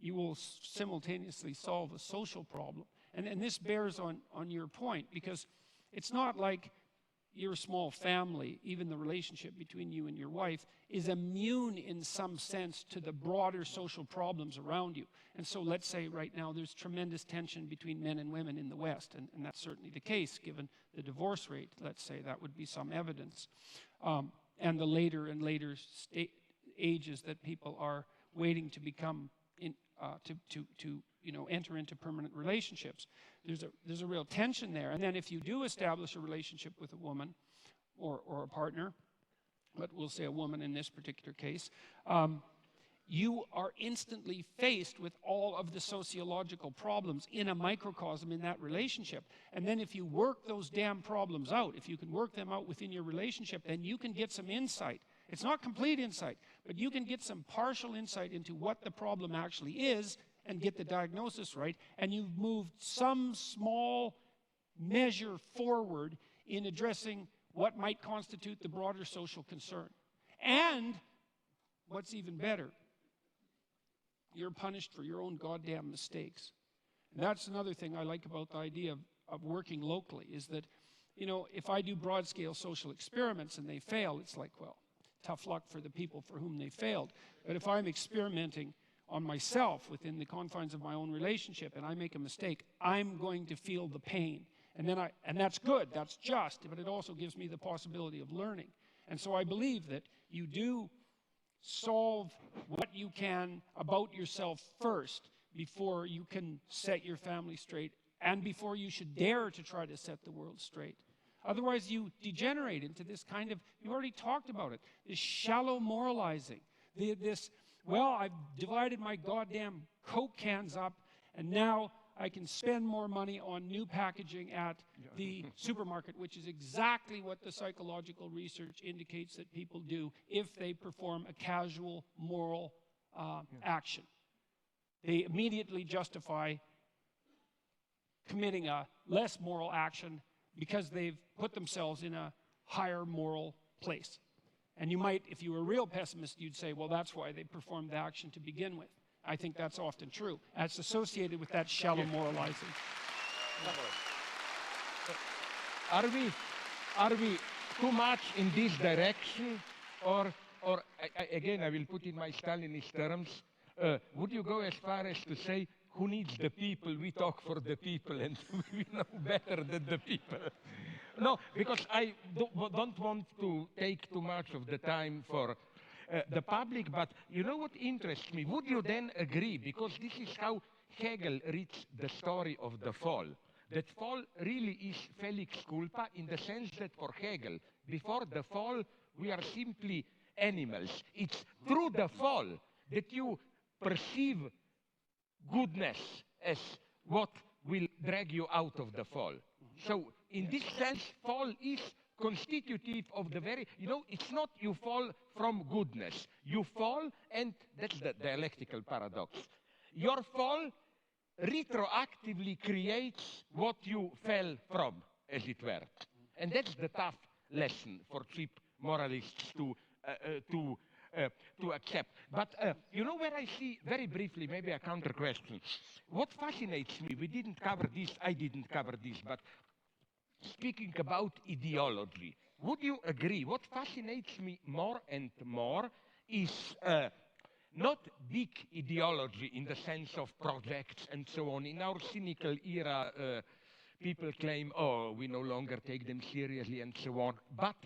you will simultaneously solve a social problem. And this bears on your point, because it's not like your small family, even the relationship between you and your wife, is immune in some sense to the broader social problems around you. And so let's say right now there's tremendous tension between men and women in the West, and that's certainly the case given the divorce rate. Let's say that would be some evidence. And the later and later ages that people are waiting to become, enter into permanent relationships. There's a real tension there. And then if you do establish a relationship with a woman or a partner, but we'll say a woman in this particular case, you are instantly faced with all of the sociological problems in a microcosm in that relationship. And then if you work those damn problems out, if you can work them out within your relationship, then you can get some insight. It's not complete insight, but you can get some partial insight into what the problem actually is and get the diagnosis right, and you've moved some small measure forward in addressing what might constitute the broader social concern. And what's even better, you're punished for your own goddamn mistakes. And that's another thing I like about the idea of working locally, is that, you know, if I do broad-scale social experiments and they fail, it's like, well, tough luck for the people for whom they failed. But if I'm experimenting on myself within the confines of my own relationship and I make a mistake, I'm going to feel the pain. And that's good, that's just, but it also gives me the possibility of learning. And so I believe that you do solve what you can about yourself first before you can set your family straight and before you should dare to try to set the world straight. Otherwise, you degenerate into this kind of, you already talked about it, this shallow moralizing, well, I've divided my goddamn Coke cans up, and now I can spend more money on new packaging at the supermarket, which is exactly what the psychological research indicates that people do if they perform a casual moral action. They immediately justify committing a less moral action because they've put themselves in a higher moral place. And you might, if you were a real pessimist, you'd say, well, that's why they performed the action to begin with. I think that's often true. That's associated with that shallow moralizing. Are we too much in this direction, or again, I will put in my Stalinist terms, would you go as far as to say, who needs the people? We talk for the people, and we know better than the people. No, because I don't want to take too much of the time for the public, but you know what interests me? Would you then agree, because this is how Hegel reads the story of the fall, that fall really is felix culpa, in the sense that for Hegel, before the fall, we are simply animals. It's through the fall that you perceive goodness as what will drag you out of the fall. So in this sense, fall is constitutive of the very, you know, it's not you fall from goodness. You fall, and that's the dialectical paradox. Your fall retroactively creates what you fell from, as it were. And that's the tough lesson for cheap moralists to to accept. But you know where I see, very briefly, maybe a counter question. What fascinates me, we didn't cover this, I didn't cover this, but speaking about ideology, would you agree? What fascinates me more and more is not big ideology in the sense of projects and so on. In our cynical era, people claim, oh, we no longer take them seriously and so on. But,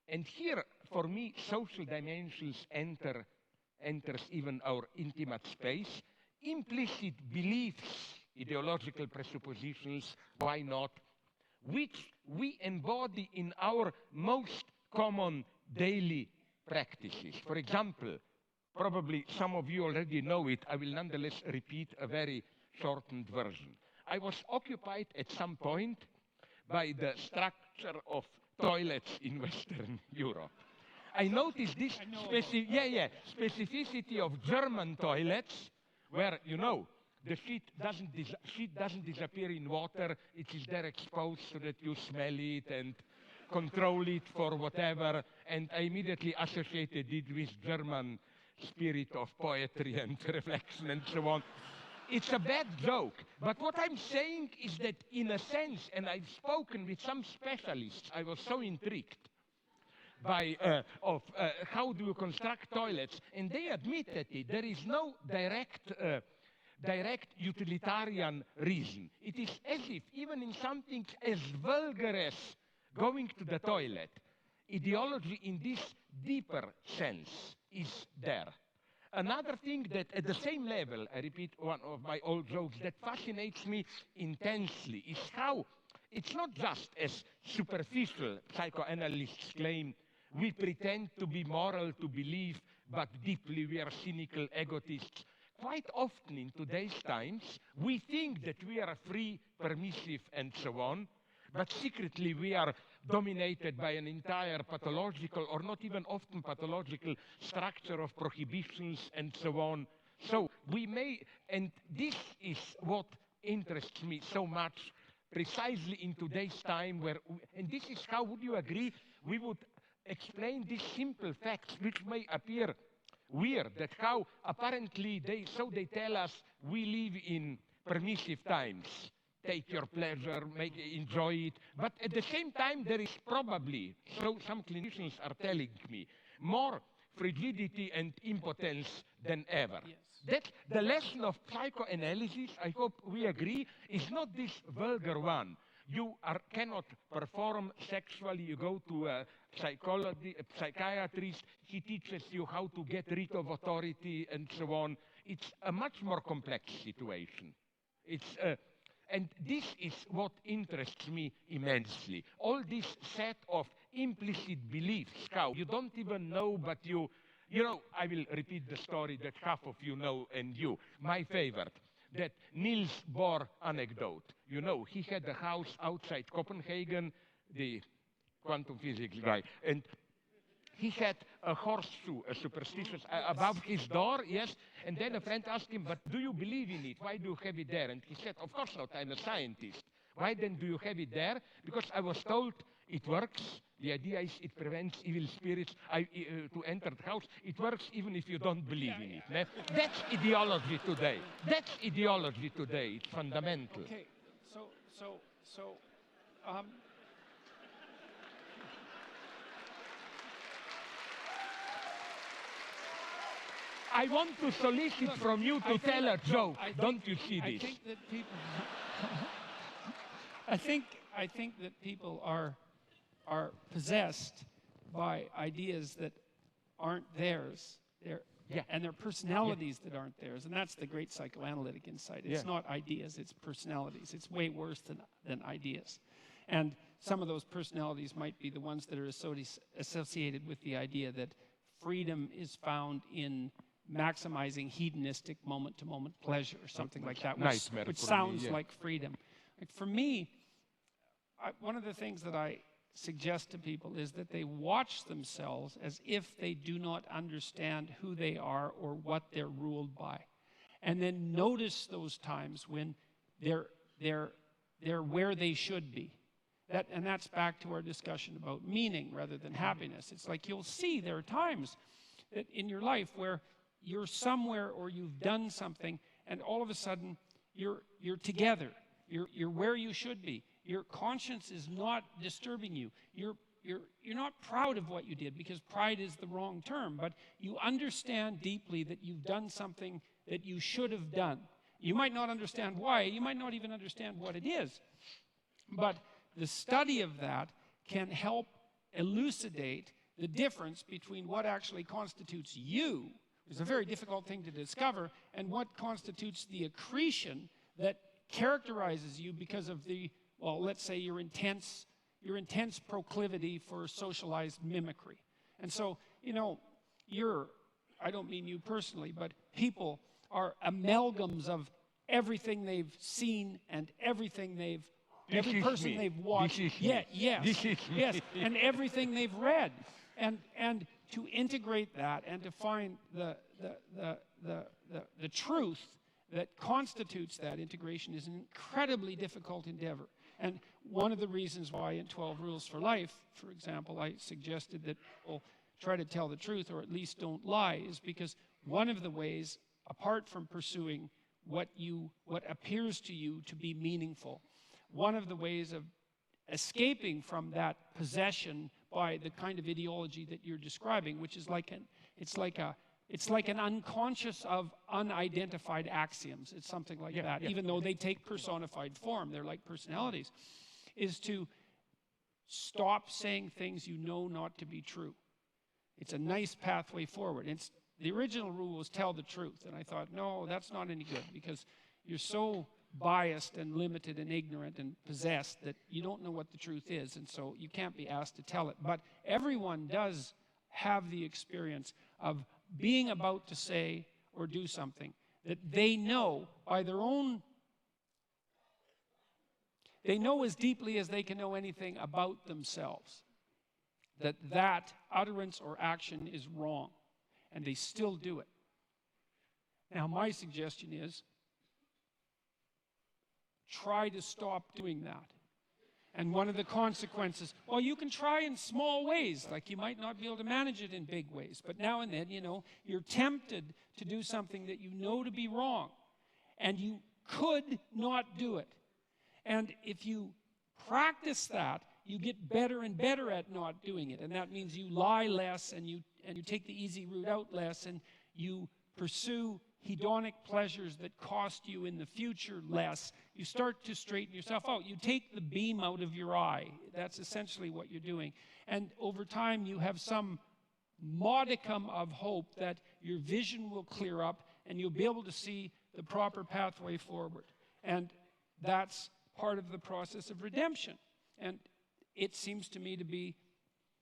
and here, for me, social dimensions enters even our intimate space. Implicit beliefs, ideological presuppositions, why not, which we embody in our most common daily practices. For example, probably some of you already know it, I will nonetheless repeat a very shortened version. I was occupied at some point by the structure of toilets in Western Europe. I noticed this specificity of German toilets, where, you know, the shit doesn't disappear in water, it is there exposed so that you smell it and control it for whatever, and I immediately associated it with German spirit of poetry and reflection and so on. It's a bad joke, but what I'm saying is that in a sense, and I've spoken with some specialists, I was so intrigued by how do you construct toilets, and they admitted it. There is no direct utilitarian reason. It is as if, even in something as vulgar as going to the toilet, ideology in this deeper sense is there. Another thing that at the same level, I repeat one of my old jokes, that fascinates me intensely is how it's not just as superficial psychoanalysts claim, we pretend to be moral, to believe, but deeply we are cynical egotists. Quite often in today's times, we think that we are free, permissive, and so on, but secretly we are dominated by an entire pathological, or not even often pathological, structure of prohibitions and so on. So we may, and this is what interests me so much, precisely in today's time where, and this is how, would you agree, we would explain these simple facts which may appear weird, that how apparently they tell us we live in permissive times. Take your pleasure, enjoy it. But at the same time, there is probably, so some clinicians are telling me, more frigidity and impotence than ever. Yes. That the lesson of psychoanalysis, I hope we agree, is not this vulgar one. You cannot perform sexually, you go to a psychiatrist, he teaches you how to get rid of authority and so on. It's a much more complex situation. And this is what interests me immensely. All this set of implicit beliefs, how you don't even know, but you know, I will repeat the story that half of you know, and you, my favorite, that Niels Bohr anecdote. You know, he had a house outside Copenhagen, the quantum physics guy, and he had a horseshoe, a superstitious, above his door, yes, and then a friend asked him, but do you believe in it? Why do you have it there? And he said, of course not, I'm a scientist. Why then do you have it there? Because I was told it works. The idea is it prevents evil spirits to enter the house. It works even if you don't believe in it. Yeah. That's ideology today. That's ideology today. It's fundamental. Okay, so I want to solicit from you to tell a joke. Don't you see this? I think that people. I think that people are possessed by ideas that aren't theirs. And their personalities that aren't theirs. And that's the great psychoanalytic insight. It's not ideas, it's personalities. It's way worse than ideas. And some of those personalities might be the ones that are associated with the idea that freedom is found in maximizing hedonistic moment-to-moment pleasure or something like that, which sounds like freedom. Like for me, one of the things that I suggest to people is that they watch themselves as if they do not understand who they are or what they're ruled by. And then notice those times when they're where they should be. And that's back to our discussion about meaning rather than happiness. It's like you'll see there are times in your life where you're somewhere or you've done something and all of a sudden you're together. You're where you should be. Your conscience is not disturbing you. You're not proud of what you did, because pride is the wrong term, but you understand deeply that you've done something that you should have done. You might not understand why. You might not even understand what it is. But the study of that can help elucidate the difference between what actually constitutes you, which is a very difficult thing to discover, and what constitutes the accretion that characterizes you because of the, well, let's say your intense proclivity for socialized mimicry. And so, you know, I don't mean you personally, but people are amalgams of everything they've seen and everything every person they've watched. Yes, and everything they've read. And to integrate that and to find the truth that constitutes that integration is an incredibly difficult endeavor. And one of the reasons why in 12 Rules for Life, for example, I suggested that people try to tell the truth, or at least don't lie, is because one of the ways, apart from pursuing what appears to you to be meaningful, one of the ways of escaping from that possession by the kind of ideology that you're describing, which is it's like an unconscious of unidentified axioms. It's something like that, even though they take personified form. They're like personalities, is to stop saying things you know not to be true. It's a nice pathway forward. The original rule was tell the truth. And I thought, no, that's not any good, because you're so biased and limited and ignorant and possessed that you don't know what the truth is, and so you can't be asked to tell it. But everyone does have the experience of being about to say or do something that they know by their own, they know as deeply as they can know anything about themselves, that utterance or action is wrong, and they still do it. Now, my suggestion is, try to stop doing that. And one of the consequences, well, you can try in small ways, like you might not be able to manage it in big ways, but now and then, you know, you're tempted to do something that you know to be wrong, and you could not do it. And if you practice that, you get better and better at not doing it, and that means you lie less, and you take the easy route out less, and you pursue hedonic pleasures that cost you in the future less. You start to straighten yourself out. You take the beam out of your eye. That's essentially what you're doing. And over time, you have some modicum of hope that your vision will clear up and you'll be able to see the proper pathway forward. And that's part of the process of redemption. And it seems to me to be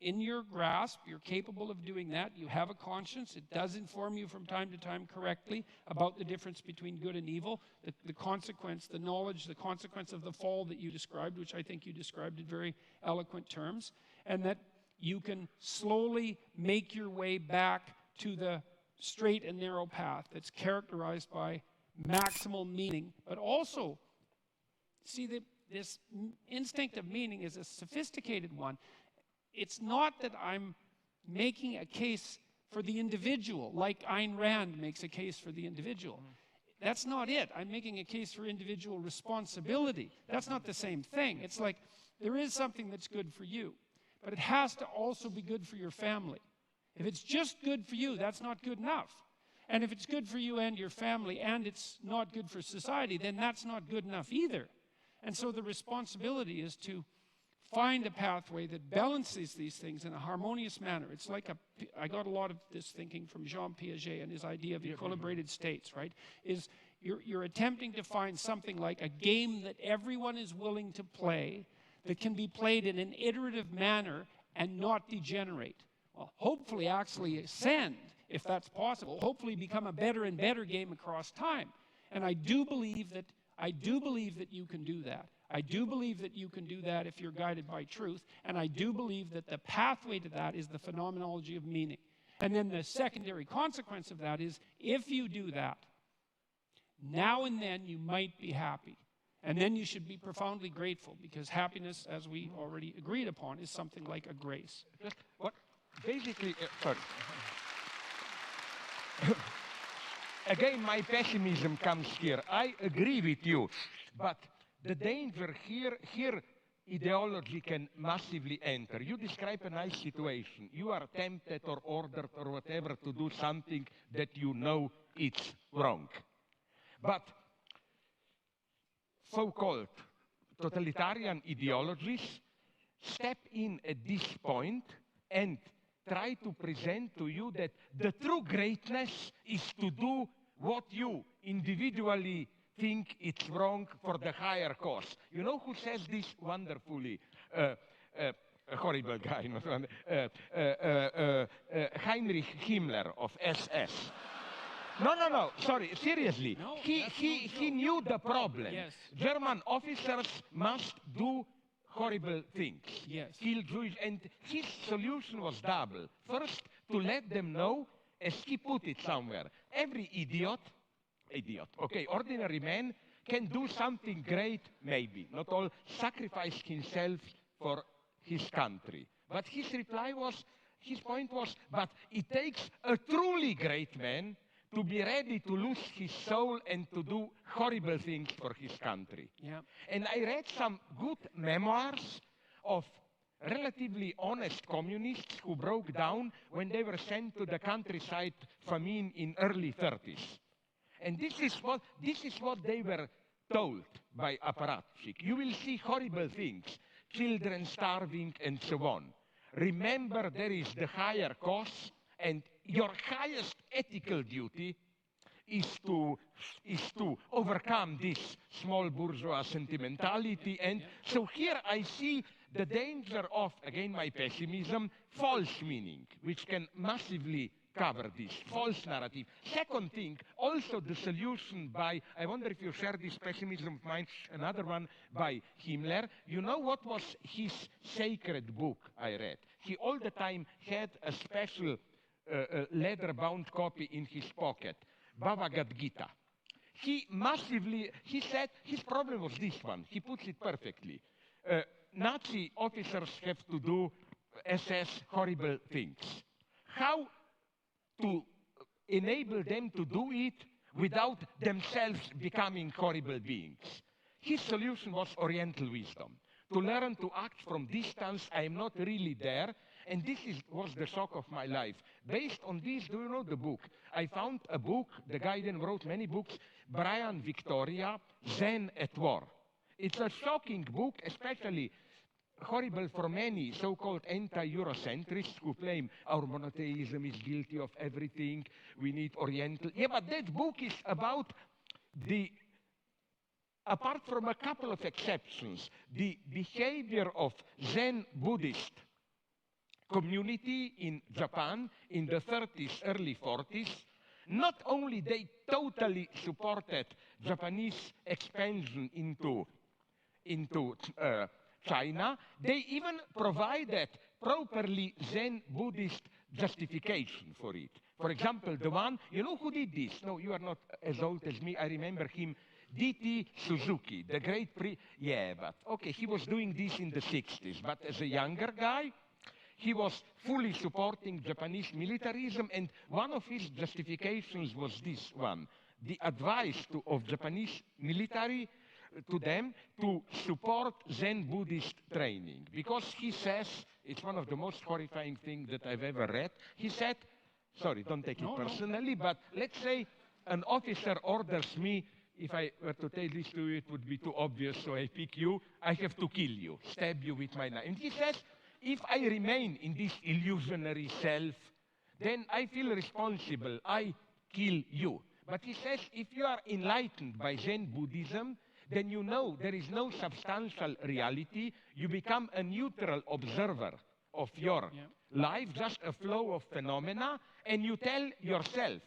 in your grasp. You're capable of doing that. You have a conscience. It does inform you from time to time correctly about the difference between good and evil, the consequence, the knowledge, the consequence of the fall that you described, which I think you described in very eloquent terms, and that you can slowly make your way back to the straight and narrow path that's characterized by maximal meaning, but also, see, this instinct of meaning is a sophisticated one. It's not that I'm making a case for the individual, like Ayn Rand makes a case for the individual. That's not it. I'm making a case for individual responsibility. That's not the same thing. It's like there is something that's good for you, but it has to also be good for your family. If it's just good for you, that's not good enough. And if it's good for you and your family and it's not good for society, then that's not good enough either. And so the responsibility is to find a pathway that balances these things in a harmonious manner. It's like I got a lot of this thinking from Jean Piaget and his idea of equilibrated states, right? Is you're attempting to find something like a game that everyone is willing to play that can be played in an iterative manner and not degenerate. Well, hopefully actually ascend, if that's possible. Hopefully become a better and better game across time. And I do believe that you can do that. I do believe that you can do that if you're guided by truth, and I do believe that the pathway to that is the phenomenology of meaning. And then the secondary consequence of that is, if you do that, now and then you might be happy. And then you should be profoundly grateful, because happiness, as we already agreed upon, is something like a grace. What basically, sorry. Again, my pessimism comes here. I agree with you, but the danger here ideology can massively enter. You describe a nice situation. You are tempted or ordered or whatever to do something that you know it's wrong. But so-called totalitarian ideologies step in at this point and try to present to you that the true greatness is to do what you individually think it's wrong for the higher cause. You know who says this wonderfully? A horrible guy, not one, Heinrich Himmler of SS. No, sorry, seriously. No, He knew the problem. Yes. German officers must do horrible things. Yes. Kill Jewish, and his solution was double. First, to let them know, as he put it somewhere, every idiot, okay, ordinary man can do something great, maybe, not all, sacrifice himself for his country. But his point was, but it takes a truly great man to be ready to lose his soul and to do horrible things for his country. Yeah. And I read some good memoirs of relatively honest communists who broke down when they were sent to the countryside famine in early 30s. And this is what they were told by apparatchik. You will see horrible things, children starving and so on. Remember, there is the higher cause, and your highest ethical duty is to overcome this small bourgeois sentimentality. And so here I see the danger of, again, my pessimism, false meaning, which can massively cover this false narrative. Second thing, also the solution by, I wonder if you share this pessimism of mine, another one by Himmler. You know what was his sacred book I read? He all the time had a special leather-bound copy in his pocket, Bhagavad Gita. He said, his problem was this one. He puts it perfectly. Nazi officers have to do SS horrible things. How to enable them to do it without themselves becoming horrible beings? His solution was Oriental wisdom. To learn to act from distance, I am not really there. And this was the shock of my life. Based on this, do you know the book? I found a book, the guy then wrote many books, Brian Victoria, Zen at War. It's a shocking book, especially horrible for many so-called anti-Eurocentrists who claim our monotheism is guilty of everything, we need Oriental. Yeah, but that book is about apart from a couple of exceptions, the behavior of Zen Buddhist community in Japan in the 30s, early 40s. Not only they totally supported Japanese expansion into China, they even provided properly Zen Buddhist justification for it. For example, the one, you know who did this? No, you are not as old as me. I remember him, D.T. Suzuki, the great yeah, but okay, he was doing this in the 60s, but as a younger guy, he was fully supporting Japanese militarism, and one of his justifications was this one, the advice of Japanese military to them to support Zen Buddhist training. Because he says, it's one of the most horrifying things that I've ever read, he said, sorry, don't take it personally, but let's say an officer orders me, if I were to tell this to you, it would be too obvious, so I pick you, I have to kill you, stab you with my knife. And he says, if I remain in this illusionary self, then I feel responsible, I kill you. But he says, if you are enlightened by Zen Buddhism, then you know there is no substantial reality. You become a neutral observer of your life, just a flow of phenomena, and you tell yourself,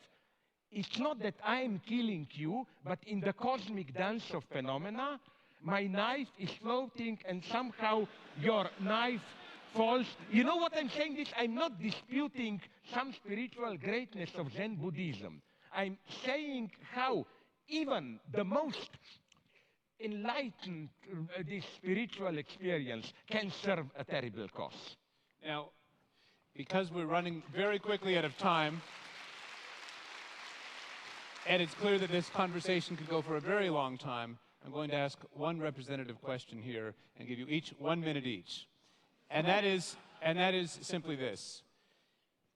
it's not that I am killing you, but in the cosmic dance of phenomena, my knife is floating and somehow your knife false. You know what I'm saying? This, I'm not disputing some spiritual greatness of Zen Buddhism. I'm saying how even the most enlightened this spiritual experience can serve a terrible cause. Now, because we're running very quickly out of time, And it's clear that this conversation could go for a very long time. I'm going to ask one representative question here and give you each 1 minute each. And that is simply this.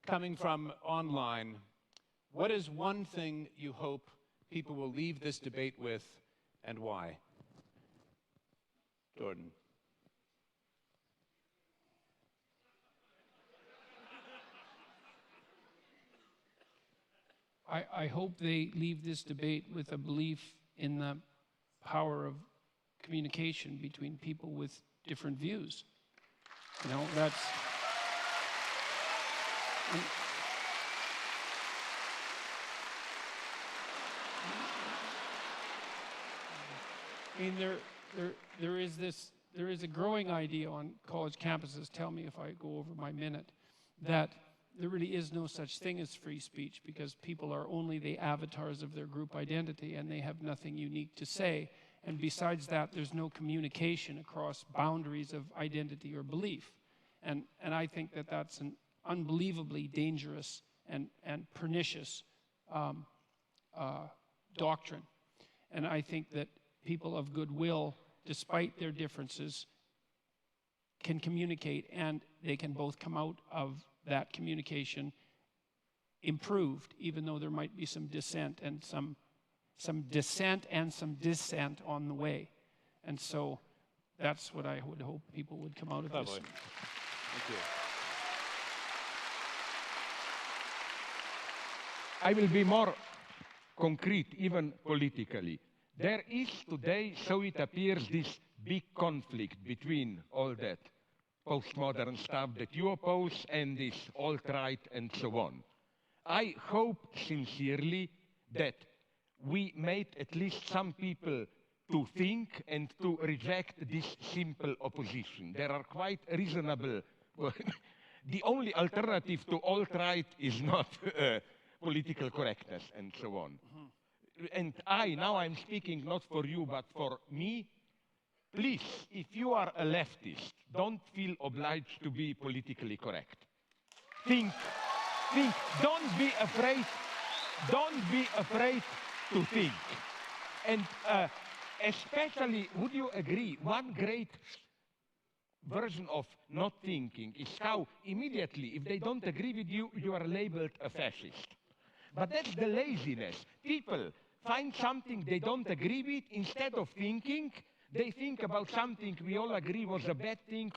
Coming from online, what is one thing you hope people will leave this debate with, and why? Jordan. I hope they leave this debate with a belief in the power of communication between people with different views. You know, that's... I mean, there is a growing idea on college campuses, tell me if I go over my minute, that there really is no such thing as free speech because people are only the avatars of their group identity and they have nothing unique to say. And besides that, there's no communication across boundaries of identity or belief. And I think that that's an unbelievably dangerous and pernicious doctrine. And I think that people of goodwill, despite their differences, can communicate, and they can both come out of that communication improved, even though there might be some dissent and some dissent on the way. And so that's what I would hope people would come out of this. Thank you. I will be more concrete, even politically. There is today, so it appears, this big conflict between all that postmodern stuff that you oppose and this alt-right and so on. I hope sincerely that we made at least some people to think and to reject this simple opposition. There are quite reasonable... the only alternative to alt-right is not political correctness and so on. And now I'm speaking not for you, but for me. Please, if you are a leftist, don't feel obliged to be politically correct. Think, don't be afraid to think. And especially, would you agree, one great version of not thinking is how immediately, if they don't agree with you, you are labeled a fascist. But that's the laziness. People find something they don't agree with, instead of thinking, they think about something we all agree was a bad thing,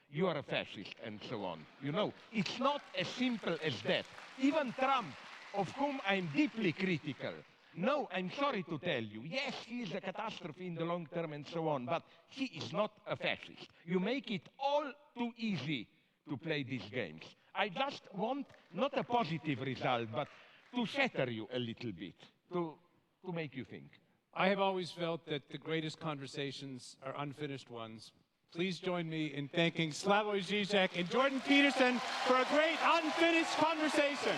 you are a fascist, and so on. You know, it's not as simple as that. Even Trump, of whom I'm deeply critical, no, I'm sorry to tell you, yes, he is a catastrophe in the long term and so on, but he is not a fascist. You make it all too easy to play these games. I just want, not a positive result, but to shatter you a little bit, to make you think. I have always felt that the greatest conversations are unfinished ones. Please join me in thanking Slavoj Zizek and Jordan Peterson for a great unfinished conversation.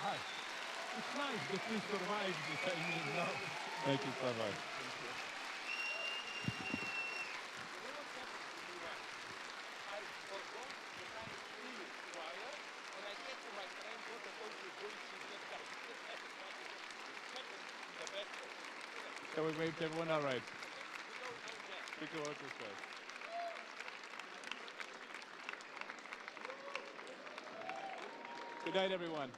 Hi. It's nice that we survived this. Thank you, Slavoj. Shall we wave to everyone? All right. We go out this way. Good night, everyone.